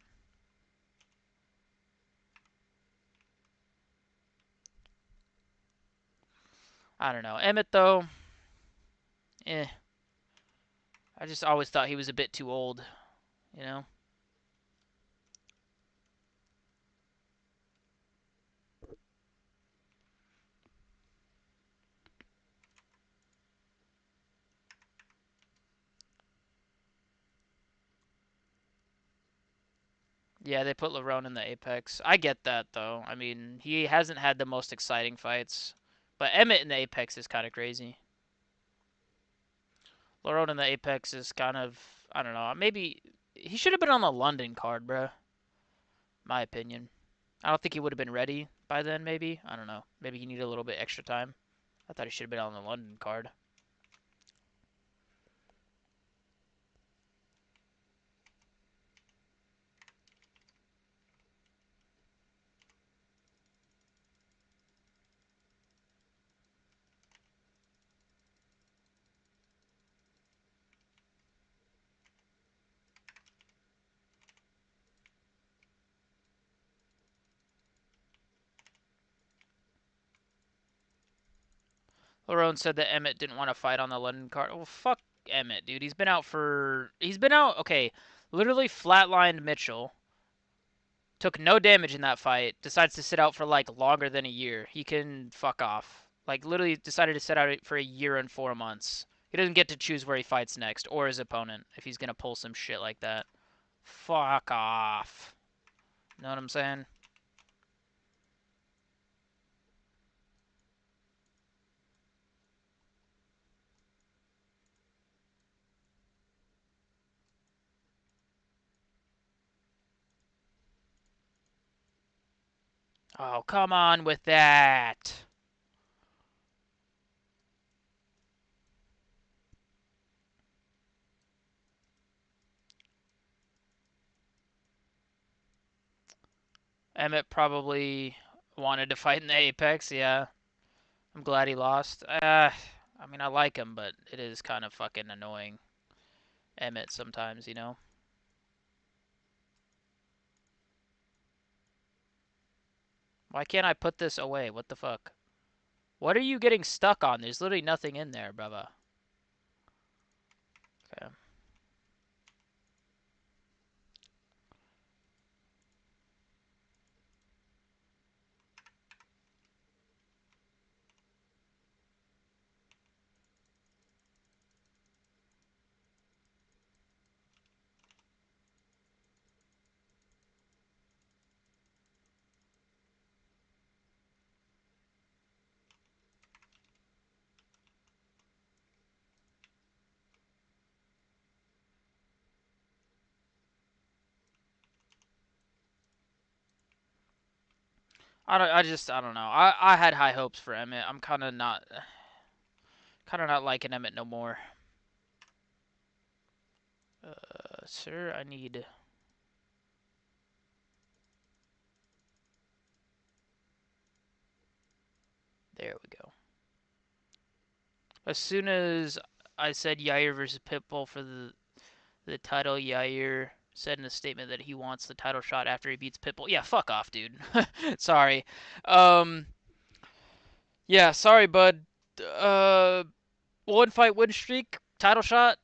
[SPEAKER 1] I don't know. Emmett, though, eh. I just always thought he was a bit too old, you know? Yeah, they put Lerone in the Apex. I get that, though. I mean, he hasn't had the most exciting fights. But Emmett in the Apex is kind of crazy. Lerone in the Apex is kind of, I don't know. Maybe he should have been on the London card, bro. My opinion. I don't think he would have been ready by then, maybe. I don't know. Maybe he needed a little bit extra time. I thought he should have been on the London card. Lerone said that Emmett didn't want to fight on the London card. Well, fuck Emmett, dude. He's been out. Okay, literally flatlined Mitchell. Took no damage in that fight. Decides to sit out for like longer than a year. He can fuck off. Like literally decided to sit out for a year and 4 months. He doesn't get to choose where he fights next or his opponent if he's gonna pull some shit like that. Fuck off. Know what I'm saying? Oh, come on with that. Emmett probably wanted to fight in the Apex, yeah. I'm glad he lost. I mean, I like him, but it is kind of fucking annoying. Emmett sometimes, you know? Why can't I put this away? What the fuck? What are you getting stuck on? There's literally nothing in there, brother. Okay. I don't know. I had high hopes for Emmett. I'm kind of not liking Emmett no more. Sir, I need. There we go. As soon as I said Yair versus Pitbull for the title, Yair said in a statement that he wants the title shot after he beats Pitbull. Yeah, fuck off, dude. Sorry. Um, yeah, sorry, bud. Uh, one fight win streak, title shot.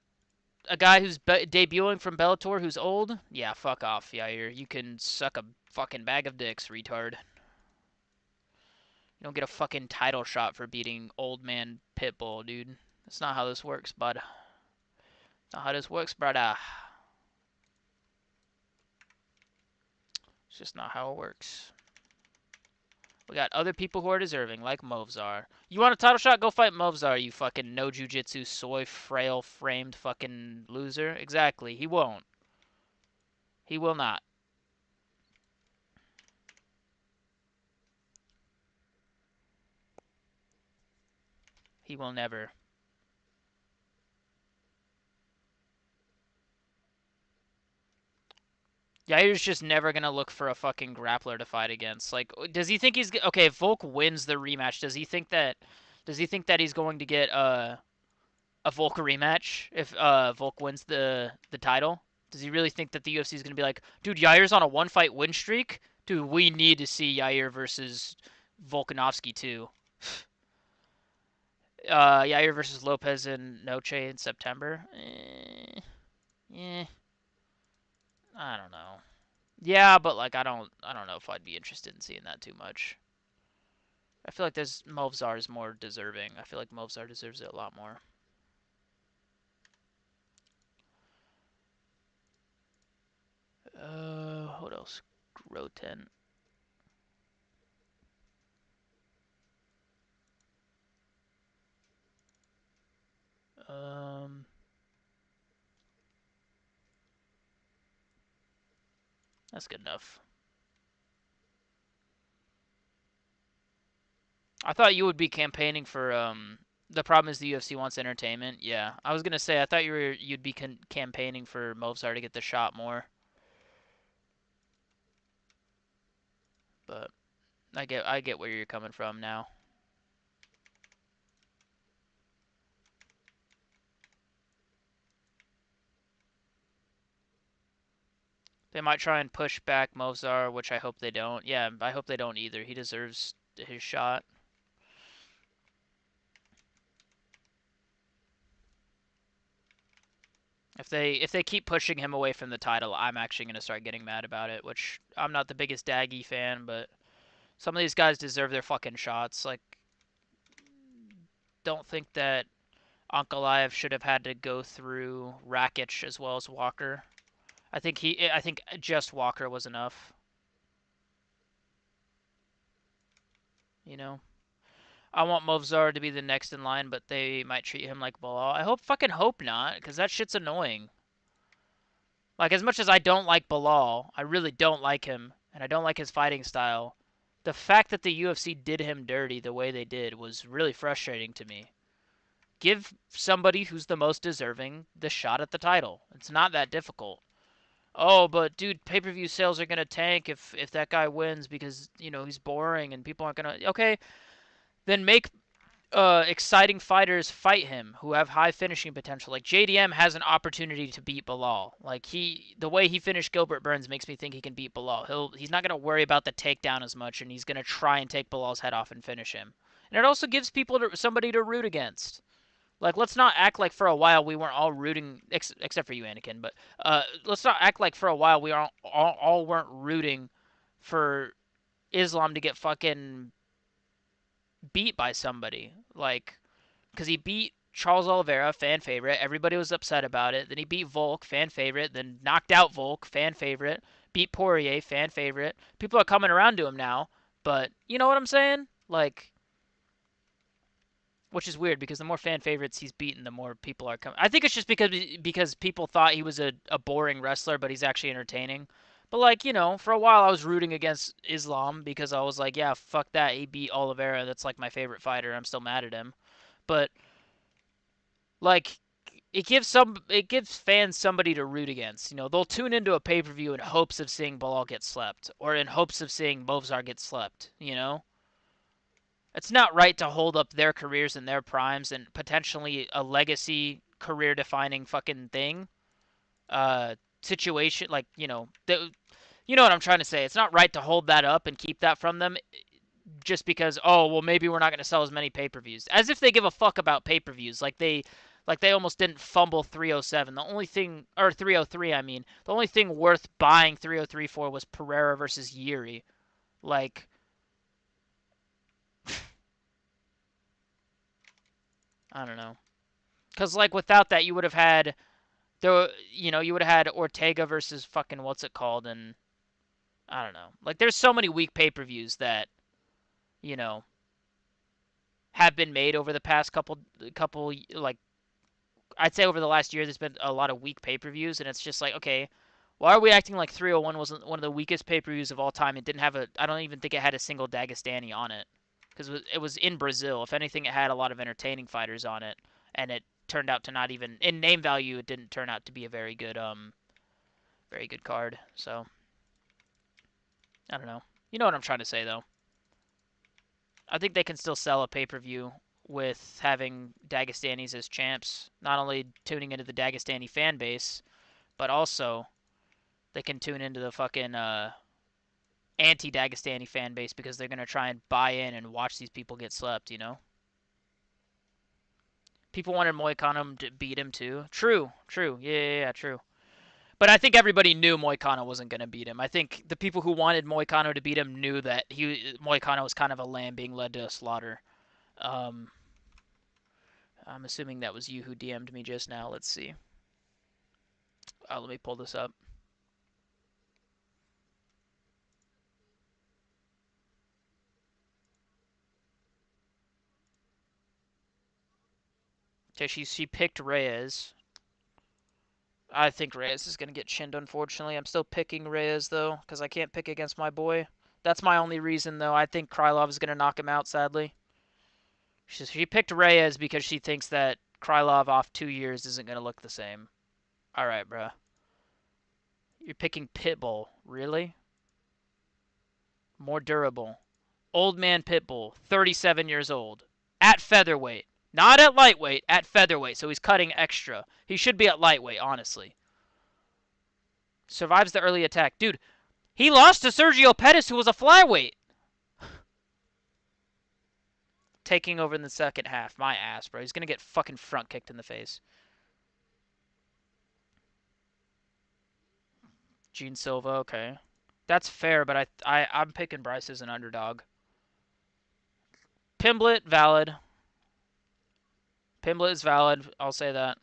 [SPEAKER 1] A guy who's debuting from Bellator who's old. Yeah, fuck off, Yair. You can suck a fucking bag of dicks, retard. You don't get a fucking title shot for beating old man Pitbull, dude. That's not how this works, bud. Not how this works, brother. It's just not how it works. We got other people who are deserving, like Movzar. You want a title shot? Go fight Movzar, you fucking no jujitsu, soy, frail, framed fucking loser. Exactly. He won't. He will not. He will never. Yair's just never gonna look for a fucking grappler to fight against. Like, does he think he's okay? If Volk wins the rematch, does he think that? Does he think that he's going to get a Volk rematch if Volk wins the title? Does he really think that the UFC is gonna be like, dude, Yair's on a one fight win streak? Dude, we need to see Yair versus Volkanovski too. Yair versus Lopez and Noche in September. I don't know. Yeah, but like I don't know if I'd be interested in seeing that too much. I feel like there's Movzar is more deserving. I feel like Movzar deserves it a lot more. What else? Groten. Um, that's good enough. I thought you would be campaigning for The problem is the UFC wants entertainment. Yeah, I was gonna say I thought you'd be campaigning for Movzar to get the shot more, but I get where you're coming from now. They might try and push back Movzar, which I hope they don't. Yeah, I hope they don't either. He deserves his shot. If they keep pushing him away from the title, I'm actually gonna start getting mad about it. Which I'm not the biggest Daggy fan, but some of these guys deserve their fucking shots. Like, don't think that Ankalaev should have had to go through Rakic as well as Walker. I think just Walker was enough. You know, I want Movzar to be the next in line, but they might treat him like Bilal. I fucking hope not, because that shit's annoying. Like, as much as I don't like Bilal, I really don't like him, and I don't like his fighting style. The fact that the UFC did him dirty the way they did was really frustrating to me. Give somebody who's the most deserving the shot at the title. It's not that difficult. Oh, but dude, pay-per-view sales are gonna tank if that guy wins because he's boring and people aren't gonna. Okay, then make exciting fighters fight him who have high finishing potential. Like JDM has an opportunity to beat Bilal. Like the way he finished Gilbert Burns makes me think he can beat Bilal. He's not gonna worry about the takedown as much, and he's gonna try and take Bilal's head off and finish him. And it also gives people somebody to root against. Like, let's not act like for a while we weren't all rooting, except for you, Anakin. But let's not act like for a while we all weren't rooting for Islam to get fucking beat by somebody. Like, because he beat Charles Oliveira, fan favorite. Everybody was upset about it. Then he beat Volk, fan favorite. Then knocked out Volk, fan favorite. Beat Poirier, fan favorite. People are coming around to him now. But you know what I'm saying? Like, which is weird because the more fan favorites he's beaten, the more people are coming. I think it's just because people thought he was a boring wrestler, but he's actually entertaining. But like, for a while I was rooting against Islam because I was like, yeah, fuck that. He beat Oliveira. That's like my favorite fighter. I'm still mad at him. But like, it gives fans somebody to root against. They'll tune into a pay-per-view in hopes of seeing Bilal get slept or in hopes of seeing Movzar get slept. It's not right to hold up their careers in their primes and potentially a legacy career defining fucking thing situation, like, you know what I'm trying to say. It's not right to hold that up and keep that from them just because, oh, well, maybe we're not going to sell as many pay-per-views, as if they give a fuck about pay-per-views. Like they almost didn't fumble 307. The only thing, or 303, I mean, the only thing worth buying 303 for was Pereira versus Yuri. Like, I don't know. Because, like, without that, you would have had you would have had Ortega versus fucking what's it called, and I don't know. Like, there's so many weak pay-per-views that you know have been made over the past couple like I'd say over the last year. There's been a lot of weak pay-per-views, and it's just like, okay, why are we acting like 301 wasn't one of the weakest pay-per-views of all time? It didn't have a. I don't even think it had a single Dagestani on it because it was in Brazil. If anything, it had a lot of entertaining fighters on it, and it turned out to not even in name value. It didn't turn out to be a very good card. So I don't know. You know what I'm trying to say, though. I think they can still sell a pay-per-view with having Dagestanis as champs. Not only tuning into the Dagestani fan base, but also they can tune into the fucking anti-Dagestani fan base because they're gonna try and buy in and watch these people get slept. People wanted Moicano to beat him too. True, true. Yeah, true. But I think everybody knew Moicano wasn't going to beat him. I think the people who wanted Moicano to beat him knew that Moicano was kind of a lamb being led to a slaughter. Um, I'm assuming that was you who DM'd me just now. Let's see. Let me pull this up. Okay, she picked Reyes. I think Reyes is going to get chinned, unfortunately. I'm still picking Reyes, though, because I can't pick against my boy. That's my only reason, though. I think Krylov is going to knock him out, sadly. She picked Reyes because she thinks that Krylov off 2 years isn't going to look the same. All right, bruh. You're picking Pitbull. Really? More durable. Old man Pitbull, 37 years old. At featherweight. Not at lightweight, at featherweight. So he's cutting extra. He should be at lightweight, honestly. Survives the early attack. Dude, he lost to Sergio Pettis, who was a flyweight. Taking over in the second half. My ass, bro. He's going to get fucking front kicked in the face. Gene Silva, okay. That's fair, but I'm picking Bryce as an underdog. Pimblett, valid. Pimblett is valid. I'll say that.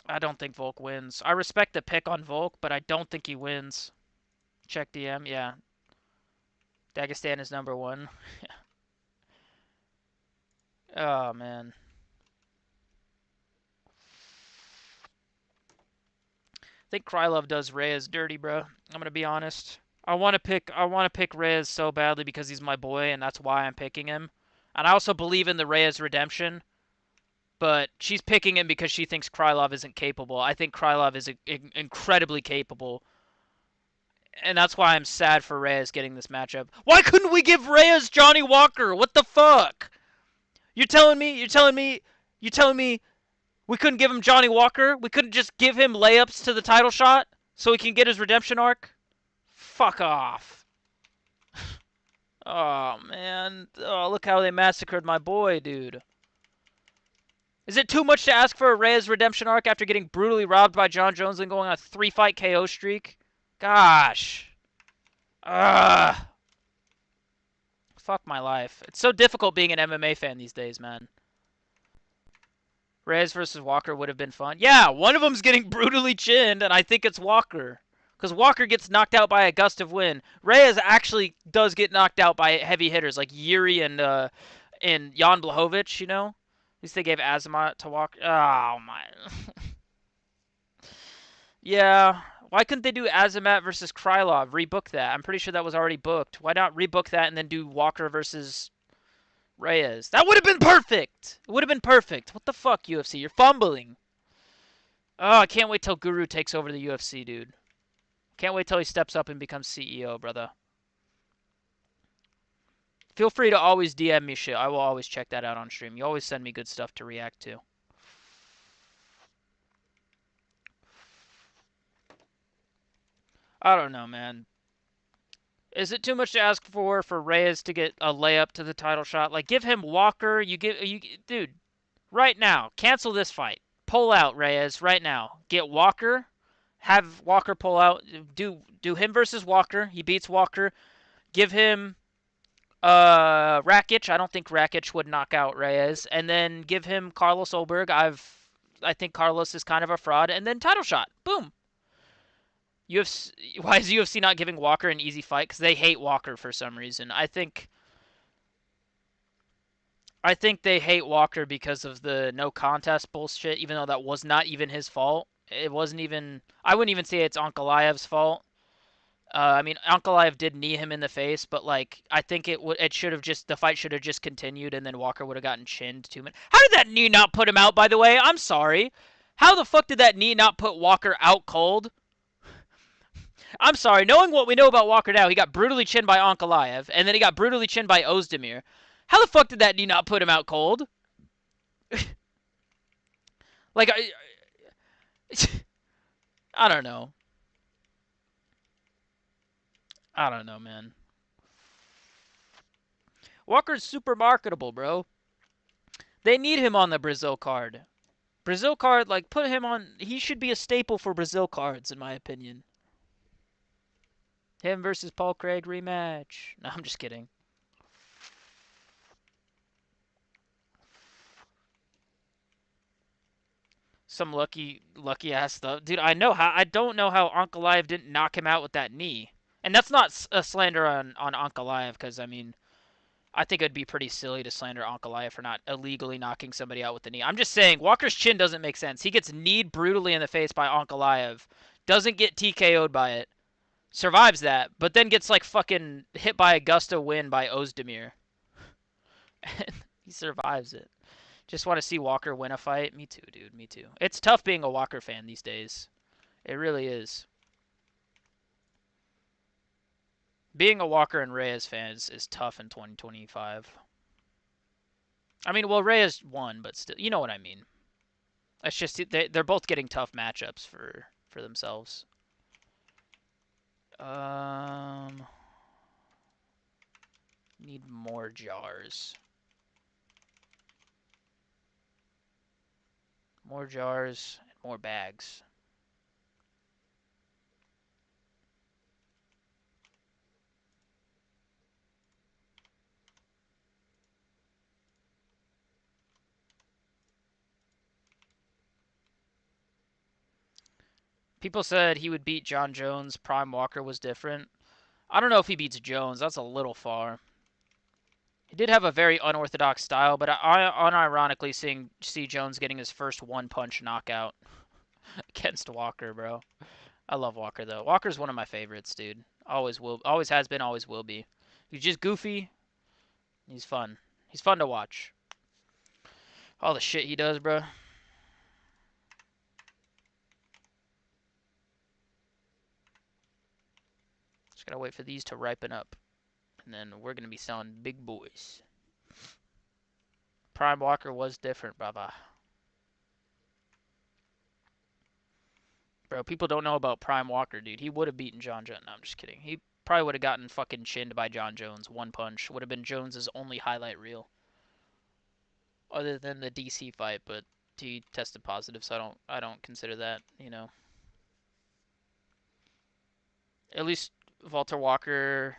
[SPEAKER 1] I don't think Volk wins. I respect the pick on Volk, but I don't think he wins. Check DM, yeah. Dagestan is number one. Oh, man. I think Krylov does Reyes dirty, bro. I'm gonna be honest. I want to pick Reyes so badly because he's my boy, and that's why I'm picking him. And I also believe in the Reyes redemption, but she's picking him because she thinks Krylov isn't capable. I think Krylov is incredibly capable, and that's why I'm sad for Reyes getting this matchup. Why couldn't we give Reyes Johnny Walker? What the fuck? You're telling me we couldn't give him Johnny Walker? We couldn't just give him layups to the title shot so he can get his redemption arc? Fuck off. Oh, man. Oh, look how they massacred my boy, dude. Is it too much to ask for a Reyes redemption arc after getting brutally robbed by John Jones and going on a 3-fight KO streak? Gosh. Ugh. Fuck my life. It's so difficult being an MMA fan these days, man. Reyes versus Walker would have been fun. Yeah, one of them's getting brutally chinned, and I think it's Walker. Because Walker gets knocked out by a gust of wind. Reyes actually does get knocked out by heavy hitters like Yuri and Jan Blachowicz, you know? At least they gave Azamat to Walker. Oh, my. Yeah. Why couldn't they do Azamat versus Krylov? Rebook that. I'm pretty sure that was already booked. Why not rebook that and then do Walker versus Reyes? That would have been perfect. It would have been perfect. What the fuck, UFC? You're fumbling. Oh, I can't wait till Guru takes over the UFC, dude. Can't wait till he steps up and becomes CEO, brother. Feel free to always DM me shit. I will always check that out on stream. You always send me good stuff to react to. I don't know, man. Is it too much to ask for Reyes to get a layup to the title shot? Like, give him Walker. Dude, right now, cancel this fight. Pull out Reyes right now. Get Walker. Have Walker pull out. Do him versus Walker. He beats Walker. Give him Rakic. I don't think Rakic would knock out Reyes, and then give him Carlos Olberg. I think Carlos is kind of a fraud, and then title shot. Boom. UFC. Why is UFC not giving Walker an easy fight? Because they hate Walker for some reason. I think they hate Walker because of the no contest bullshit. Even though that was not even his fault. It wasn't even. I wouldn't even say it's Ankalaev's fault. I mean, Ankalaev did knee him in the face, but like I think it should have just the fight should have just continued, and then Walker would have gotten chinned 2 minutes. How did that knee not put him out? By the way, I'm sorry. How the fuck did that knee not put Walker out cold? I'm sorry. Knowing what we know about Walker now, he got brutally chinned by Ankalaev, and then he got brutally chinned by Ozdemir. How the fuck did that knee not put him out cold? Like I don't know. I don't know, man. Walker's super marketable, bro. They need him on the Brazil card. Brazil card, like, put him on. He should be a staple for Brazil cards, in my opinion. Him versus Paul Craig rematch. No, I'm just kidding. Some lucky ass stuff, dude. I don't know how Ankalaev didn't knock him out with that knee, and that's not a slander on Ankalaev, because I mean, I think it'd be pretty silly to slander Ankalaev for not illegally knocking somebody out with the knee. I'm just saying, Walker's chin doesn't make sense. He gets kneed brutally in the face by Ankalaev, doesn't get TKO'd by it, survives that, but then gets like fucking hit by a gust of wind by Ozdemir. And he survives it. Just want to see Walker win a fight. Me too, dude. Me too. It's tough being a Walker fan these days. It really is. Being a Walker and Reyes fan is tough in 2025. I mean, well, Reyes won, but still, you know what I mean. It's just they're both getting tough matchups for themselves. Um, need more jars. More jars and more bags. People said he would beat John Jones. Prime Walker was different. I don't know if he beats Jones. That's a little far. He did have a very unorthodox style, but I unironically see Jones getting his first one-punch knockout against Walker, bro. I love Walker though. Walker's one of my favorites, dude. Always has been, always will be. He's just goofy. He's fun. He's fun to watch. All the shit he does, bro. Just gotta wait for these to ripen up, and then we're gonna be selling big boys. Prime Walker was different, brother. Bro, people don't know about Prime Walker, dude. He would have beaten John Jones. No, I'm just kidding. He probably would have gotten fucking chinned by John Jones. One punch. Would have been Jones's only highlight reel. Other than the DC fight, but he tested positive, so I don't consider that, you know. At least Walter Walker,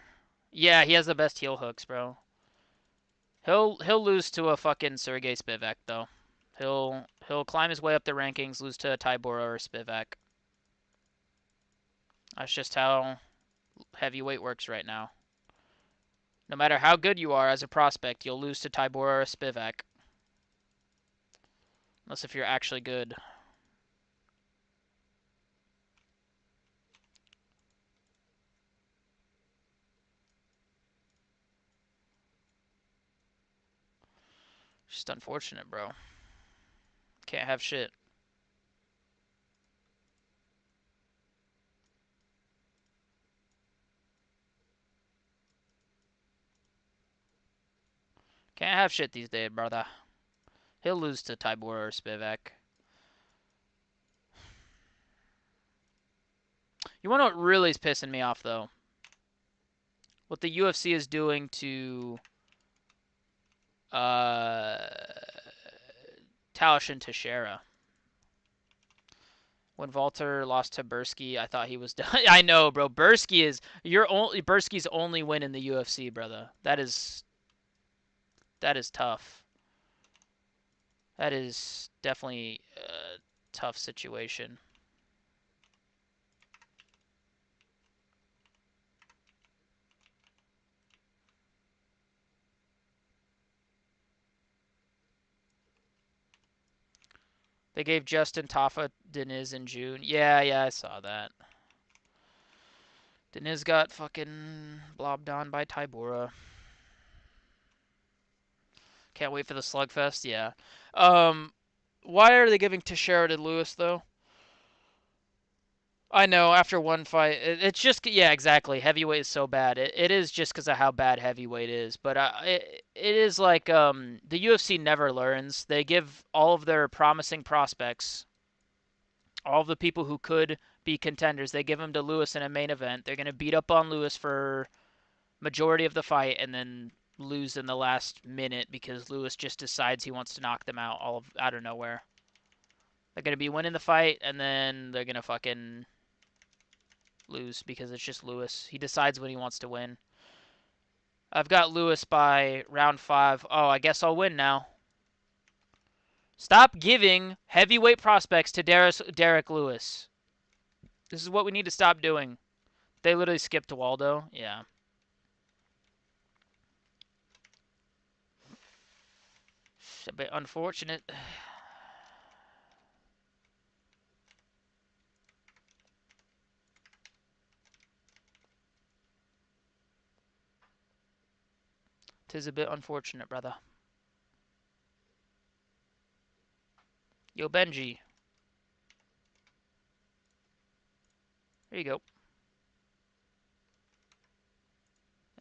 [SPEAKER 1] yeah, he has the best heel hooks, bro. He'll lose to a fucking Sergey Spivak though. He'll climb his way up the rankings, lose to a Tybura or Spivak. That's just how heavyweight works right now. No matter how good you are as a prospect, you'll lose to Tybura or Spivak. Unless if you're actually good. Just unfortunate, bro. Can't have shit. Can't have shit these days, brother. He'll lose to Tybura or Spivak. You want to know what really is pissing me off, though? What the UFC is doing to Tausch and Teixeira. When Walter lost to Bursky, I thought he was done. I know, bro. Bursky's only win in the UFC, brother. That is tough. That is definitely a tough situation. They gave Justin Tafa Deniz in June. Yeah, I saw that. Deniz got fucking blobbed on by Tybura. Can't wait for the slugfest. Yeah. Why are they giving Teixeira to Lewis though? I know after one fight, it's just yeah, exactly. Heavyweight is so bad. It is just because of how bad heavyweight is. But it is like the UFC never learns. They give all of their promising prospects, all of the people who could be contenders, they give them to Lewis in a main event. They're gonna beat up on Lewis for majority of the fight, and then lose in the last minute because Lewis just decides he wants to knock them out out of nowhere. They're gonna be winning the fight, and then they're gonna fucking lose because it's just Lewis. He decides when he wants to win. I've got Lewis by round 5. Oh, I guess I'll win now. Stop giving heavyweight prospects to Derek Lewis. This is what we need to stop doing. They literally skipped Waldo. Yeah. It's a bit unfortunate. Tis a bit unfortunate, brother. Yo, Benji. There you go.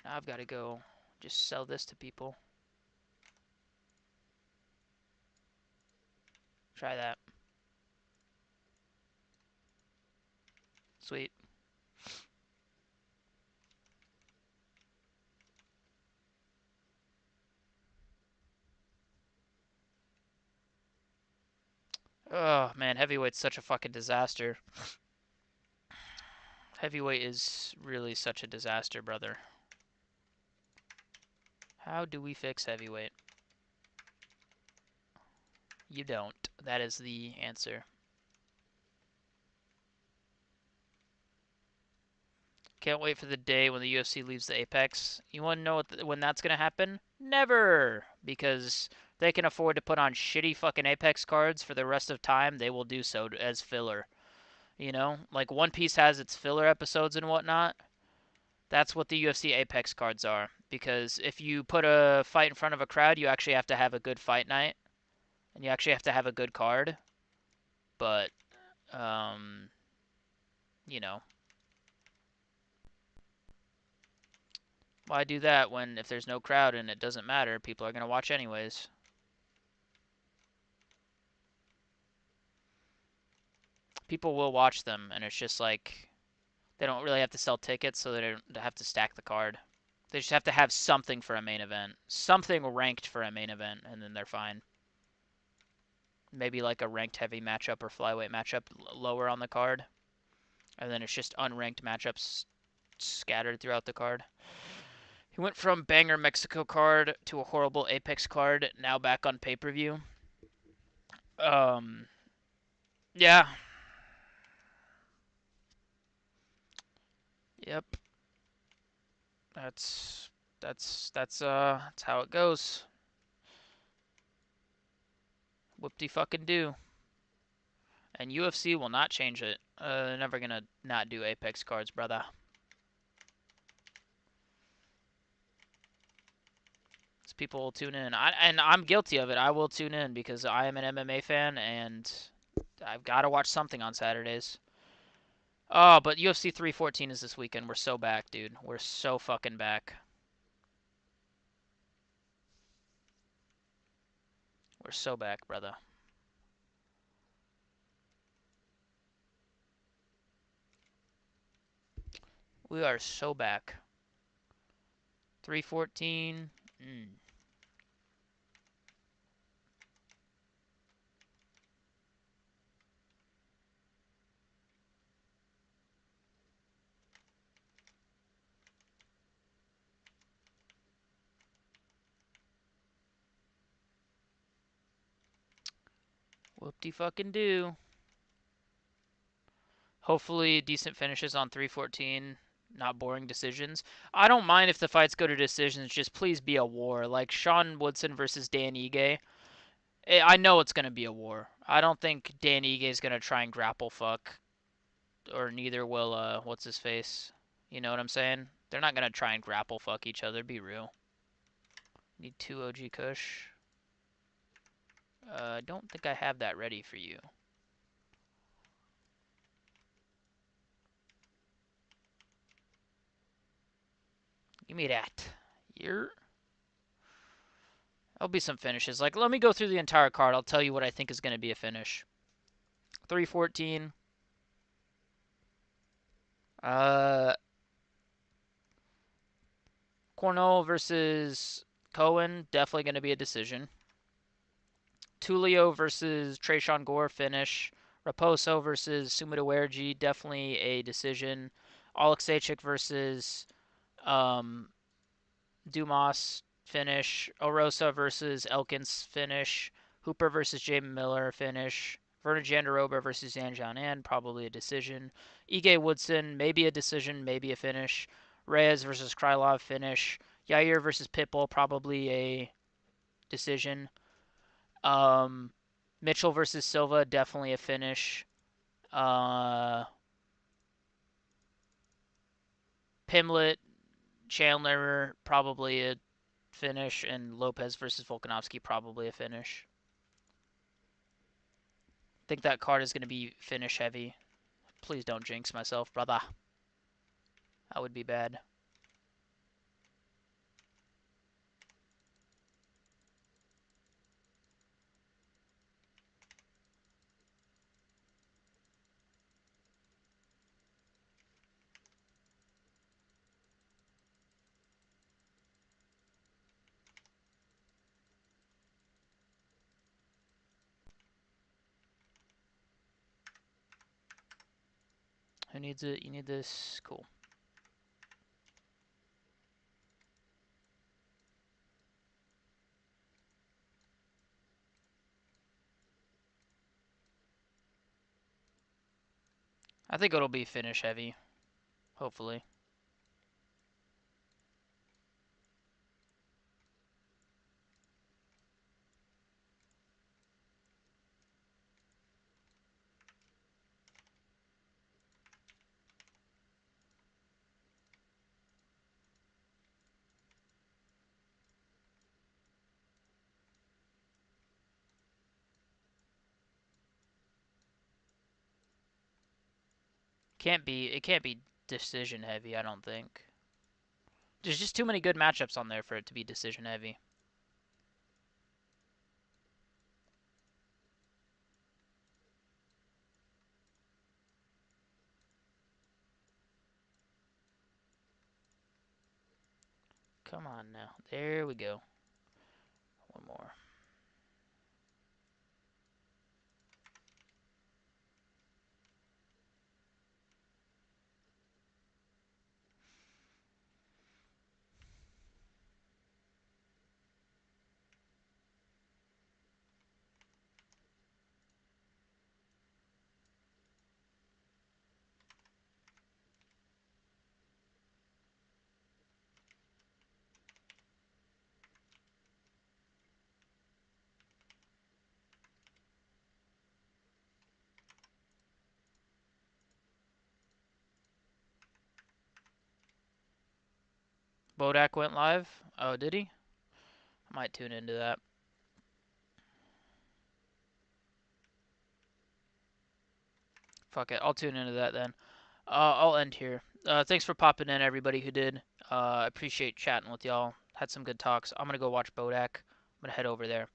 [SPEAKER 1] And I've got to go just sell this to people. Try that. Sweet. Oh man, heavyweight's such a fucking disaster. Heavyweight is really such a disaster, brother. How do we fix heavyweight? You don't. That is the answer. Can't wait for the day when the UFC leaves the Apex. You want to know when that's going to happen? Never! Because they can afford to put on shitty fucking Apex cards for the rest of time, they will do so as filler. You know? Like One Piece has its filler episodes and whatnot. That's what the UFC Apex cards are. Because if you put a fight in front of a crowd, you actually have to have a good fight night. And you actually have to have a good card. But, um, you know, why do that when if there's no crowd and it doesn't matter, people are going to watch anyways? People will watch them, and it's just like they don't really have to sell tickets, so they don't have to stack the card. They just have to have something for a main event, something ranked for a main event, and then they're fine. Maybe like a ranked heavy matchup or flyweight matchup lower on the card, and then it's just unranked matchups scattered throughout the card. He went from banger Mexico card to a horrible Apex card, now back on pay-per-view. Um, yeah, yep. That's how it goes. Whoop-de fucking do. And UFC will not change it. They're never gonna not do Apex cards, brother. So people will tune in. And I'm guilty of it. I will tune in because I am an MMA fan and I've got to watch something on Saturdays. Oh, but UFC 314 is this weekend. We're so back, dude. We're so fucking back. We're so back, brother. We are so back. 314. Whoop-de-fucking-do. Hopefully decent finishes on 314. Not boring decisions. I don't mind if the fights go to decisions. Just please be a war. Like Sean Woodson versus Dan Ige. I know it's going to be a war. I don't think Dan Ige is going to try and grapple fuck. Or neither will, what's his face? You know what I'm saying? They're not going to try and grapple fuck each other. Be real. Need 2 OG Kush. I don't think I have that ready for you. Give me that. You're... There'll be some finishes. Like, let me go through the entire card. I'll tell you what I think is going to be a finish. 314. Uh, Cornell versus Cohen, definitely going to be a decision. Tulio versus Trayshawn Gore, finish. Raposo versus Sumida Werji, definitely a decision. Oleksiejczuk versus um, Dumas, finish. Orosa versus Elkins, finish. Hooper versus Jamie Miller, finish. Vernon Jandaroba versus Yan Jianan, probably a decision. Ige Woodson, maybe a decision, maybe a finish. Reyes versus Krylov, finish. Yair versus Pitbull, probably a decision. Um, Mitchell versus Silva, definitely a finish. Uh, Pimlet, Chandler, probably a finish. And Lopez versus Volkanovski, probably a finish. I think that card is going to be finish heavy. Please don't jinx myself, brother. That would be bad. Who needs it? You need this? Cool. I think it'll be finish heavy, hopefully. It can't be decision heavy, I don't think. There's just too many good matchups on there for it to be decision heavy. Come on now. There we go. One more. Bodak went live. Oh, did he? I might tune into that. Fuck it. I'll tune into that then. I'll end here. Thanks for popping in, everybody who did. I appreciate chatting with y'all. Had some good talks. I'm gonna go watch Bodak. I'm gonna head over there.